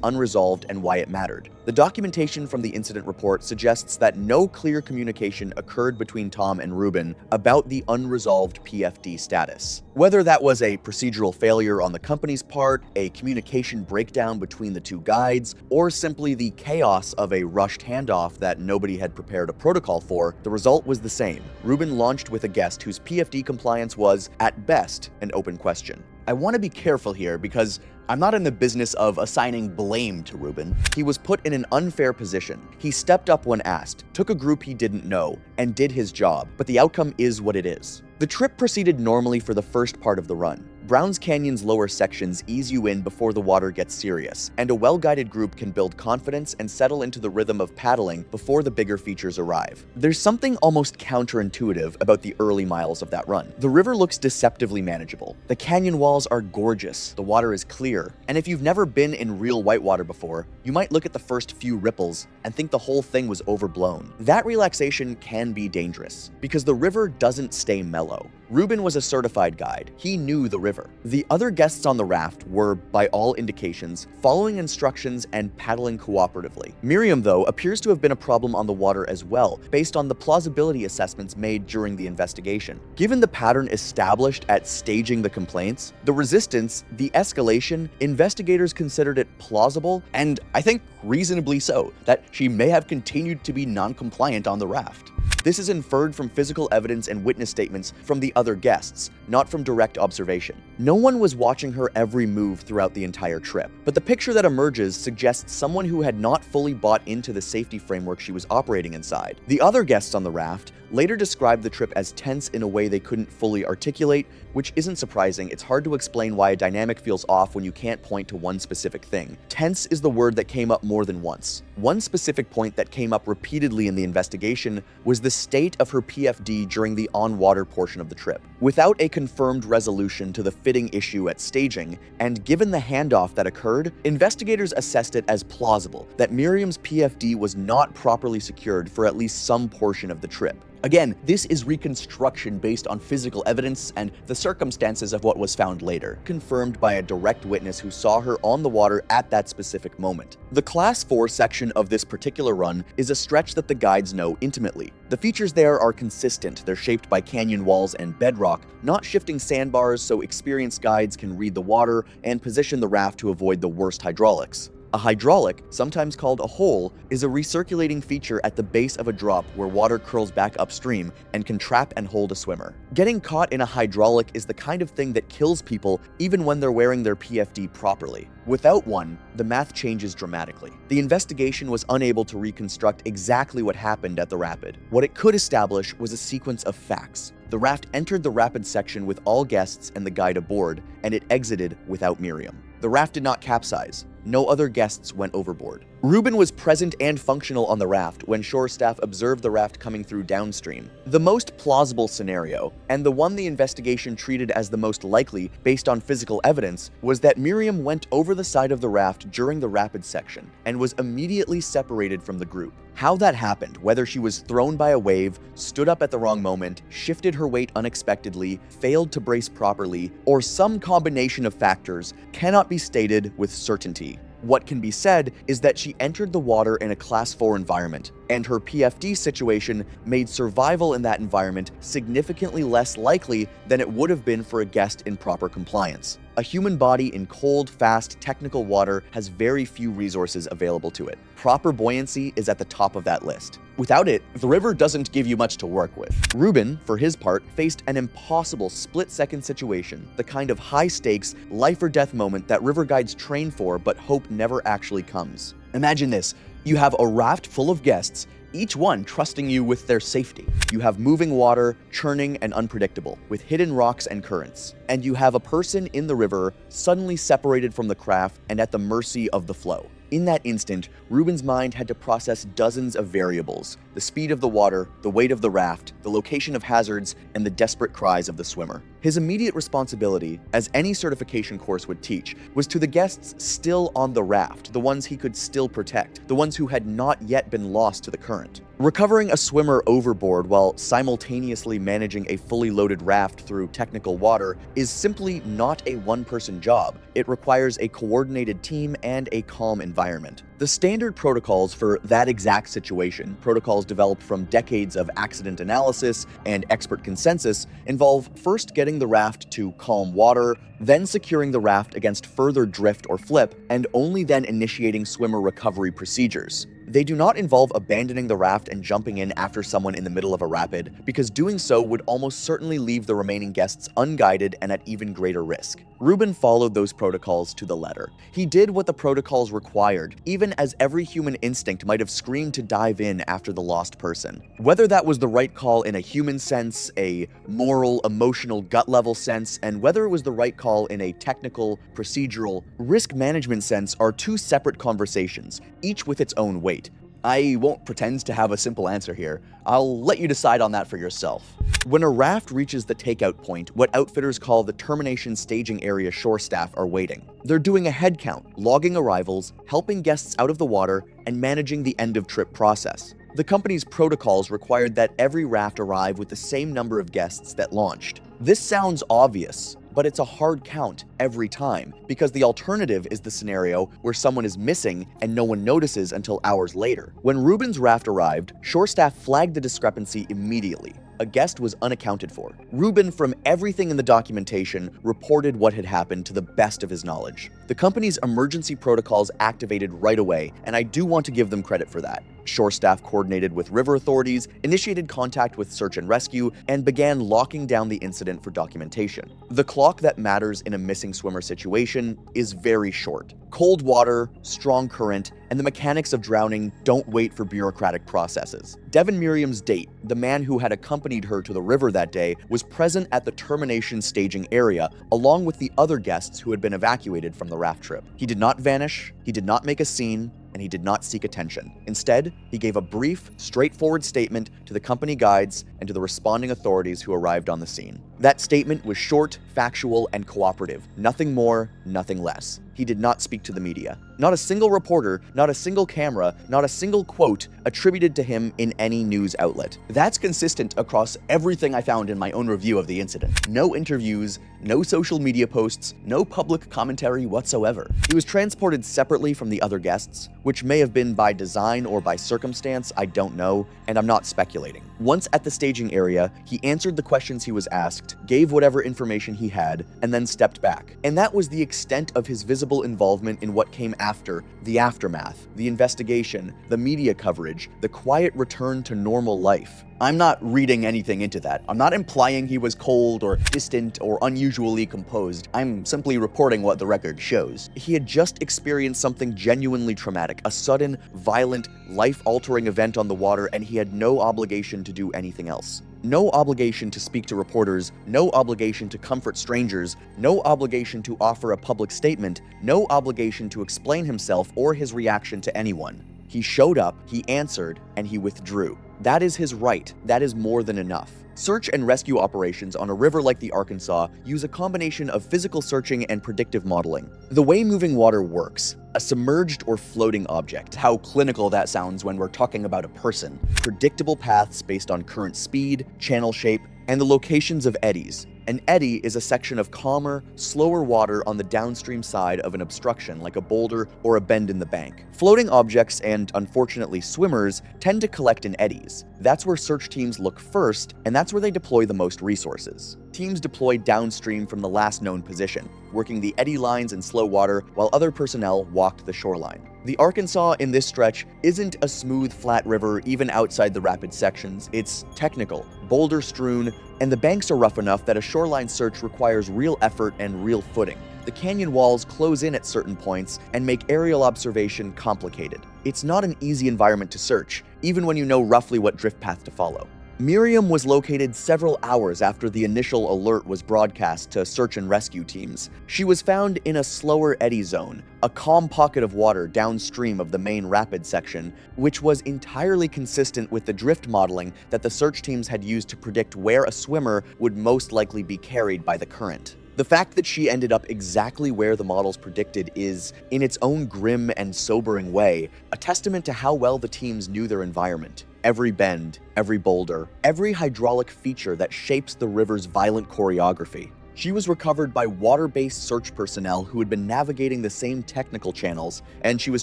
unresolved and why it mattered. The documentation from the incident report suggests that no clear communication occurred between Tom and Ruben about the unresolved PFD status. Whether that was a procedural failure on the company's part, a communication breakdown between the two guides, or simply the chaos of a rushed handoff that nobody had prepared a protocol for, the result was the same. Ruben launched with a guest whose PFD compliance was, at best, an open question. I want to be careful here because I'm not in the business of assigning blame to Ruben. He was put in an unfair position. He stepped up when asked, took a group he didn't know, and did his job, but the outcome is what it is. The trip proceeded normally for the first part of the run. Browns Canyon's lower sections ease you in before the water gets serious, and a well-guided group can build confidence and settle into the rhythm of paddling before the bigger features arrive. There's something almost counterintuitive about the early miles of that run. The river looks deceptively manageable. The canyon walls are gorgeous, the water is clear, and if you've never been in real whitewater before, you might look at the first few ripples and think the whole thing was overblown. That relaxation can be dangerous, because the river doesn't stay mellow. Ruben was a certified guide. He knew the river. The other guests on the raft were, by all indications, following instructions and paddling cooperatively. Miriam, though, appears to have been a problem on the water as well, based on the plausibility assessments made during the investigation. Given the pattern established at staging the complaints, the resistance, the escalation, investigators considered it plausible, and I think reasonably so, that she may have continued to be non-compliant on the raft. This is inferred from physical evidence and witness statements from the other guests, not from direct observation. No one was watching her every move throughout the entire trip, but the picture that emerges suggests someone who had not fully bought into the safety framework she was operating inside. The other guests on the raft later described the trip as tense in a way they couldn't fully articulate, which isn't surprising. It's hard to explain why a dynamic feels off when you can't point to one specific thing. Tense is the word that came up more than once. One specific point that came up repeatedly in the investigation was the state of her PFD during the on-water portion of the trip. Without a confirmed resolution to the fitting issue at staging, and given the handoff that occurred, investigators assessed it as plausible that Miriam's PFD was not properly secured for at least some portion of the trip. Again, this is reconstruction based on physical evidence and the circumstances of what was found later, confirmed by a direct witness who saw her on the water at that specific moment. The Class 4 section of this particular run is a stretch that the guides know intimately. The features there are consistent. They're shaped by canyon walls and bedrock, not shifting sandbars, so experienced guides can read the water and position the raft to avoid the worst hydraulics. A hydraulic, sometimes called a hole, is a recirculating feature at the base of a drop where water curls back upstream and can trap and hold a swimmer. Getting caught in a hydraulic is the kind of thing that kills people even when they're wearing their PFD properly. Without one, the math changes dramatically. The investigation was unable to reconstruct exactly what happened at the rapid. What it could establish was a sequence of facts. The raft entered the rapid section with all guests and the guide aboard, and it exited without Miriam. The raft did not capsize. No other guests went overboard. Reuben was present and functional on the raft when shore staff observed the raft coming through downstream. The most plausible scenario, and the one the investigation treated as the most likely based on physical evidence, was that Miriam went over the side of the raft during the rapid section and was immediately separated from the group. How that happened, whether she was thrown by a wave, stood up at the wrong moment, shifted her weight unexpectedly, failed to brace properly, or some combination of factors, cannot be stated with certainty. What can be said is that she entered the water in a Class 4 environment, and her PFD situation made survival in that environment significantly less likely than it would have been for a guest in proper compliance. A human body in cold, fast, technical water has very few resources available to it. Proper buoyancy is at the top of that list. Without it, the river doesn't give you much to work with. Reuben, for his part, faced an impossible split-second situation, the kind of high-stakes, life-or-death moment that river guides train for but hope never actually comes. Imagine this. You have a raft full of guests, each one trusting you with their safety. You have moving water, churning and unpredictable, with hidden rocks and currents. And you have a person in the river suddenly separated from the craft and at the mercy of the flow. In that instant, Reuben's mind had to process dozens of variables: the speed of the water, the weight of the raft, the location of hazards, and the desperate cries of the swimmer. His immediate responsibility, as any certification course would teach, was to the guests still on the raft, the ones he could still protect, the ones who had not yet been lost to the current. Recovering a swimmer overboard while simultaneously managing a fully loaded raft through technical water is simply not a one-person job. It requires a coordinated team and a calm environment. The standard protocols for that exact situation, protocols developed from decades of accident analysis and expert consensus, involve first getting the raft to calm water, then securing the raft against further drift or flip, and only then initiating swimmer recovery procedures. They do not involve abandoning the raft and jumping in after someone in the middle of a rapid, because doing so would almost certainly leave the remaining guests unguided and at even greater risk. Reuben followed those protocols to the letter. He did what the protocols required, even as every human instinct might have screamed to dive in after the lost person. Whether that was the right call in a human sense, a moral, emotional, gut-level sense, and whether it was the right call in a technical, procedural, risk management sense are two separate conversations, each with its own weight. I won't pretend to have a simple answer here. I'll let you decide on that for yourself. When a raft reaches the takeout point, what outfitters call the termination staging area shore staff are waiting. They're doing a head count, logging arrivals, helping guests out of the water, and managing the end-of-trip process. The company's protocols required that every raft arrive with the same number of guests that launched. This sounds obvious, but it's a hard count every time, because the alternative is the scenario where someone is missing and no one notices until hours later. When Reuben's raft arrived, shore staff flagged the discrepancy immediately. A guest was unaccounted for. Reuben, from everything in the documentation, reported what had happened to the best of his knowledge. The company's emergency protocols activated right away, and I do want to give them credit for that. Shore staff coordinated with river authorities, initiated contact with search and rescue, and began locking down the incident for documentation. The clock that matters in a missing swimmer situation is very short. Cold water, strong current, and the mechanics of drowning don't wait for bureaucratic processes. Devin Miriam's date, the man who had accompanied her to the river that day, was present at the termination staging area, along with the other guests who had been evacuated from the raft trip. He did not vanish, he did not make a scene, and he did not seek attention. Instead, he gave a brief, straightforward statement to the company guides and to the responding authorities who arrived on the scene. That statement was short, factual, and cooperative. Nothing more, nothing less. He did not speak to the media. Not a single reporter, not a single camera, not a single quote attributed to him in any news outlet. That's consistent across everything I found in my own review of the incident. No interviews, no social media posts, no public commentary whatsoever. He was transported separately from the other guests, which may have been by design or by circumstance, I don't know, and I'm not speculating. Once at the staging area, he answered the questions he was asked, gave whatever information he had, and then stepped back. And that was the extent of his visible involvement in what came after, the aftermath, the investigation, the media coverage, the quiet return to normal life. I'm not reading anything into that. I'm not implying he was cold or distant or unusually composed. I'm simply reporting what the record shows. He had just experienced something genuinely traumatic, a sudden, violent, life-altering event on the water, and he had no obligation to do anything else. No obligation to speak to reporters, no obligation to comfort strangers, no obligation to offer a public statement, no obligation to explain himself or his reaction to anyone. He showed up, he answered, and he withdrew. That is his right. That is more than enough. Search and rescue operations on a river like the Arkansas use a combination of physical searching and predictive modeling. The way moving water works, a submerged or floating object. How clinical that sounds when we're talking about a person. Predictable paths based on current speed, channel shape, and the locations of eddies. An eddy is a section of calmer, slower water on the downstream side of an obstruction like a boulder or a bend in the bank. Floating objects and, unfortunately, swimmers tend to collect in eddies. That's where search teams look first, and that's where they deploy the most resources. Teams deploy downstream from the last known position, working the eddy lines in slow water while other personnel walked the shoreline. The Arkansas in this stretch isn't a smooth, flat river even outside the rapid sections. It's technical, boulder-strewn, and the banks are rough enough that a shoreline search requires real effort and real footing. The canyon walls close in at certain points and make aerial observation complicated. It's not an easy environment to search, even when you know roughly what drift path to follow. Miriam was located several hours after the initial alert was broadcast to search and rescue teams. She was found in a slower eddy zone, a calm pocket of water downstream of the main rapid section, which was entirely consistent with the drift modeling that the search teams had used to predict where a swimmer would most likely be carried by the current. The fact that she ended up exactly where the models predicted is, in its own grim and sobering way, a testament to how well the teams knew their environment. Every bend, every boulder, every hydraulic feature that shapes the river's violent choreography. She was recovered by water-based search personnel who had been navigating the same technical channels, and she was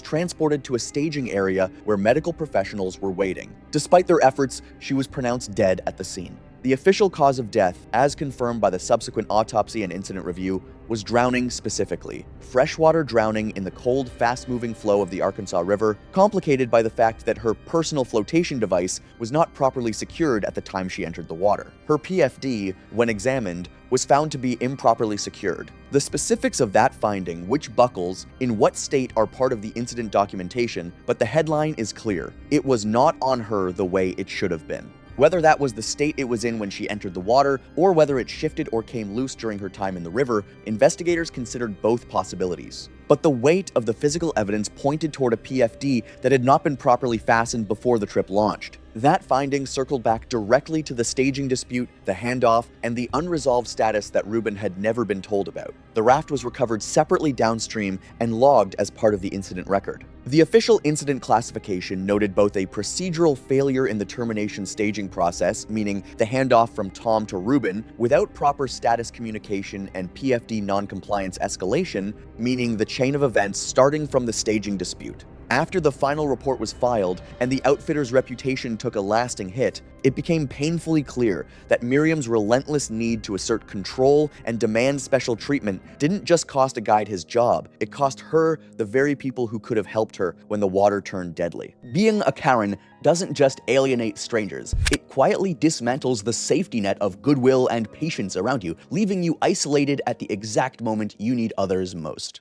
transported to a staging area where medical professionals were waiting. Despite their efforts, she was pronounced dead at the scene. The official cause of death, as confirmed by the subsequent autopsy and incident review, was drowning specifically. Freshwater drowning in the cold, fast-moving flow of the Arkansas River, complicated by the fact that her personal flotation device was not properly secured at the time she entered the water. Her PFD, when examined, was found to be improperly secured. The specifics of that finding, which buckles, in what state are part of the incident documentation, but the headline is clear. It was not on her the way it should have been. Whether that was the state it was in when she entered the water, or whether it shifted or came loose during her time in the river, investigators considered both possibilities. But the weight of the physical evidence pointed toward a PFD that had not been properly fastened before the trip launched. That finding circled back directly to the staging dispute, the handoff, and the unresolved status that Ruben had never been told about. The raft was recovered separately downstream and logged as part of the incident record. The official incident classification noted both a procedural failure in the termination staging process, meaning the handoff from Tom to Ruben, without proper status communication, and PFD noncompliance escalation, meaning the chain of events starting from the staging dispute. After the final report was filed and the outfitter's reputation took a lasting hit, it became painfully clear that Miriam's relentless need to assert control and demand special treatment didn't just cost a guide his job, it cost her the very people who could have helped her when the water turned deadly. Being a Karen doesn't just alienate strangers, it quietly dismantles the safety net of goodwill and patience around you, leaving you isolated at the exact moment you need others most.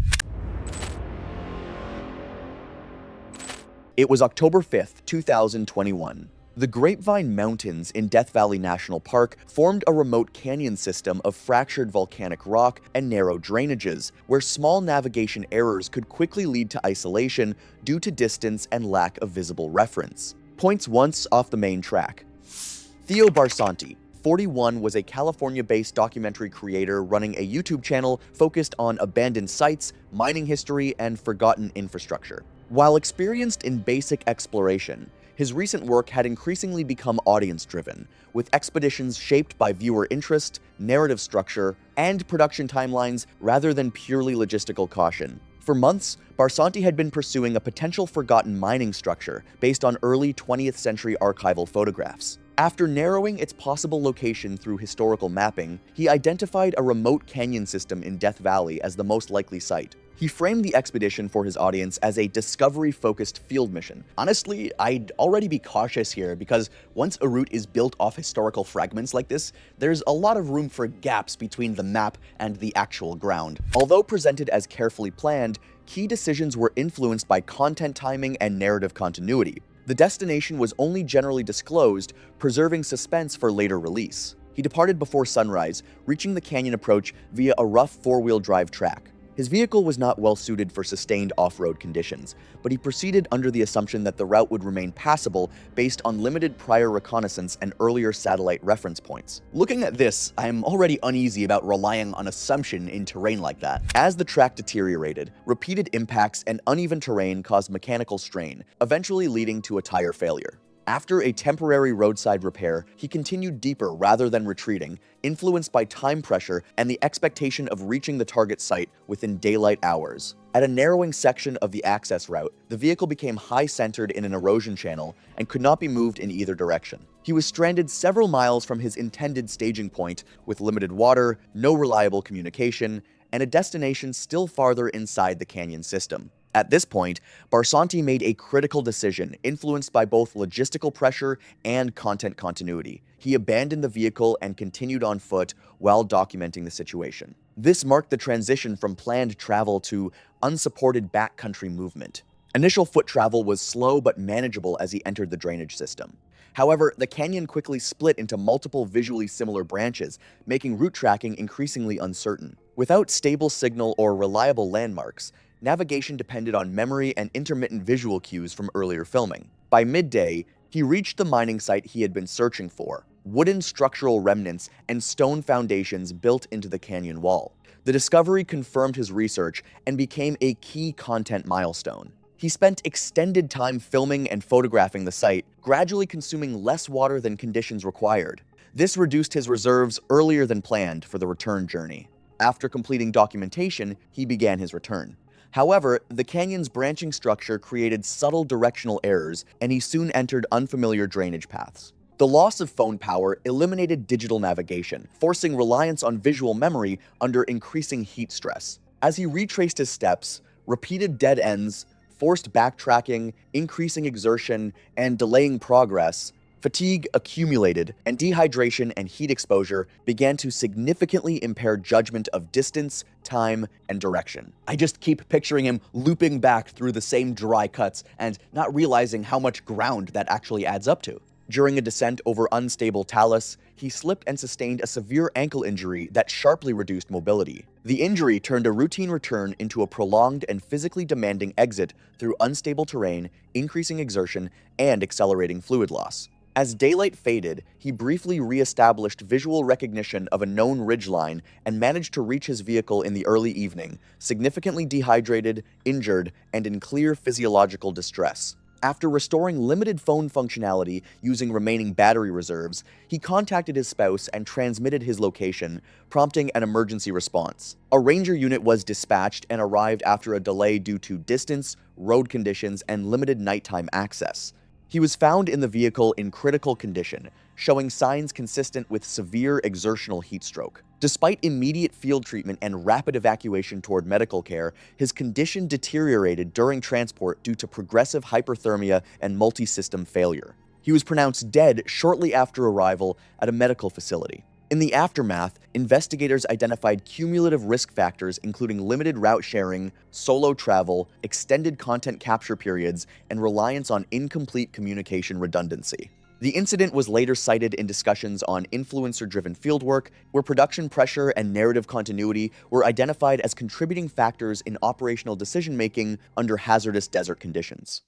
It was October 5th, 2021. The Grapevine Mountains in Death Valley National Park formed a remote canyon system of fractured volcanic rock and narrow drainages, where small navigation errors could quickly lead to isolation due to distance and lack of visible reference. Points once off the main track. Theo Barsanti, 41, was a California-based documentary creator running a YouTube channel focused on abandoned sites, mining history, and forgotten infrastructure. While experienced in basic exploration, his recent work had increasingly become audience-driven, with expeditions shaped by viewer interest, narrative structure, and production timelines rather than purely logistical caution. For months, Barsanti had been pursuing a potential forgotten mining structure based on early 20th century archival photographs. After narrowing its possible location through historical mapping, he identified a remote canyon system in Death Valley as the most likely site. He framed the expedition for his audience as a discovery-focused field mission. Honestly, I'd already be cautious here because once a route is built off historical fragments like this, there's a lot of room for gaps between the map and the actual ground. Although presented as carefully planned, key decisions were influenced by content timing and narrative continuity. The destination was only generally disclosed, preserving suspense for later release. He departed before sunrise, reaching the canyon approach via a rough four-wheel drive track. His vehicle was not well suited for sustained off-road conditions, but he proceeded under the assumption that the route would remain passable based on limited prior reconnaissance and earlier satellite reference points. Looking at this, I am already uneasy about relying on assumption in terrain like that. As the track deteriorated, repeated impacts and uneven terrain caused mechanical strain, eventually leading to a tire failure. After a temporary roadside repair, he continued deeper rather than retreating, influenced by time pressure and the expectation of reaching the target site within daylight hours. At a narrowing section of the access route, the vehicle became high-centered in an erosion channel and could not be moved in either direction. He was stranded several miles from his intended staging point, with limited water, no reliable communication, and a destination still farther inside the canyon system. At this point, Barsanti made a critical decision, influenced by both logistical pressure and content continuity. He abandoned the vehicle and continued on foot while documenting the situation. This marked the transition from planned travel to unsupported backcountry movement. Initial foot travel was slow but manageable as he entered the drainage system. However, the canyon quickly split into multiple visually similar branches, making route tracking increasingly uncertain. Without stable signal or reliable landmarks, navigation depended on memory and intermittent visual cues from earlier filming. By midday, he reached the mining site he had been searching for, wooden structural remnants and stone foundations built into the canyon wall. The discovery confirmed his research and became a key content milestone. He spent extended time filming and photographing the site, gradually consuming less water than conditions required. This reduced his reserves earlier than planned for the return journey. After completing documentation, he began his return. However, the canyon's branching structure created subtle directional errors, and he soon entered unfamiliar drainage paths. The loss of phone power eliminated digital navigation, forcing reliance on visual memory under increasing heat stress. As he retraced his steps, repeated dead ends, forced backtracking, increasing exertion, and delaying progress, fatigue accumulated, and dehydration and heat exposure began to significantly impair judgment of distance, time, and direction. I just keep picturing him looping back through the same dry cuts and not realizing how much ground that actually adds up to. During a descent over unstable talus, he slipped and sustained a severe ankle injury that sharply reduced mobility. The injury turned a routine return into a prolonged and physically demanding exit through unstable terrain, increasing exertion, and accelerating fluid loss. As daylight faded, he briefly re-established visual recognition of a known ridgeline and managed to reach his vehicle in the early evening, significantly dehydrated, injured, and in clear physiological distress. After restoring limited phone functionality using remaining battery reserves, he contacted his spouse and transmitted his location, prompting an emergency response. A ranger unit was dispatched and arrived after a delay due to distance, road conditions, and limited nighttime access. He was found in the vehicle in critical condition, showing signs consistent with severe exertional heat stroke. Despite immediate field treatment and rapid evacuation toward medical care, his condition deteriorated during transport due to progressive hyperthermia and multi-system failure. He was pronounced dead shortly after arrival at a medical facility. In the aftermath, investigators identified cumulative risk factors including limited route sharing, solo travel, extended content capture periods, and reliance on incomplete communication redundancy. The incident was later cited in discussions on influencer-driven fieldwork, where production pressure and narrative continuity were identified as contributing factors in operational decision-making under hazardous desert conditions.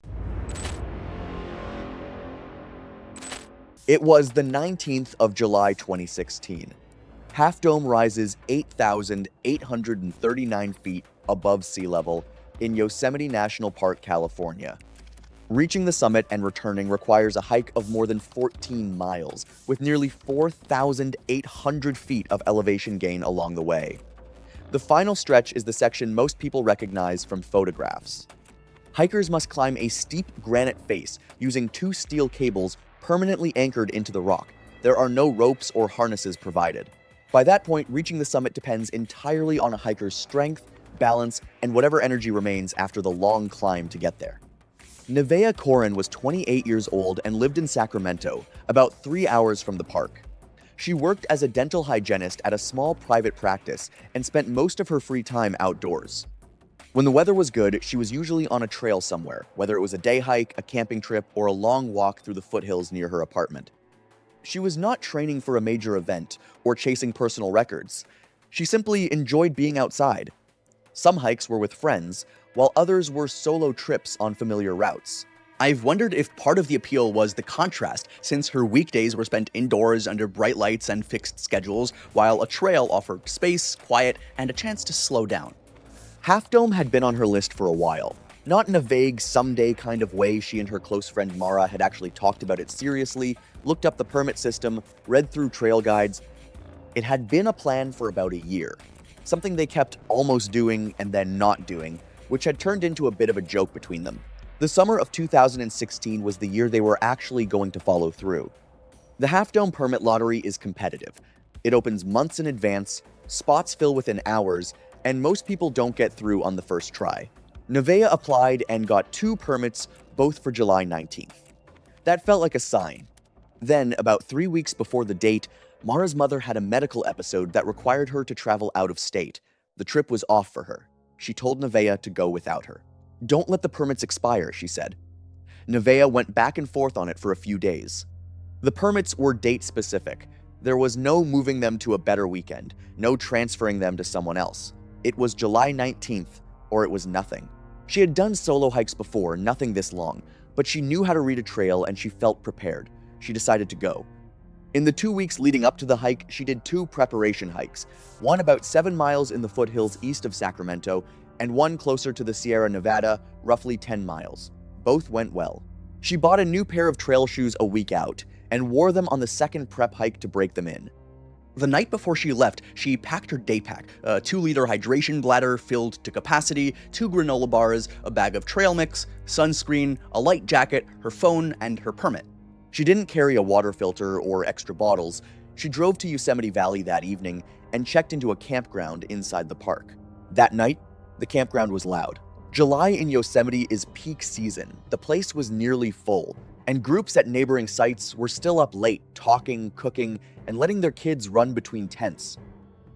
It was the 19th of July 2016. Half Dome rises 8,839 feet above sea level in Yosemite National Park, California. Reaching the summit and returning requires a hike of more than 14 miles, with nearly 4,800 feet of elevation gain along the way. The final stretch is the section most people recognize from photographs. Hikers must climb a steep granite face using 2 steel cables permanently anchored into the rock. There are no ropes or harnesses provided. By that point, reaching the summit depends entirely on a hiker's strength, balance, and whatever energy remains after the long climb to get there. Nevaeh Corin was 28 years old and lived in Sacramento, about 3 hours from the park. She worked as a dental hygienist at a small private practice and spent most of her free time outdoors. When the weather was good, she was usually on a trail somewhere, whether it was a day hike, a camping trip, or a long walk through the foothills near her apartment. She was not training for a major event or chasing personal records. She simply enjoyed being outside. Some hikes were with friends, while others were solo trips on familiar routes. I've wondered if part of the appeal was the contrast, since her weekdays were spent indoors under bright lights and fixed schedules, while a trail offered space, quiet, and a chance to slow down. Half Dome had been on her list for a while. Not in a vague, someday kind of way. She and her close friend Mara had actually talked about it seriously, looked up the permit system, read through trail guides. It had been a plan for about a year, something they kept almost doing and then not doing, which had turned into a bit of a joke between them. The summer of 2016 was the year they were actually going to follow through. The Half Dome permit lottery is competitive. It opens months in advance, spots fill within hours, and most people don't get through on the first try. Nevaeh applied and got 2 permits, both for July 19th. That felt like a sign. Then, about 3 weeks before the date, Mara's mother had a medical episode that required her to travel out of state. The trip was off for her. She told Nevaeh to go without her. "Don't let the permits expire," she said. Nevaeh went back and forth on it for a few days. The permits were date-specific. There was no moving them to a better weekend, no transferring them to someone else. It was July 19th, or it was nothing. She had done solo hikes before, nothing this long, but she knew how to read a trail and she felt prepared. She decided to go. In the 2 weeks leading up to the hike, she did 2 preparation hikes, one about 7 miles in the foothills east of Sacramento, and one closer to the Sierra Nevada, roughly 10 miles. Both went well. She bought a new pair of trail shoes a week out, and wore them on the second prep hike to break them in. The night before she left, she packed her day pack, a 2-liter hydration bladder filled to capacity, 2 granola bars, a bag of trail mix, sunscreen, a light jacket, her phone, and her permit. She didn't carry a water filter or extra bottles. She drove to Yosemite Valley that evening and checked into a campground inside the park. That night, the campground was loud. July in Yosemite is peak season. The place was nearly full, and groups at neighboring sites were still up late, talking, cooking, and letting their kids run between tents.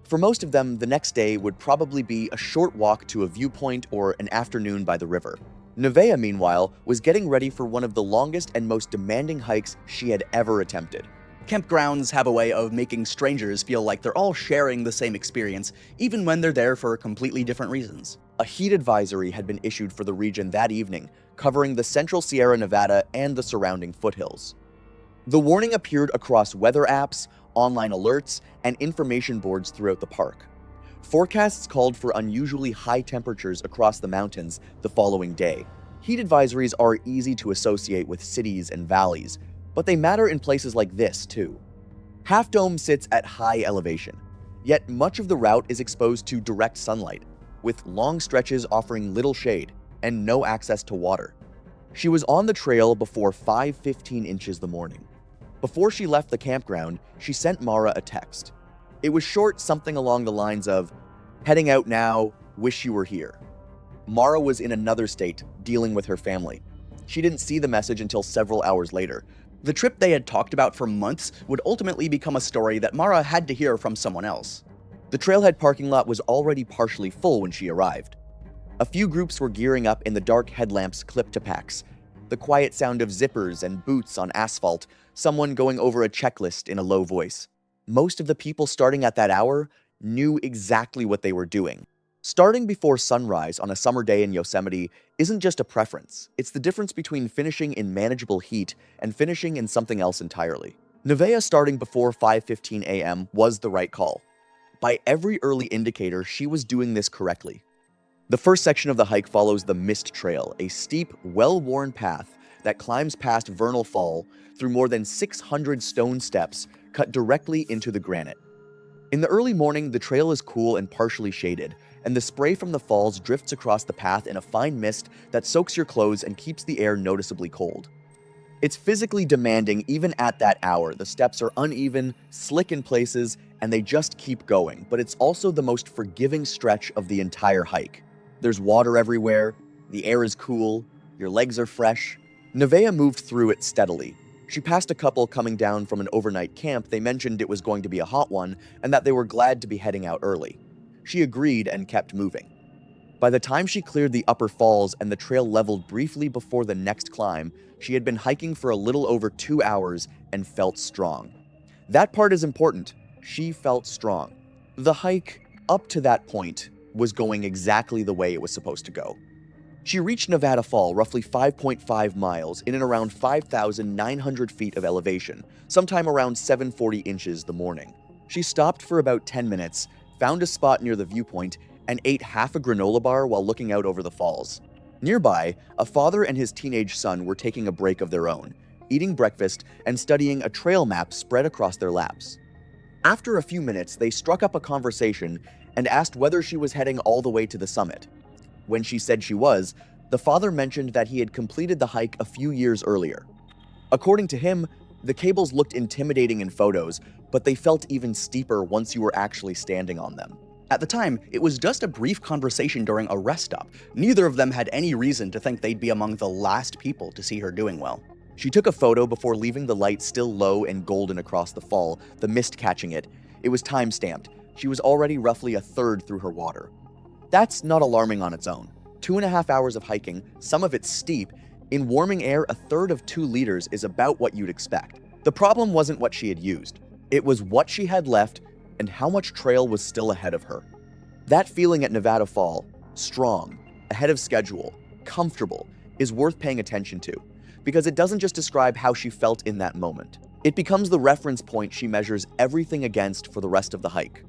For most of them, the next day would probably be a short walk to a viewpoint or an afternoon by the river. Nevaeh, meanwhile, was getting ready for one of the longest and most demanding hikes she had ever attempted. Campgrounds have a way of making strangers feel like they're all sharing the same experience, even when they're there for completely different reasons. A heat advisory had been issued for the region that evening, covering the central Sierra Nevada and the surrounding foothills. The warning appeared across weather apps, online alerts, and information boards throughout the park. Forecasts called for unusually high temperatures across the mountains the following day. Heat advisories are easy to associate with cities and valleys, but they matter in places like this, too. Half Dome sits at high elevation, yet much of the route is exposed to direct sunlight, with long stretches offering little shade and no access to water. She was on the trail before 5:15 inches the morning. Before she left the campground, she sent Mara a text. It was short, something along the lines of, "Heading out now, wish you were here." Mara was in another state, dealing with her family. She didn't see the message until several hours later. The trip they had talked about for months would ultimately become a story that Mara had to hear from someone else. The trailhead parking lot was already partially full when she arrived. A few groups were gearing up in the dark headlamps clipped to packs, the quiet sound of zippers and boots on asphalt, someone going over a checklist in a low voice. Most of the people starting at that hour knew exactly what they were doing. Starting before sunrise on a summer day in Yosemite isn't just a preference. It's the difference between finishing in manageable heat and finishing in something else entirely. Nevaeh starting before 5:15 a.m. was the right call. By every early indicator, she was doing this correctly. The first section of the hike follows the Mist Trail, a steep, well-worn path that climbs past Vernal Fall through more than 600 stone steps cut directly into the granite. In the early morning, the trail is cool and partially shaded, and the spray from the falls drifts across the path in a fine mist that soaks your clothes and keeps the air noticeably cold. It's physically demanding even at that hour. The steps are uneven, slick in places, and they just keep going, but it's also the most forgiving stretch of the entire hike. There's water everywhere, the air is cool, your legs are fresh. Nevaeh moved through it steadily. She passed a couple coming down from an overnight camp. They mentioned it was going to be a hot one and that they were glad to be heading out early. She agreed and kept moving. By the time she cleared the upper falls and the trail leveled briefly before the next climb, she had been hiking for a little over 2 hours and felt strong. That part is important. She felt strong. The hike up to that point was going exactly the way it was supposed to go. She reached Nevada Fall, roughly 5.5 miles, in and around 5,900 feet of elevation, sometime around 740 inches the morning. She stopped for about 10 minutes, found a spot near the viewpoint, and ate half a granola bar while looking out over the falls. Nearby, a father and his teenage son were taking a break of their own, eating breakfast and studying a trail map spread across their laps. After a few minutes, they struck up a conversation and asked whether she was heading all the way to the summit. When she said she was, the father mentioned that he had completed the hike a few years earlier. According to him, the cables looked intimidating in photos, but they felt even steeper once you were actually standing on them. At the time, it was just a brief conversation during a rest stop. Neither of them had any reason to think they'd be among the last people to see her doing well. She took a photo before leaving the light still low and golden across the fall, the mist catching it. It was time-stamped. She was already roughly a third through her water. That's not alarming on its own. 2.5 hours of hiking, some of it steep. In warming air, a third of 2 liters is about what you'd expect. The problem wasn't what she had used. It was what she had left and how much trail was still ahead of her. That feeling at Nevada Fall, strong, ahead of schedule, comfortable, is worth paying attention to, because it doesn't just describe how she felt in that moment. It becomes the reference point she measures everything against for the rest of the hike.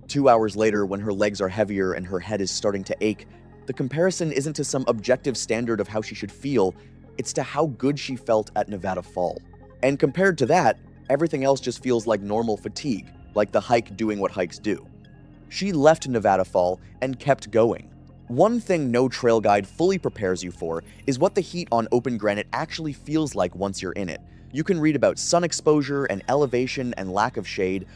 2 hours later, when her legs are heavier and her head is starting to ache, the comparison isn't to some objective standard of how she should feel, it's to how good she felt at Nevada Fall. And compared to that, everything else just feels like normal fatigue, like the hike doing what hikes do. She left Nevada Fall and kept going. One thing no trail guide fully prepares you for is what the heat on open granite actually feels like once you're in it. You can read about sun exposure and elevation and lack of shade,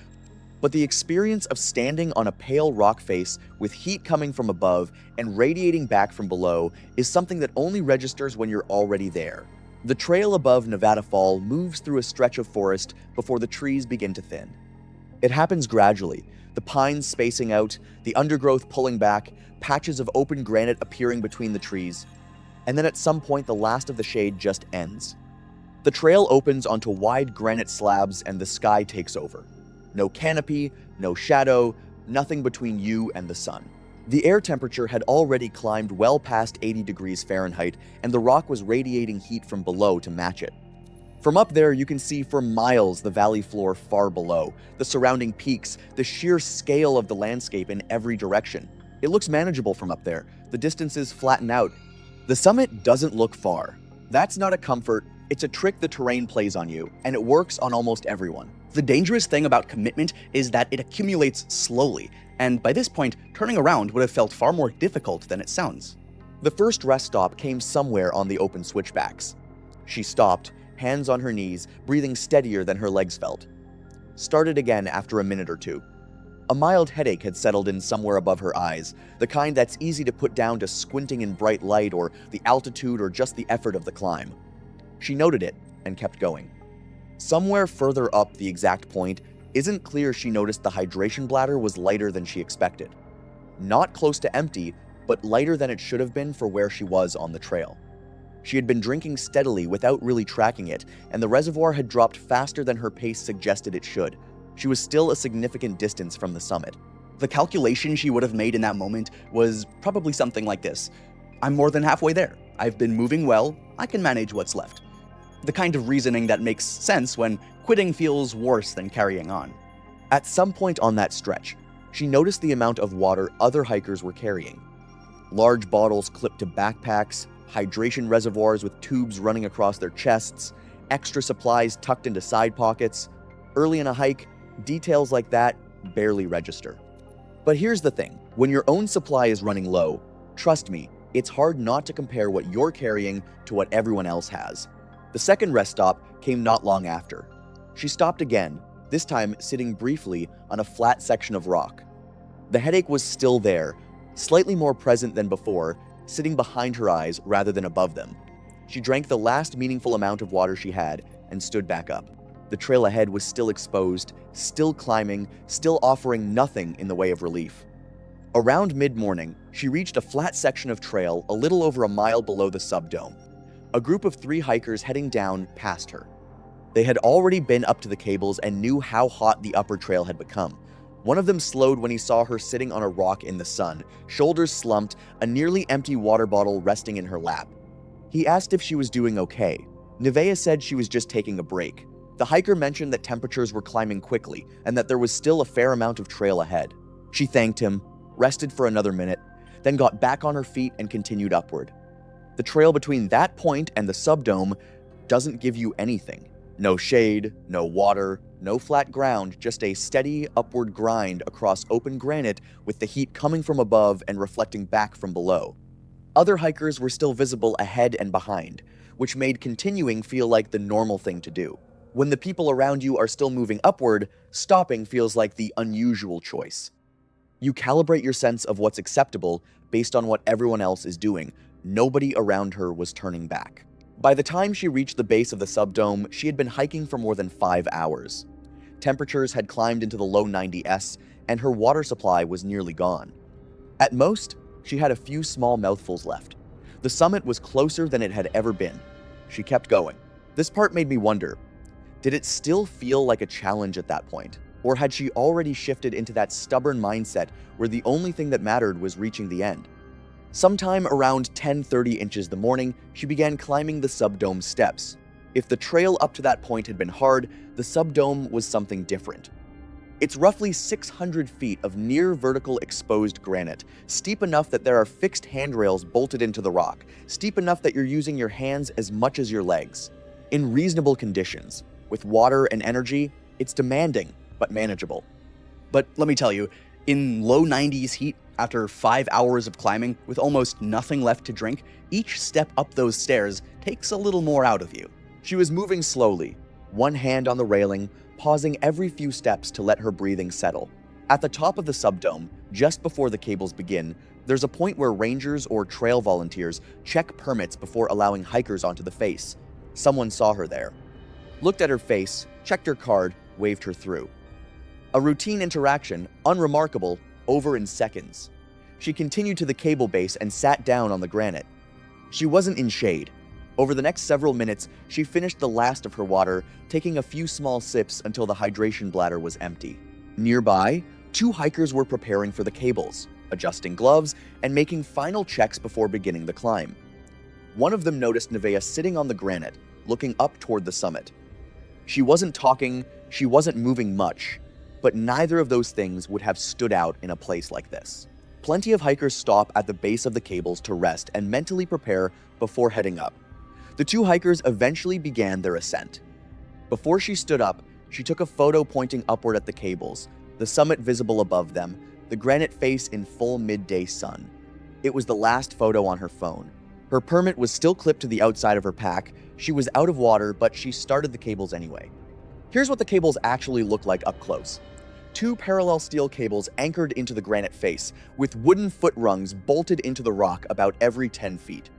but the experience of standing on a pale rock face with heat coming from above and radiating back from below is something that only registers when you're already there. The trail above Nevada Fall moves through a stretch of forest before the trees begin to thin. It happens gradually, the pines spacing out, the undergrowth pulling back, patches of open granite appearing between the trees, and then at some point the last of the shade just ends. The trail opens onto wide granite slabs and the sky takes over. No canopy, no shadow, nothing between you and the sun. The air temperature had already climbed well past 80 degrees Fahrenheit, and the rock was radiating heat from below to match it. From up there, you can see for miles the valley floor far below, the surrounding peaks, the sheer scale of the landscape in every direction. It looks manageable from up there. The distances flatten out. The summit doesn't look far. That's not a comfort, it's a trick the terrain plays on you, and it works on almost everyone. The dangerous thing about commitment is that it accumulates slowly, and by this point, turning around would have felt far more difficult than it sounds. The first rest stop came somewhere on the open switchbacks. She stopped, hands on her knees, breathing steadier than her legs felt. Started again after a minute or two. A mild headache had settled in somewhere above her eyes, the kind that's easy to put down to squinting in bright light or the altitude or just the effort of the climb. She noted it and kept going. Somewhere further up the exact point, isn't clear she noticed the hydration bladder was lighter than she expected. Not close to empty, but lighter than it should have been for where she was on the trail. She had been drinking steadily without really tracking it, and the reservoir had dropped faster than her pace suggested it should. She was still a significant distance from the summit. The calculation she would have made in that moment was probably something like this. I'm more than halfway there. I've been moving well. I can manage what's left. The kind of reasoning that makes sense when quitting feels worse than carrying on. At some point on that stretch, she noticed the amount of water other hikers were carrying. Large bottles clipped to backpacks, hydration reservoirs with tubes running across their chests, extra supplies tucked into side pockets. Early in a hike, details like that barely register. But here's the thing, when your own supply is running low, trust me, it's hard not to compare what you're carrying to what everyone else has. The second rest stop came not long after. She stopped again, this time sitting briefly on a flat section of rock. The headache was still there, slightly more present than before, sitting behind her eyes rather than above them. She drank the last meaningful amount of water she had and stood back up. The trail ahead was still exposed, still climbing, still offering nothing in the way of relief. Around mid-morning, she reached a flat section of trail a little over a mile below the subdome. A group of 3 hikers heading down passed her. They had already been up to the cables and knew how hot the upper trail had become. One of them slowed when he saw her sitting on a rock in the sun, shoulders slumped, a nearly empty water bottle resting in her lap. He asked if she was doing okay. Nevaeh said she was just taking a break. The hiker mentioned that temperatures were climbing quickly and that there was still a fair amount of trail ahead. She thanked him, rested for another minute, then got back on her feet and continued upward. The trail between that point and the subdome doesn't give you anything. No shade, no water, no flat ground, just a steady upward grind across open granite with the heat coming from above and reflecting back from below. Other hikers were still visible ahead and behind, which made continuing feel like the normal thing to do. When the people around you are still moving upward, stopping feels like the unusual choice. You calibrate your sense of what's acceptable based on what everyone else is doing. Nobody around her was turning back. By the time she reached the base of the subdome, she had been hiking for more than 5 hours. Temperatures had climbed into the low 90s, and her water supply was nearly gone. At most, she had a few small mouthfuls left. The summit was closer than it had ever been. She kept going. This part made me wonder, did it still feel like a challenge at that point? Or had she already shifted into that stubborn mindset where the only thing that mattered was reaching the end? Sometime around 10:30 inches the morning, she began climbing the subdome steps. If the trail up to that point had been hard, the subdome was something different. It's roughly 600 feet of near vertical exposed granite, steep enough that there are fixed handrails bolted into the rock, steep enough that you're using your hands as much as your legs. In reasonable conditions, with water and energy, it's demanding, but manageable. But let me tell you, in low 90s heat, after 5 hours of climbing with almost nothing left to drink, each step up those stairs takes a little more out of you. She was moving slowly, one hand on the railing, pausing every few steps to let her breathing settle. At the top of the subdome, just before the cables begin, there's a point where rangers or trail volunteers check permits before allowing hikers onto the face. Someone saw her there. Looked at her face, checked her card, waved her through. A routine interaction, unremarkable, over in seconds. She continued to the cable base and sat down on the granite. She wasn't in shade. Over the next several minutes, she finished the last of her water, taking a few small sips until the hydration bladder was empty. Nearby, 2 hikers were preparing for the cables, adjusting gloves, and making final checks before beginning the climb. One of them noticed Nevaeh sitting on the granite, looking up toward the summit. She wasn't talking, she wasn't moving much, but neither of those things would have stood out in a place like this. Plenty of hikers stop at the base of the cables to rest and mentally prepare before heading up. The 2 hikers eventually began their ascent. Before she stood up, she took a photo pointing upward at the cables, the summit visible above them, the granite face in full midday sun. It was the last photo on her phone. Her permit was still clipped to the outside of her pack. She was out of water, but she started the cables anyway. Here's what the cables actually look like up close. 2 parallel steel cables anchored into the granite face, with wooden foot rungs bolted into the rock about every 10 feet.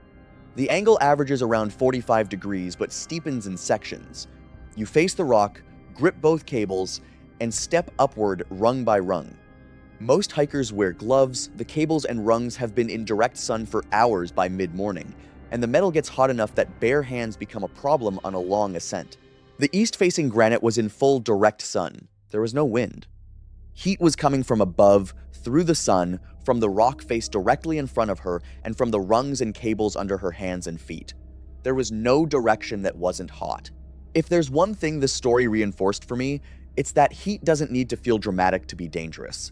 The angle averages around 45 degrees, but steepens in sections. You face the rock, grip both cables, and step upward rung by rung. Most hikers wear gloves. The cables and rungs have been in direct sun for hours by mid-morning, and the metal gets hot enough that bare hands become a problem on a long ascent. The east-facing granite was in full direct sun. There was no wind. Heat was coming from above, through the sun, from the rock face directly in front of her, and from the rungs and cables under her hands and feet. There was no direction that wasn't hot. If there's one thing this story reinforced for me, it's that heat doesn't need to feel dramatic to be dangerous.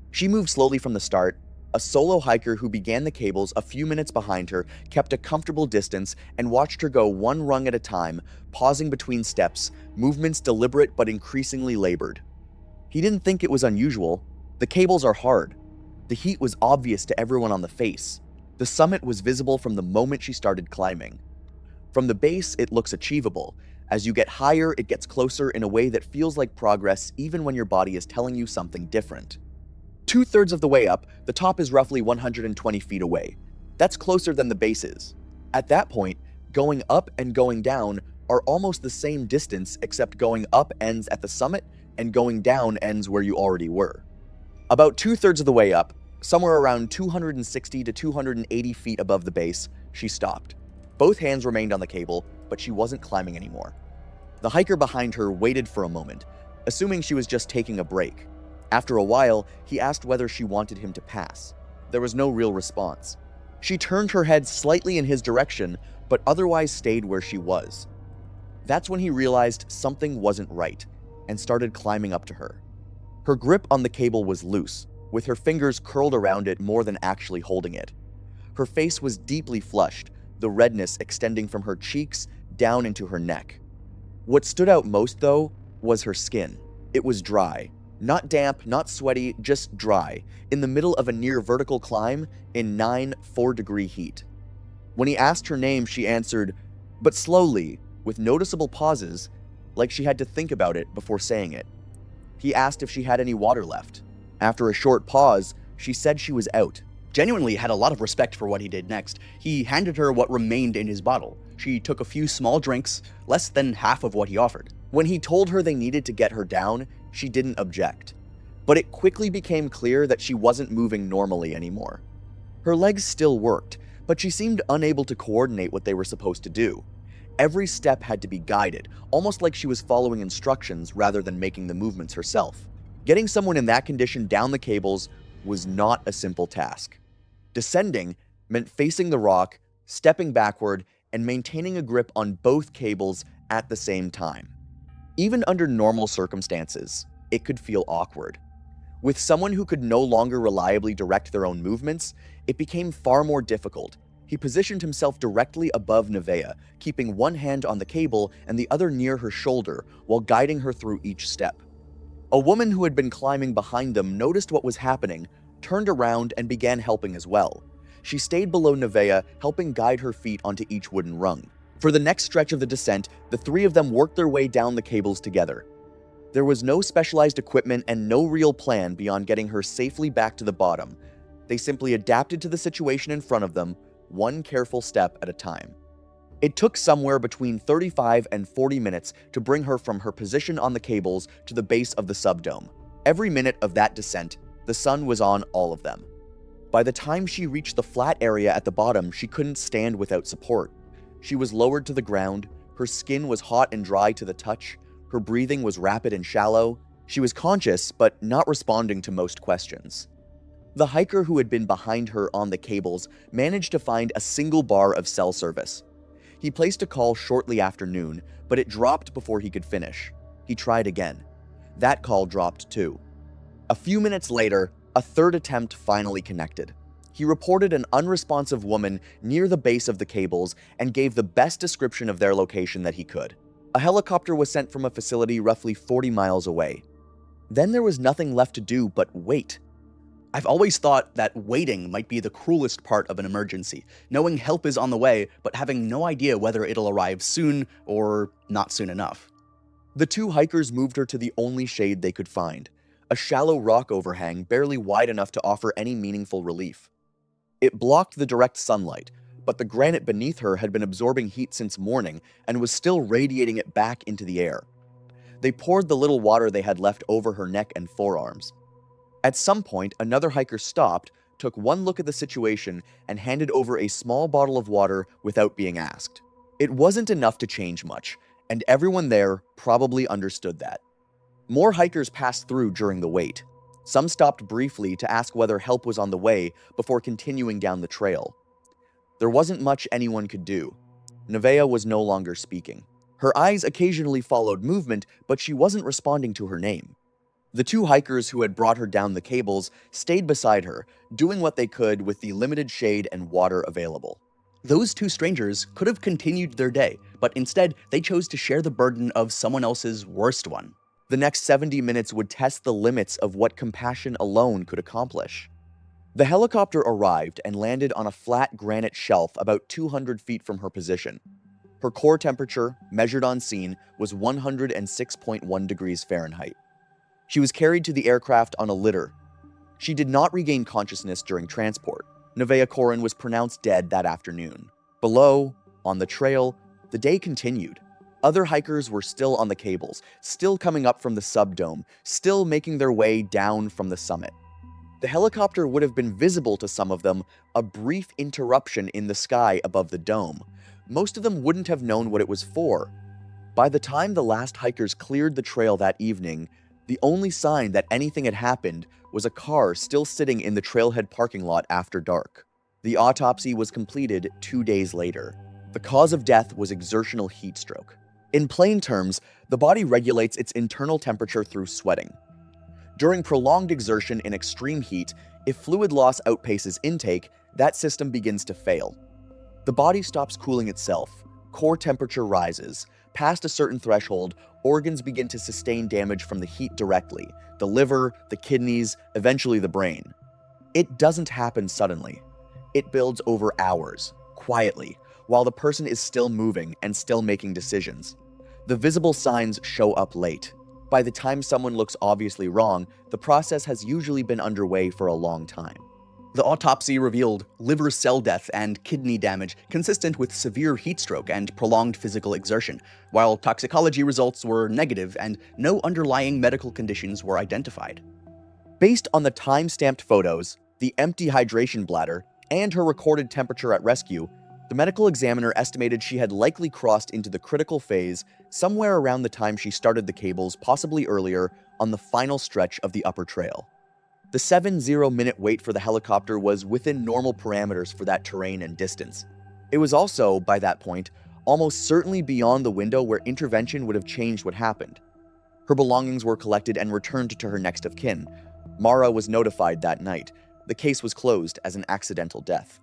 She moved slowly from the start. A solo hiker who began the cables a few minutes behind her kept a comfortable distance and watched her go one rung at a time, pausing between steps, movements deliberate but increasingly labored. He didn't think it was unusual. The cables are hard. The heat was obvious to everyone on the face. The summit was visible from the moment she started climbing. From the base, it looks achievable. As you get higher, it gets closer in a way that feels like progress even when your body is telling you something different. 2/3 of the way up, the top is roughly 120 feet away. That's closer than the base is. At that point, going up and going down are almost the same distance, except going up ends at the summit and going down ends where you already were. About 2/3 of the way up, Somewhere around 260 to 280 feet above the base, she stopped. Both hands remained on the cable, but she wasn't climbing anymore. The hiker behind her waited for a moment, assuming she was just taking a break. After a while, he asked whether she wanted him to pass. There was no real response. She turned her head slightly in his direction, but otherwise stayed where she was. That's when he realized something wasn't right and started climbing up to her. Her grip on the cable was loose, with her fingers curled around it more than actually holding it. Her face was deeply flushed, the redness extending from her cheeks down into her neck. What stood out most, though, was her skin. It was dry. Not damp, not sweaty, just dry, in the middle of a near vertical climb in 4-degree heat. When he asked her name, she answered, but slowly, with noticeable pauses, like she had to think about it before saying it. He asked if she had any water left. After a short pause, she said she was out. Genuinely had a lot of respect for what he did next. He handed her what remained in his bottle. She took a few small drinks, less than half of what he offered. When he told her they needed to get her down, she didn't object. But it quickly became clear that she wasn't moving normally anymore. Her legs still worked, but she seemed unable to coordinate what they were supposed to do. Every step had to be guided, almost like she was following instructions rather than making the movements herself. Getting someone in that condition down the cables was not a simple task. Descending meant facing the rock, stepping backward, and maintaining a grip on both cables at the same time. Even under normal circumstances, it could feel awkward. With someone who could no longer reliably direct their own movements, it became far more difficult. He positioned himself directly above Nevaeh, keeping one hand on the cable and the other near her shoulder while guiding her through each step. A woman who had been climbing behind them noticed what was happening, turned around, and began helping as well. She stayed below Nevaeh, helping guide her feet onto each wooden rung. For the next stretch of the descent, the three of them worked their way down the cables together. There was no specialized equipment and no real plan beyond getting her safely back to the bottom. They simply adapted to the situation in front of them, one careful step at a time. It took somewhere between 35 and 40 minutes to bring her from her position on the cables to the base of the subdome. Every minute of that descent, the sun was on all of them. By the time she reached the flat area at the bottom, she couldn't stand without support. She was lowered to the ground, her skin was hot and dry to the touch, her breathing was rapid and shallow. She was conscious, but not responding to most questions. The hiker who had been behind her on the cables managed to find a single bar of cell service. He placed a call shortly after noon, but it dropped before he could finish. He tried again. That call dropped too. A few minutes later, a third attempt finally connected. He reported an unresponsive woman near the base of the cables and gave the best description of their location that he could. A helicopter was sent from a facility roughly 40 miles away. Then there was nothing left to do but wait. I've always thought that waiting might be the cruelest part of an emergency, knowing help is on the way, but having no idea whether it'll arrive soon or not soon enough. The two hikers moved her to the only shade they could find, a shallow rock overhang barely wide enough to offer any meaningful relief. It blocked the direct sunlight, but the granite beneath her had been absorbing heat since morning and was still radiating it back into the air. They poured the little water they had left over her neck and forearms. At some point, another hiker stopped, took one look at the situation, and handed over a small bottle of water without being asked. It wasn't enough to change much, and everyone there probably understood that. More hikers passed through during the wait. Some stopped briefly to ask whether help was on the way before continuing down the trail. There wasn't much anyone could do. Nevaeh was no longer speaking. Her eyes occasionally followed movement, but she wasn't responding to her name. The two hikers who had brought her down the cables stayed beside her, doing what they could with the limited shade and water available. Those two strangers could have continued their day, but instead they chose to share the burden of someone else's worst one. The next 70 minutes would test the limits of what compassion alone could accomplish. The helicopter arrived and landed on a flat granite shelf about 200 feet from her position. Her core temperature, measured on scene, was 106.1 degrees Fahrenheit. She was carried to the aircraft on a litter. She did not regain consciousness during transport. Nevaeh Corin was pronounced dead that afternoon. Below, on the trail, the day continued. Other hikers were still on the cables, still coming up from the subdome, still making their way down from the summit. The helicopter would have been visible to some of them, a brief interruption in the sky above the dome. Most of them wouldn't have known what it was for. By the time the last hikers cleared the trail that evening, the only sign that anything had happened was a car still sitting in the trailhead parking lot after dark. The autopsy was completed 2 days later. The cause of death was exertional heat stroke. In plain terms, the body regulates its internal temperature through sweating. During prolonged exertion in extreme heat, if fluid loss outpaces intake, that system begins to fail. The body stops cooling itself, core temperature rises. Past a certain threshold, organs begin to sustain damage from the heat directly: the liver, the kidneys, eventually the brain. It doesn't happen suddenly. It builds over hours, quietly, while the person is still moving and still making decisions. The visible signs show up late. By the time someone looks obviously wrong, the process has usually been underway for a long time. The autopsy revealed liver cell death and kidney damage consistent with severe heat stroke and prolonged physical exertion, while toxicology results were negative and no underlying medical conditions were identified. Based on the time-stamped photos, the empty hydration bladder, and her recorded temperature at rescue, the medical examiner estimated she had likely crossed into the critical phase somewhere around the time she started the cables, possibly earlier, on the final stretch of the upper trail. The 70-minute wait for the helicopter was within normal parameters for that terrain and distance. It was also, by that point, almost certainly beyond the window where intervention would have changed what happened. Her belongings were collected and returned to her next of kin. Mara was notified that night. The case was closed as an accidental death.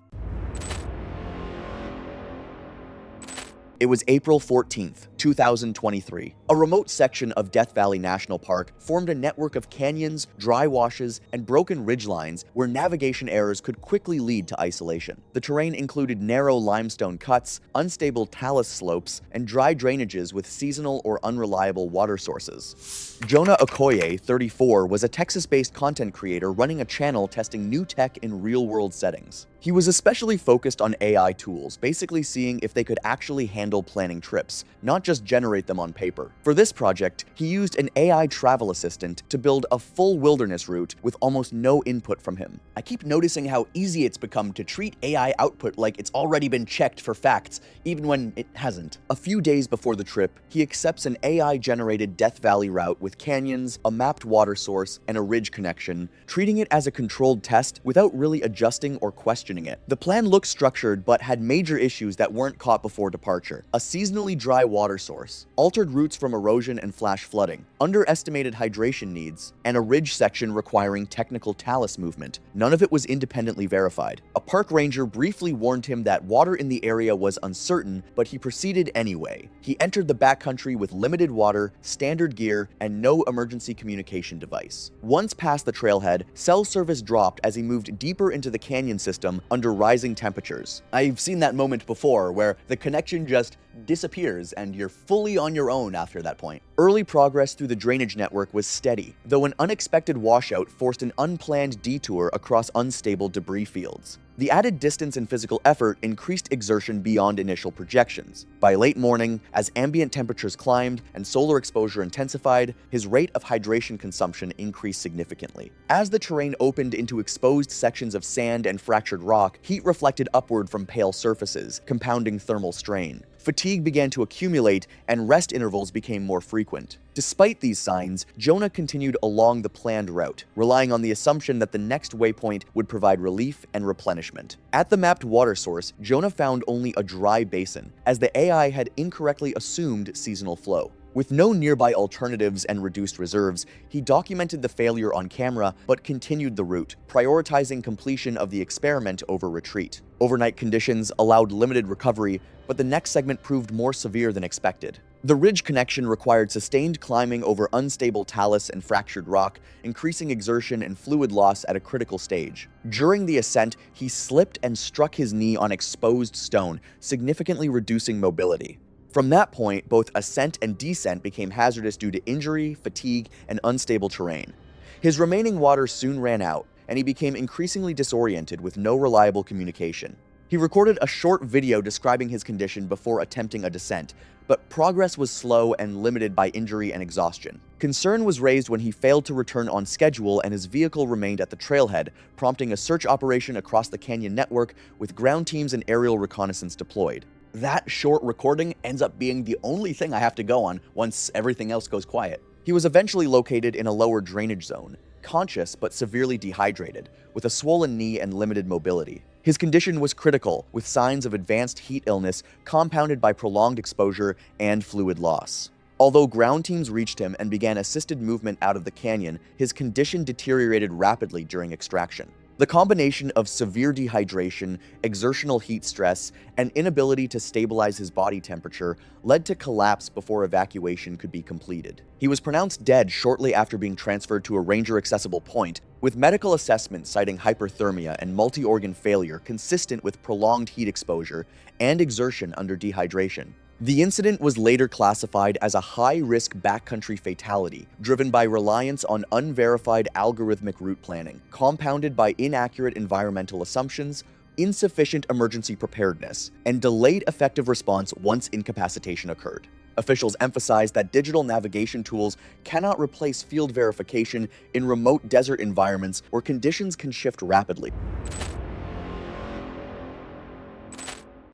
It was April 14th, 2023. A remote section of Death Valley National Park formed a network of canyons, dry washes, and broken ridgelines where navigation errors could quickly lead to isolation. The terrain included narrow limestone cuts, unstable talus slopes, and dry drainages with seasonal or unreliable water sources. Jonah Okoye, 34, was a Texas-based content creator running a channel testing new tech in real-world settings. He was especially focused on AI tools, basically seeing if they could actually handle planning trips, not just generate them on paper. For this project, he used an AI travel assistant to build a full wilderness route with almost no input from him. I keep noticing how easy it's become to treat AI output like it's already been checked for facts, even when it hasn't. A few days before the trip, he accepts an AI-generated Death Valley route with canyons, a mapped water source, and a ridge connection, treating it as a controlled test without really adjusting or questioning it. The plan looked structured but had major issues that weren't caught before departure. A seasonally dry water source, altered routes from erosion and flash flooding, underestimated hydration needs, and a ridge section requiring technical talus movement. None of it was independently verified. A park ranger briefly warned him that water in the area was uncertain, but he proceeded anyway. He entered the backcountry with limited water, standard gear, and no emergency communication device. Once past the trailhead, cell service dropped as he moved deeper into the canyon system under rising temperatures. I've seen that moment before where the connection just disappears and you're fully on your own after that point. Early progress through the drainage network was steady, though an unexpected washout forced an unplanned detour across unstable debris fields. The added distance and physical effort increased exertion beyond initial projections. By late morning, as ambient temperatures climbed and solar exposure intensified, his rate of hydration consumption increased significantly. As the terrain opened into exposed sections of sand and fractured rock, heat reflected upward from pale surfaces, compounding thermal strain. Fatigue began to accumulate, and rest intervals became more frequent. Despite these signs, Jonah continued along the planned route, relying on the assumption that the next waypoint would provide relief and replenishment. At the mapped water source, Jonah found only a dry basin, as the AI had incorrectly assumed seasonal flow. With no nearby alternatives and reduced reserves, he documented the failure on camera but continued the route, prioritizing completion of the experiment over retreat. Overnight conditions allowed limited recovery, but the next segment proved more severe than expected. The ridge connection required sustained climbing over unstable talus and fractured rock, increasing exertion and fluid loss at a critical stage. During the ascent, he slipped and struck his knee on exposed stone, significantly reducing mobility. From that point, both ascent and descent became hazardous due to injury, fatigue, and unstable terrain. His remaining water soon ran out, and he became increasingly disoriented with no reliable communication. He recorded a short video describing his condition before attempting a descent, but progress was slow and limited by injury and exhaustion. Concern was raised when he failed to return on schedule and his vehicle remained at the trailhead, prompting a search operation across the canyon network with ground teams and aerial reconnaissance deployed. That short recording ends up being the only thing I have to go on once everything else goes quiet. He was eventually located in a lower drainage zone, conscious but severely dehydrated, with a swollen knee and limited mobility. His condition was critical, with signs of advanced heat illness compounded by prolonged exposure and fluid loss. Although ground teams reached him and began assisted movement out of the canyon, his condition deteriorated rapidly during extraction. The combination of severe dehydration, exertional heat stress, and inability to stabilize his body temperature led to collapse before evacuation could be completed. He was pronounced dead shortly after being transferred to a ranger-accessible point, with medical assessment citing hyperthermia and multi-organ failure consistent with prolonged heat exposure and exertion under dehydration. The incident was later classified as a high-risk backcountry fatality, driven by reliance on unverified algorithmic route planning, compounded by inaccurate environmental assumptions, insufficient emergency preparedness, and delayed effective response once incapacitation occurred. Officials emphasized that digital navigation tools cannot replace field verification in remote desert environments where conditions can shift rapidly.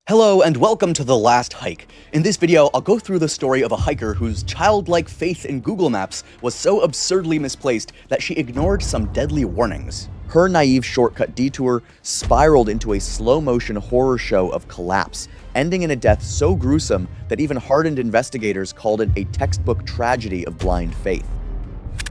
Hello and welcome to The Last Hike. In this video, I'll go through the story of a hiker whose childlike faith in Google Maps was so absurdly misplaced that she ignored some deadly warnings. Her naive shortcut detour spiraled into a slow-motion horror show of collapse, ending in a death so gruesome that even hardened investigators called it a textbook tragedy of blind faith.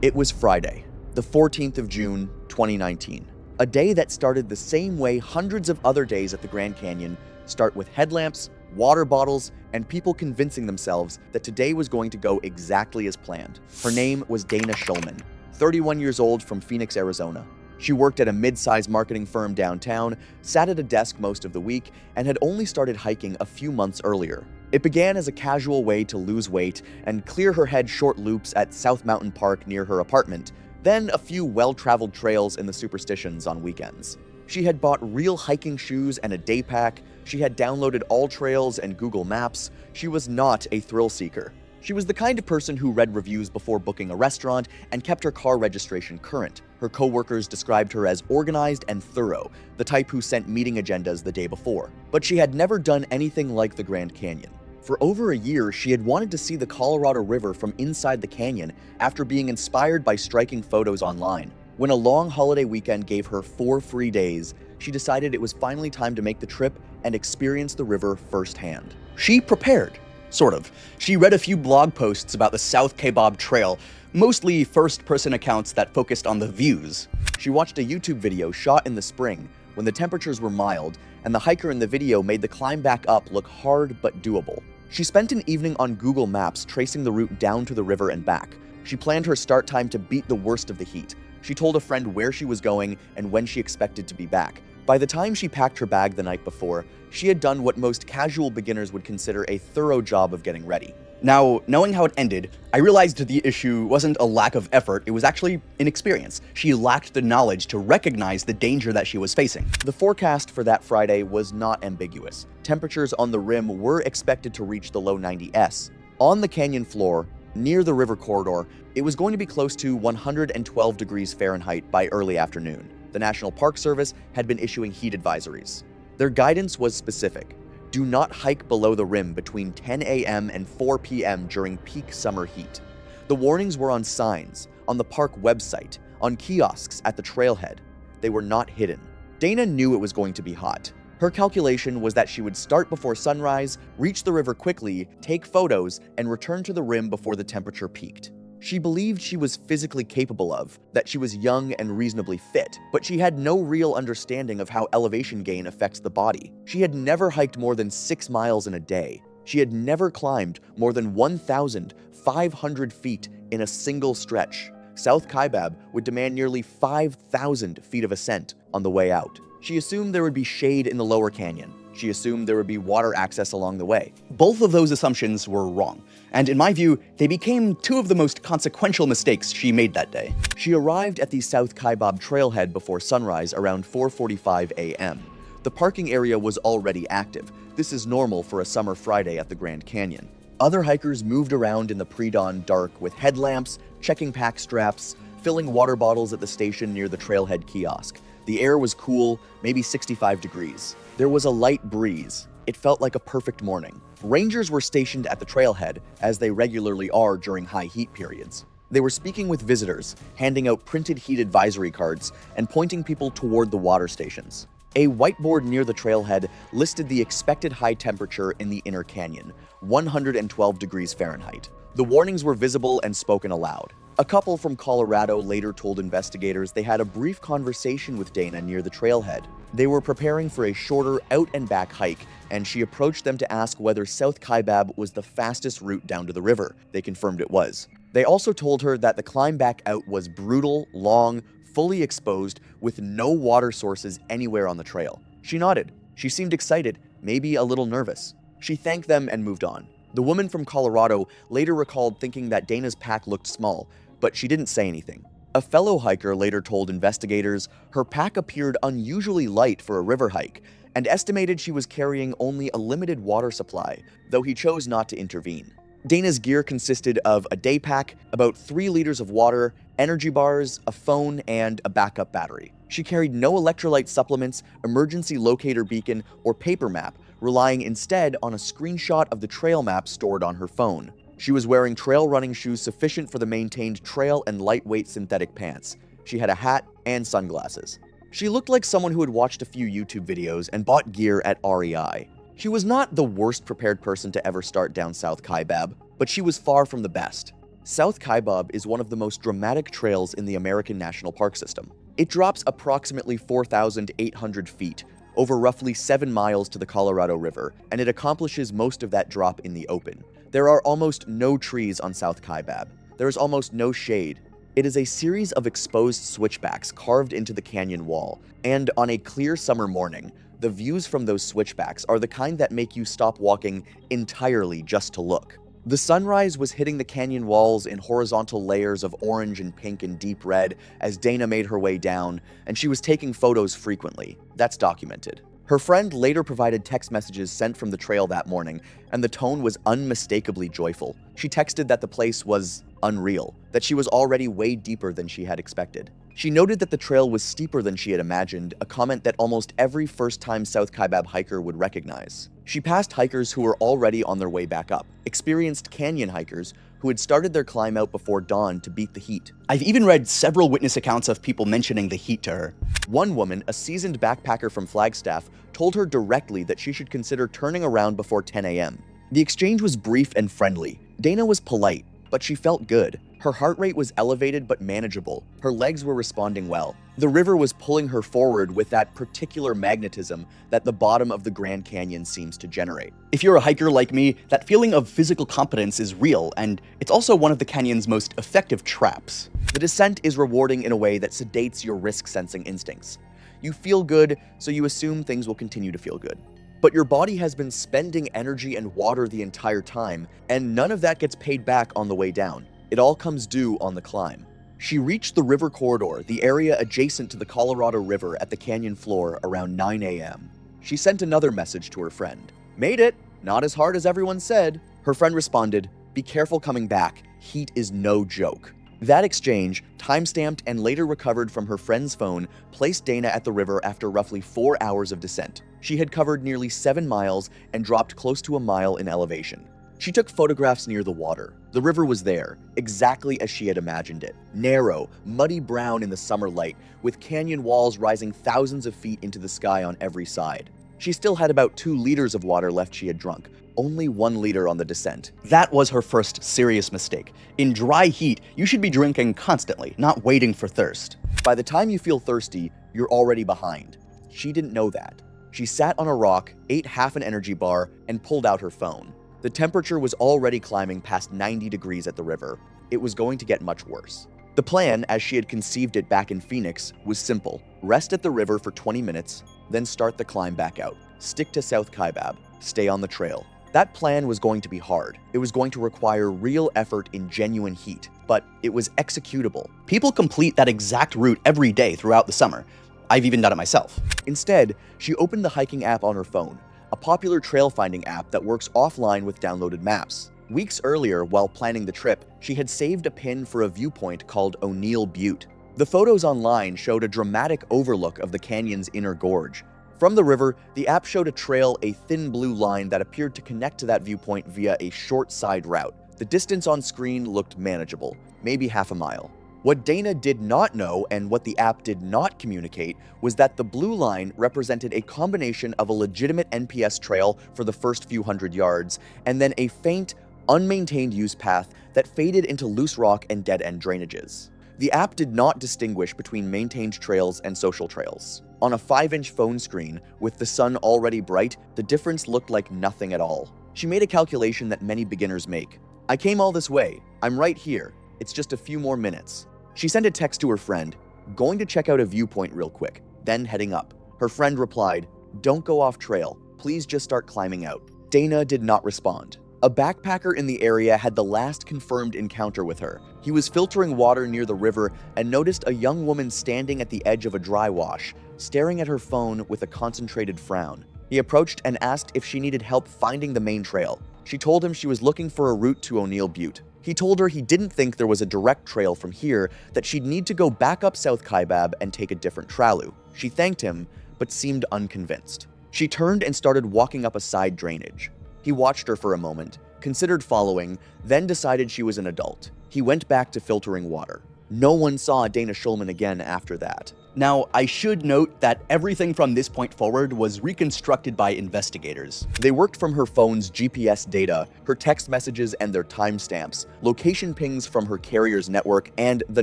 It was Friday, the 14th of June, 2019, a day that started the same way hundreds of other days at the Grand Canyon start, with headlamps, water bottles, and people convincing themselves that today was going to go exactly as planned. Her name was Dana Schulman, 31 years old, from Phoenix, Arizona. She worked at a mid-sized marketing firm downtown, sat at a desk most of the week, and had only started hiking a few months earlier. It began as a casual way to lose weight and clear her head short loops at South Mountain Park near her apartment, then a few well-traveled trails in the Superstitions on weekends. She had bought real hiking shoes and a day pack. She had downloaded AllTrails and Google Maps. She was not a thrill seeker. She was the kind of person who read reviews before booking a restaurant and kept her car registration current. Her coworkers described her as organized and thorough, the type who sent meeting agendas the day before. But she had never done anything like the Grand Canyon. For over a year, she had wanted to see the Colorado River from inside the canyon after being inspired by striking photos online. When a long holiday weekend gave her 4 free days, she decided it was finally time to make the trip and experience the river firsthand. She prepared, sort of. She read a few blog posts about the South Kaibab Trail, mostly first-person accounts that focused on the views. She watched a YouTube video shot in the spring when the temperatures were mild, and the hiker in the video made the climb back up look hard but doable. She spent an evening on Google Maps tracing the route down to the river and back. She planned her start time to beat the worst of the heat. She told a friend where she was going and when she expected to be back. By the time she packed her bag the night before, she had done what most casual beginners would consider a thorough job of getting ready. Now, knowing how it ended, I realized the issue wasn't a lack of effort, it was actually inexperience. She lacked the knowledge to recognize the danger that she was facing. The forecast for that Friday was not ambiguous. Temperatures on the rim were expected to reach the low 90s. On the canyon floor, near the river corridor, it was going to be close to 112 degrees Fahrenheit by early afternoon. The National Park Service had been issuing heat advisories. Their guidance was specific. Do not hike below the rim between 10 a.m. and 4 p.m. during peak summer heat. The warnings were on signs, on the park website, on kiosks at the trailhead. They were not hidden. Dana knew it was going to be hot. Her calculation was that she would start before sunrise, reach the river quickly, take photos, and return to the rim before the temperature peaked. She believed she was physically capable of, that she was young and reasonably fit, but she had no real understanding of how elevation gain affects the body. She had never hiked more than 6 miles in a day. She had never climbed more than 1,500 feet in a single stretch. South Kaibab would demand nearly 5,000 feet of ascent on the way out. She assumed there would be shade in the lower canyon. She assumed there would be water access along the way. Both of those assumptions were wrong, and in my view, they became 2 of the most consequential mistakes she made that day. She arrived at the South Kaibab trailhead before sunrise around 4:45 a.m. The parking area was already active. This is normal for a summer Friday at the Grand Canyon. Other hikers moved around in the pre-dawn dark with headlamps, checking pack straps, filling water bottles at the station near the trailhead kiosk. The air was cool, maybe 65 degrees. There was a light breeze. It felt like a perfect morning. Rangers were stationed at the trailhead, as they regularly are during high heat periods. They were speaking with visitors, handing out printed heat advisory cards, and pointing people toward the water stations. A whiteboard near the trailhead listed the expected high temperature in the inner canyon, 112 degrees Fahrenheit. The warnings were visible and spoken aloud. A couple from Colorado later told investigators they had a brief conversation with Dana near the trailhead. They were preparing for a shorter out-and-back hike, and she approached them to ask whether South Kaibab was the fastest route down to the river. They confirmed it was. They also told her that the climb back out was brutal, long, fully exposed, with no water sources anywhere on the trail. She nodded. She seemed excited, maybe a little nervous. She thanked them and moved on. The woman from Colorado later recalled thinking that Dana's pack looked small, but she didn't say anything. A fellow hiker later told investigators her pack appeared unusually light for a river hike, and estimated she was carrying only a limited water supply, though he chose not to intervene. Dana's gear consisted of a day pack, about 3 liters of water, energy bars, a phone, and a backup battery. She carried no electrolyte supplements, emergency locator beacon, or paper map, relying instead on a screenshot of the trail map stored on her phone. She was wearing trail running shoes sufficient for the maintained trail and lightweight synthetic pants. She had a hat and sunglasses. She looked like someone who had watched a few YouTube videos and bought gear at REI. She was not the worst prepared person to ever start down South Kaibab, but she was far from the best. South Kaibab is one of the most dramatic trails in the American National Park System. It drops approximately 4,800 feet, over roughly 7 miles to the Colorado River, and it accomplishes most of that drop in the open. There are almost no trees on South Kaibab. There is almost no shade. It is a series of exposed switchbacks carved into the canyon wall, and on a clear summer morning, the views from those switchbacks are the kind that make you stop walking entirely just to look. The sunrise was hitting the canyon walls in horizontal layers of orange and pink and deep red as Dana made her way down, and she was taking photos frequently. That's documented. Her friend later provided text messages sent from the trail that morning, and the tone was unmistakably joyful. She texted that the place was unreal, that she was already way deeper than she had expected. She noted that the trail was steeper than she had imagined, a comment that almost every first-time South Kaibab hiker would recognize. She passed hikers who were already on their way back up, experienced canyon hikers who had started their climb out before dawn to beat the heat. I've even read several witness accounts of people mentioning the heat to her. One woman, a seasoned backpacker from Flagstaff, told her directly that she should consider turning around before 10 a.m. The exchange was brief and friendly. Dana was polite, but she felt good. Her heart rate was elevated but manageable. Her legs were responding well. The river was pulling her forward with that particular magnetism that the bottom of the Grand Canyon seems to generate. If you're a hiker like me, that feeling of physical competence is real, and it's also one of the canyon's most effective traps. The descent is rewarding in a way that sedates your risk-sensing instincts. You feel good, so you assume things will continue to feel good. But your body has been spending energy and water the entire time, and none of that gets paid back on the way down. It all comes due on the climb. She reached the river corridor, the area adjacent to the Colorado River at the canyon floor, around 9 a.m. She sent another message to her friend. "Made it! Not as hard as everyone said." Her friend responded, "Be careful coming back. Heat is no joke." That exchange, timestamped and later recovered from her friend's phone, placed Dana at the river after roughly 4 hours of descent. She had covered nearly 7 miles and dropped close to a mile in elevation. She took photographs near the water. The river was there, exactly as she had imagined it. Narrow, muddy brown in the summer light, with canyon walls rising thousands of feet into the sky on every side. She still had about 2 liters of water left she had drunk, only 1 liter on the descent. That was her first serious mistake. In dry heat, you should be drinking constantly, not waiting for thirst. By the time you feel thirsty, you're already behind. She didn't know that. She sat on a rock, ate half an energy bar, and pulled out her phone. The temperature was already climbing past 90 degrees at the river. It was going to get much worse. The plan, as she had conceived it back in Phoenix, was simple. Rest at the river for 20 minutes, then start the climb back out. Stick to South Kaibab. Stay on the trail. That plan was going to be hard. It was going to require real effort in genuine heat, but it was executable. People complete that exact route every day throughout the summer. I've even done it myself. Instead, she opened the hiking app on her phone, a popular trail finding app that works offline with downloaded maps. Weeks earlier, while planning the trip, she had saved a pin for a viewpoint called O'Neill Butte. The photos online showed a dramatic overlook of the canyon's inner gorge. From the river, the app showed a trail, a thin blue line that appeared to connect to that viewpoint via a short side route. The distance on screen looked manageable, maybe half a mile. What Dana did not know, and what the app did not communicate, was that the blue line represented a combination of a legitimate NPS trail for the first few hundred yards, and then a faint, unmaintained use path that faded into loose rock and dead-end drainages. The app did not distinguish between maintained trails and social trails. On a 5-inch phone screen, with the sun already bright, the difference looked like nothing at all. She made a calculation that many beginners make. "I came all this way. I'm right here. It's just a few more minutes." She sent a text to her friend, "Going to check out a viewpoint real quick, then heading up." Her friend replied, "Don't go off trail. Please just start climbing out." Dana did not respond. A backpacker in the area had the last confirmed encounter with her. He was filtering water near the river and noticed a young woman standing at the edge of a dry wash, staring at her phone with a concentrated frown. He approached and asked if she needed help finding the main trail. She told him she was looking for a route to O'Neill Butte. He told her he didn't think there was a direct trail from here, that she'd need to go back up South Kaibab and take a different tralu. She thanked him, but seemed unconvinced. She turned and started walking up a side drainage. He watched her for a moment, considered following, then decided she was an adult. He went back to filtering water. No one saw Dana Schulman again after that. Now, I should note that everything from this point forward was reconstructed by investigators. They worked from her phone's GPS data, her text messages and their timestamps, location pings from her carrier's network, and the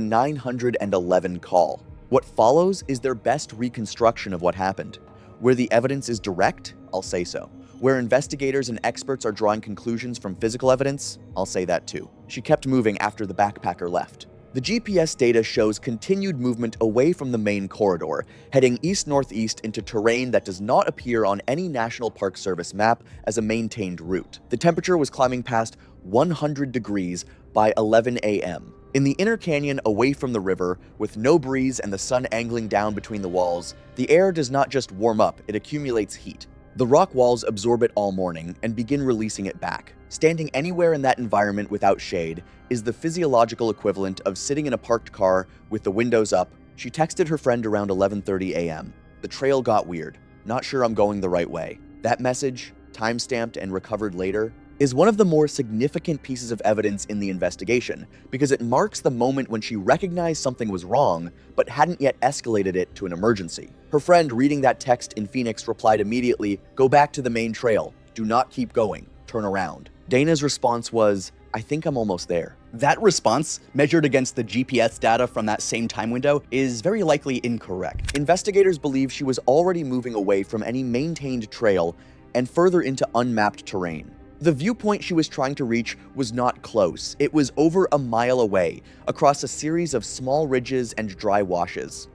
911 call. What follows is their best reconstruction of what happened. Where the evidence is direct, I'll say so. Where investigators and experts are drawing conclusions from physical evidence, I'll say that too. She kept moving after the backpacker left. The GPS data shows continued movement away from the main corridor, heading east-northeast into terrain that does not appear on any National Park Service map as a maintained route. The temperature was climbing past 100 degrees by 11 a.m. In the inner canyon away from the river, with no breeze and the sun angling down between the walls, the air does not just warm up, it accumulates heat. The rock walls absorb it all morning and begin releasing it back. Standing anywhere in that environment without shade is the physiological equivalent of sitting in a parked car with the windows up. She texted her friend around 11:30 a.m. "The trail got weird. Not sure I'm going the right way." That message, timestamped and recovered later, is one of the more significant pieces of evidence in the investigation because it marks the moment when she recognized something was wrong but hadn't yet escalated it to an emergency. Her friend reading that text in Phoenix replied immediately, "Go back to the main trail. Do not keep going. Turn around." Dana's response was, "I think I'm almost there." That response, measured against the GPS data from that same time window, is very likely incorrect. Investigators believe she was already moving away from any maintained trail and further into unmapped terrain. The viewpoint she was trying to reach was not close. It was over a mile away, across a series of small ridges and dry washes.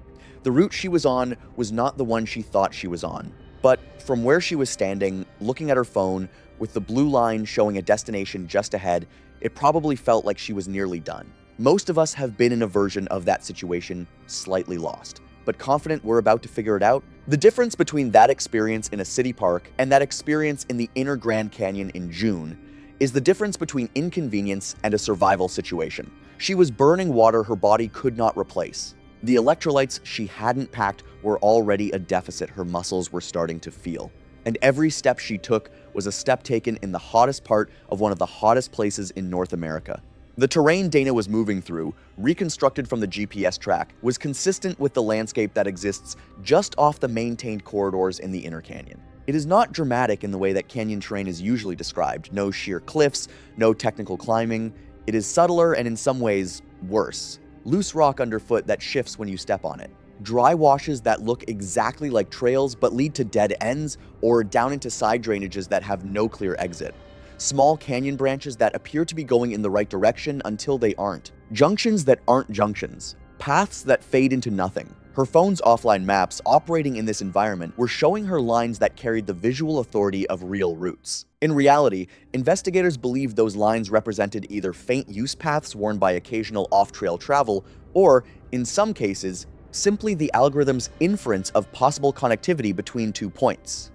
The route she was on was not the one she thought she was on. But from where she was standing, looking at her phone, with the blue line showing a destination just ahead, it probably felt like she was nearly done. Most of us have been in a version of that situation, slightly lost, but confident we're about to figure it out. The difference between that experience in a city park and that experience in the inner Grand Canyon in June is the difference between inconvenience and a survival situation. She was burning water her body could not replace. The electrolytes she hadn't packed were already a deficit her muscles were starting to feel. And every step she took was a step taken in the hottest part of one of the hottest places in North America. The terrain Dana was moving through, reconstructed from the GPS track, was consistent with the landscape that exists just off the maintained corridors in the inner canyon. It is not dramatic in the way that canyon terrain is usually described. No sheer cliffs, no technical climbing. It is subtler and in some ways worse. Loose rock underfoot that shifts when you step on it. Dry washes that look exactly like trails but lead to dead ends or down into side drainages that have no clear exit. Small canyon branches that appear to be going in the right direction until they aren't. Junctions that aren't junctions. Paths that fade into nothing. Her phone's offline maps operating in this environment were showing her lines that carried the visual authority of real routes. In reality, investigators believed those lines represented either faint use paths worn by occasional off-trail travel or, in some cases, simply the algorithm's inference of possible connectivity between two points.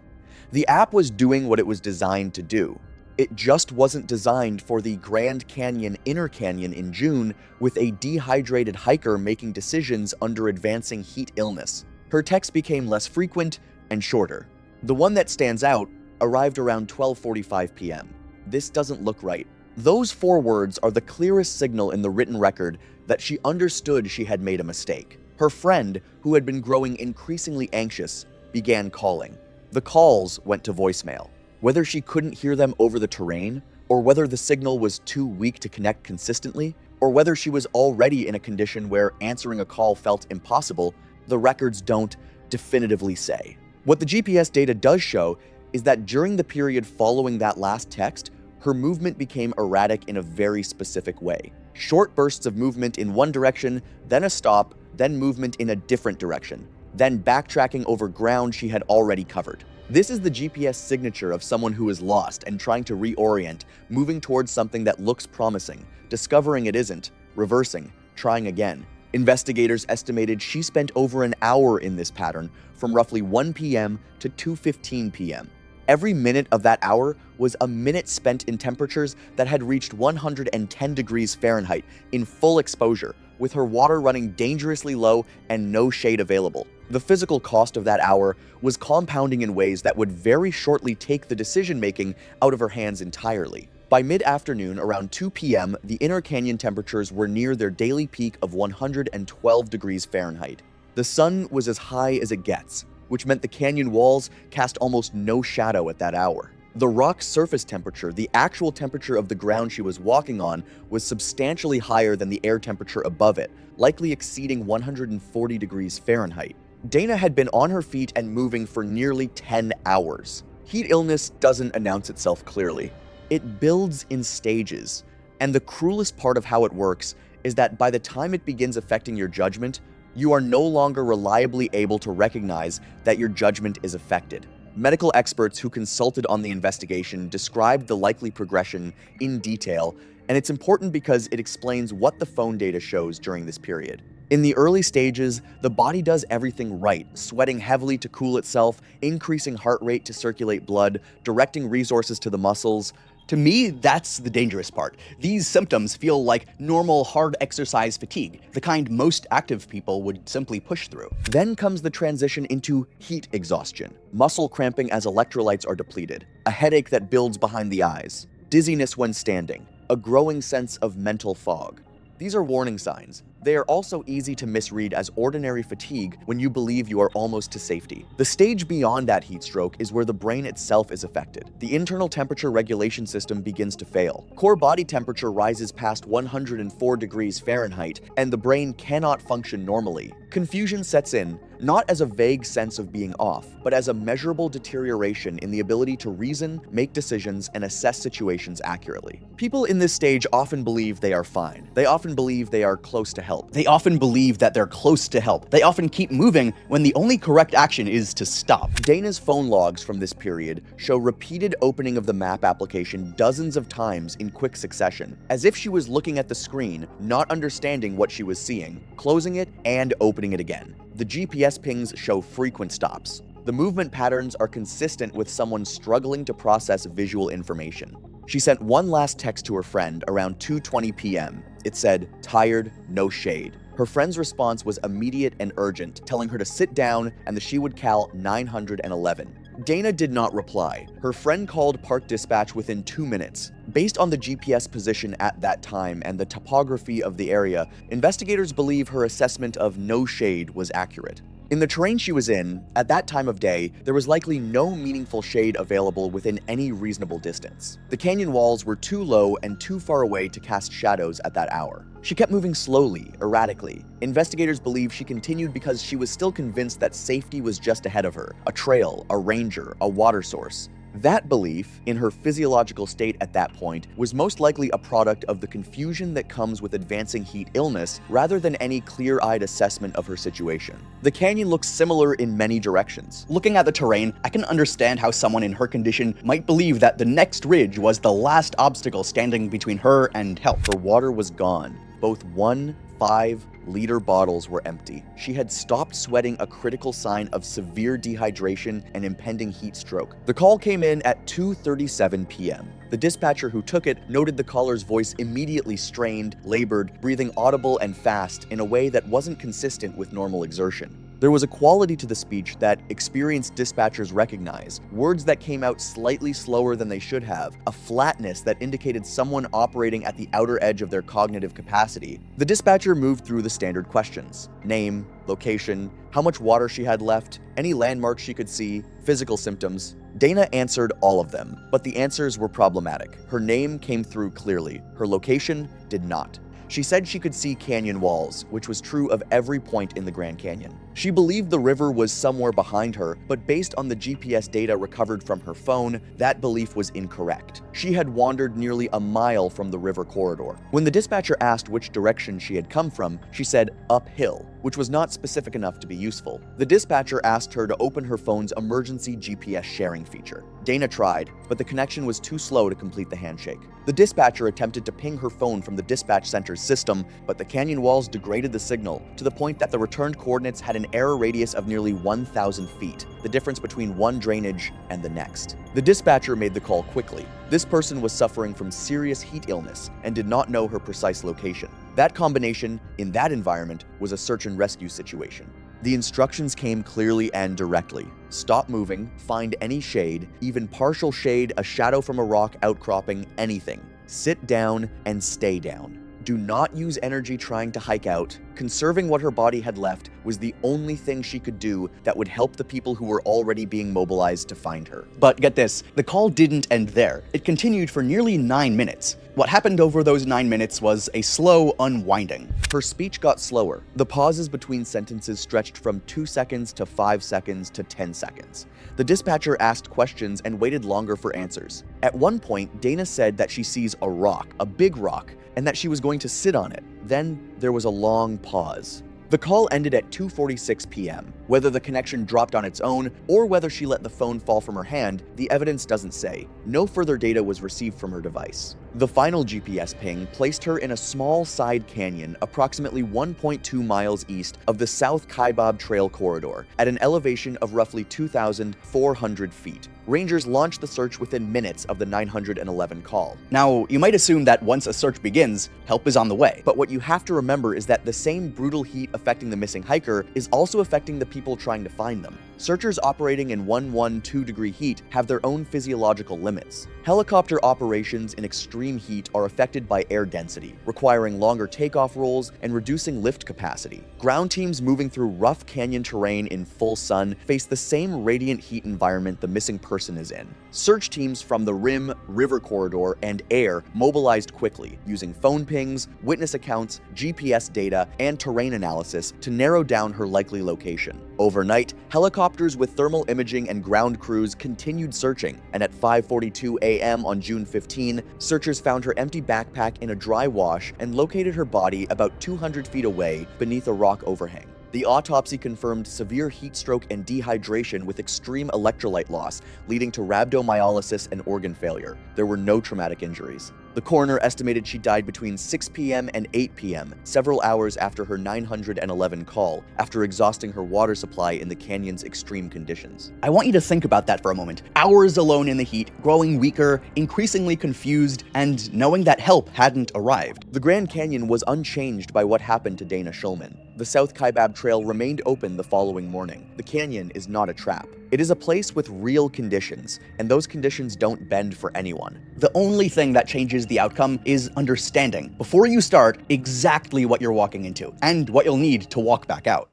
The app was doing what it was designed to do. It just wasn't designed for the Grand Canyon Inner Canyon in June with a dehydrated hiker making decisions under advancing heat illness. Her texts became less frequent and shorter. The one that stands out arrived around 12:45 p.m. This doesn't look right. Those 4 words are the clearest signal in the written record that she understood she had made a mistake. Her friend, who had been growing increasingly anxious, began calling. The calls went to voicemail. Whether she couldn't hear them over the terrain, or whether the signal was too weak to connect consistently, or whether she was already in a condition where answering a call felt impossible, the records don't definitively say. What the GPS data does show is that during the period following that last text, her movement became erratic in a very specific way. Short bursts of movement in one direction, then a stop, then movement in a different direction, then backtracking over ground she had already covered. This is the GPS signature of someone who is lost and trying to reorient, moving towards something that looks promising, discovering it isn't, reversing, trying again. Investigators estimated she spent over an hour in this pattern from roughly 1 p.m. to 2:15 p.m. Every minute of that hour was a minute spent in temperatures that had reached 110 degrees Fahrenheit in full exposure, with her water running dangerously low and no shade available. The physical cost of that hour was compounding in ways that would very shortly take the decision-making out of her hands entirely. By mid-afternoon, around 2 p.m., the Inner Canyon temperatures were near their daily peak of 112 degrees Fahrenheit. The sun was as high as it gets, which meant the canyon walls cast almost no shadow at that hour. The rock's surface temperature, the actual temperature of the ground she was walking on, was substantially higher than the air temperature above it, likely exceeding 140 degrees Fahrenheit. Dana had been on her feet and moving for nearly 10 hours. Heat illness doesn't announce itself clearly. It builds in stages, and the cruelest part of how it works is that by the time it begins affecting your judgment, you are no longer reliably able to recognize that your judgment is affected. Medical experts who consulted on the investigation described the likely progression in detail, and it's important because it explains what the phone data shows during this period. In the early stages, the body does everything right, sweating heavily to cool itself, increasing heart rate to circulate blood, directing resources to the muscles. To me, that's the dangerous part. These symptoms feel like normal hard exercise fatigue, the kind most active people would simply push through. Then comes the transition into heat exhaustion, muscle cramping as electrolytes are depleted, a headache that builds behind the eyes, dizziness when standing, a growing sense of mental fog. These are warning signs. They are also easy to misread as ordinary fatigue when you believe you are almost to safety. The stage beyond that heat stroke is where the brain itself is affected. The internal temperature regulation system begins to fail. Core body temperature rises past 104 degrees Fahrenheit, and the brain cannot function normally. Confusion sets in, not as a vague sense of being off, but as a measurable deterioration in the ability to reason, make decisions, and assess situations accurately. People in this stage often believe they are fine. They often believe they are close to help. They often believe that they're close to help. They often keep moving when the only correct action is to stop. Dana's phone logs from this period show repeated opening of the map application dozens of times in quick succession, as if she was looking at the screen, not understanding what she was seeing, closing it and opening it again. The GPS pings show frequent stops. The movement patterns are consistent with someone struggling to process visual information. She sent one last text to her friend around 2:20 p.m. It said, "Tired, no shade." Her friend's response was immediate and urgent, telling her to sit down and that she would call 911. Dana did not reply. Her friend called Park Dispatch within 2 minutes. Based on the GPS position at that time and the topography of the area, investigators believe her assessment of no shade was accurate. In the terrain she was in, at that time of day, there was likely no meaningful shade available within any reasonable distance. The canyon walls were too low and too far away to cast shadows at that hour. She kept moving slowly, erratically. Investigators believe she continued because she was still convinced that safety was just ahead of her, a trail, a ranger, a water source. That belief, in her physiological state at that point, was most likely a product of the confusion that comes with advancing heat illness rather than any clear-eyed assessment of her situation. The canyon looks similar in many directions. Looking at the terrain, I can understand how someone in her condition might believe that the next ridge was the last obstacle standing between her and help. Her water was gone, both 1, 5-liter bottles were empty. She had stopped sweating, a critical sign of severe dehydration and impending heat stroke. The call came in at 2:37 p.m. The dispatcher who took it noted the caller's voice immediately strained, labored, breathing audible and fast in a way that wasn't consistent with normal exertion. There was a quality to the speech that experienced dispatchers recognize, words that came out slightly slower than they should have, a flatness that indicated someone operating at the outer edge of their cognitive capacity. The dispatcher moved through the standard questions: name, location, how much water she had left, any landmarks she could see, physical symptoms. Dana answered all of them, but the answers were problematic. Her name came through clearly. Her location did not. She said she could see canyon walls, which was true of every point in the Grand Canyon. She believed the river was somewhere behind her, but based on the GPS data recovered from her phone, that belief was incorrect. She had wandered nearly a mile from the river corridor. When the dispatcher asked which direction she had come from, she said uphill, which was not specific enough to be useful. The dispatcher asked her to open her phone's emergency GPS sharing feature. Dana tried, but the connection was too slow to complete the handshake. The dispatcher attempted to ping her phone from the dispatch center's system, but the canyon walls degraded the signal to the point that the returned coordinates had an error radius of nearly 1,000 feet, the difference between one drainage and the next. The dispatcher made the call quickly. This person was suffering from serious heat illness and did not know her precise location. That combination, in that environment, was a search and rescue situation. The instructions came clearly and directly. Stop moving, find any shade, even partial shade, a shadow from a rock outcropping, anything. Sit down and stay down. Do not use energy trying to hike out. Conserving what her body had left was the only thing she could do that would help the people who were already being mobilized to find her. But get this, the call didn't end there. It continued for nearly 9 minutes. What happened over those 9 minutes was a slow unwinding. Her speech got slower. The pauses between sentences stretched from 2 seconds to 5 seconds to 10 seconds. The dispatcher asked questions and waited longer for answers. At one point, Dana said that she sees a rock, a big rock, and that she was going to sit on it. Then there was a long pause. The call ended at 2:46 p.m. Whether the connection dropped on its own or whether she let the phone fall from her hand, the evidence doesn't say. No further data was received from her device. The final GPS ping placed her in a small side canyon approximately 1.2 miles east of the South Kaibab Trail corridor at an elevation of roughly 2,400 feet. Rangers launched the search within minutes of the 911 call. Now, you might assume that once a search begins, help is on the way. But what you have to remember is that the same brutal heat affecting the missing hiker is also affecting the people trying to find them. Searchers operating in 112-degree heat have their own physiological limits. Helicopter operations in extreme heat are affected by air density, requiring longer takeoff rolls and reducing lift capacity. Ground teams moving through rough canyon terrain in full sun face the same radiant heat environment the missing person is in. Search teams from the rim, river corridor, and air mobilized quickly, using phone pings, witness accounts, GPS data, and terrain analysis to narrow down her likely location. Overnight, helicopters with thermal imaging and ground crews continued searching, and at 5:42 a.m. on June 15, searchers found her empty backpack in a dry wash and located her body about 200 feet away beneath a rock overhang. The autopsy confirmed severe heat stroke and dehydration with extreme electrolyte loss, leading to rhabdomyolysis and organ failure. There were no traumatic injuries. The coroner estimated she died between 6 p.m. and 8 p.m., several hours after her 911 call, after exhausting her water supply in the canyon's extreme conditions. I want you to think about that for a moment. Hours alone in the heat, growing weaker, increasingly confused, and knowing that help hadn't arrived. The Grand Canyon was unchanged by what happened to Dana Schulman. The South Kaibab Trail remained open the following morning. The canyon is not a trap. It is a place with real conditions, and those conditions don't bend for anyone. The only thing that changes the outcome is understanding, before you start, exactly what you're walking into, and what you'll need to walk back out.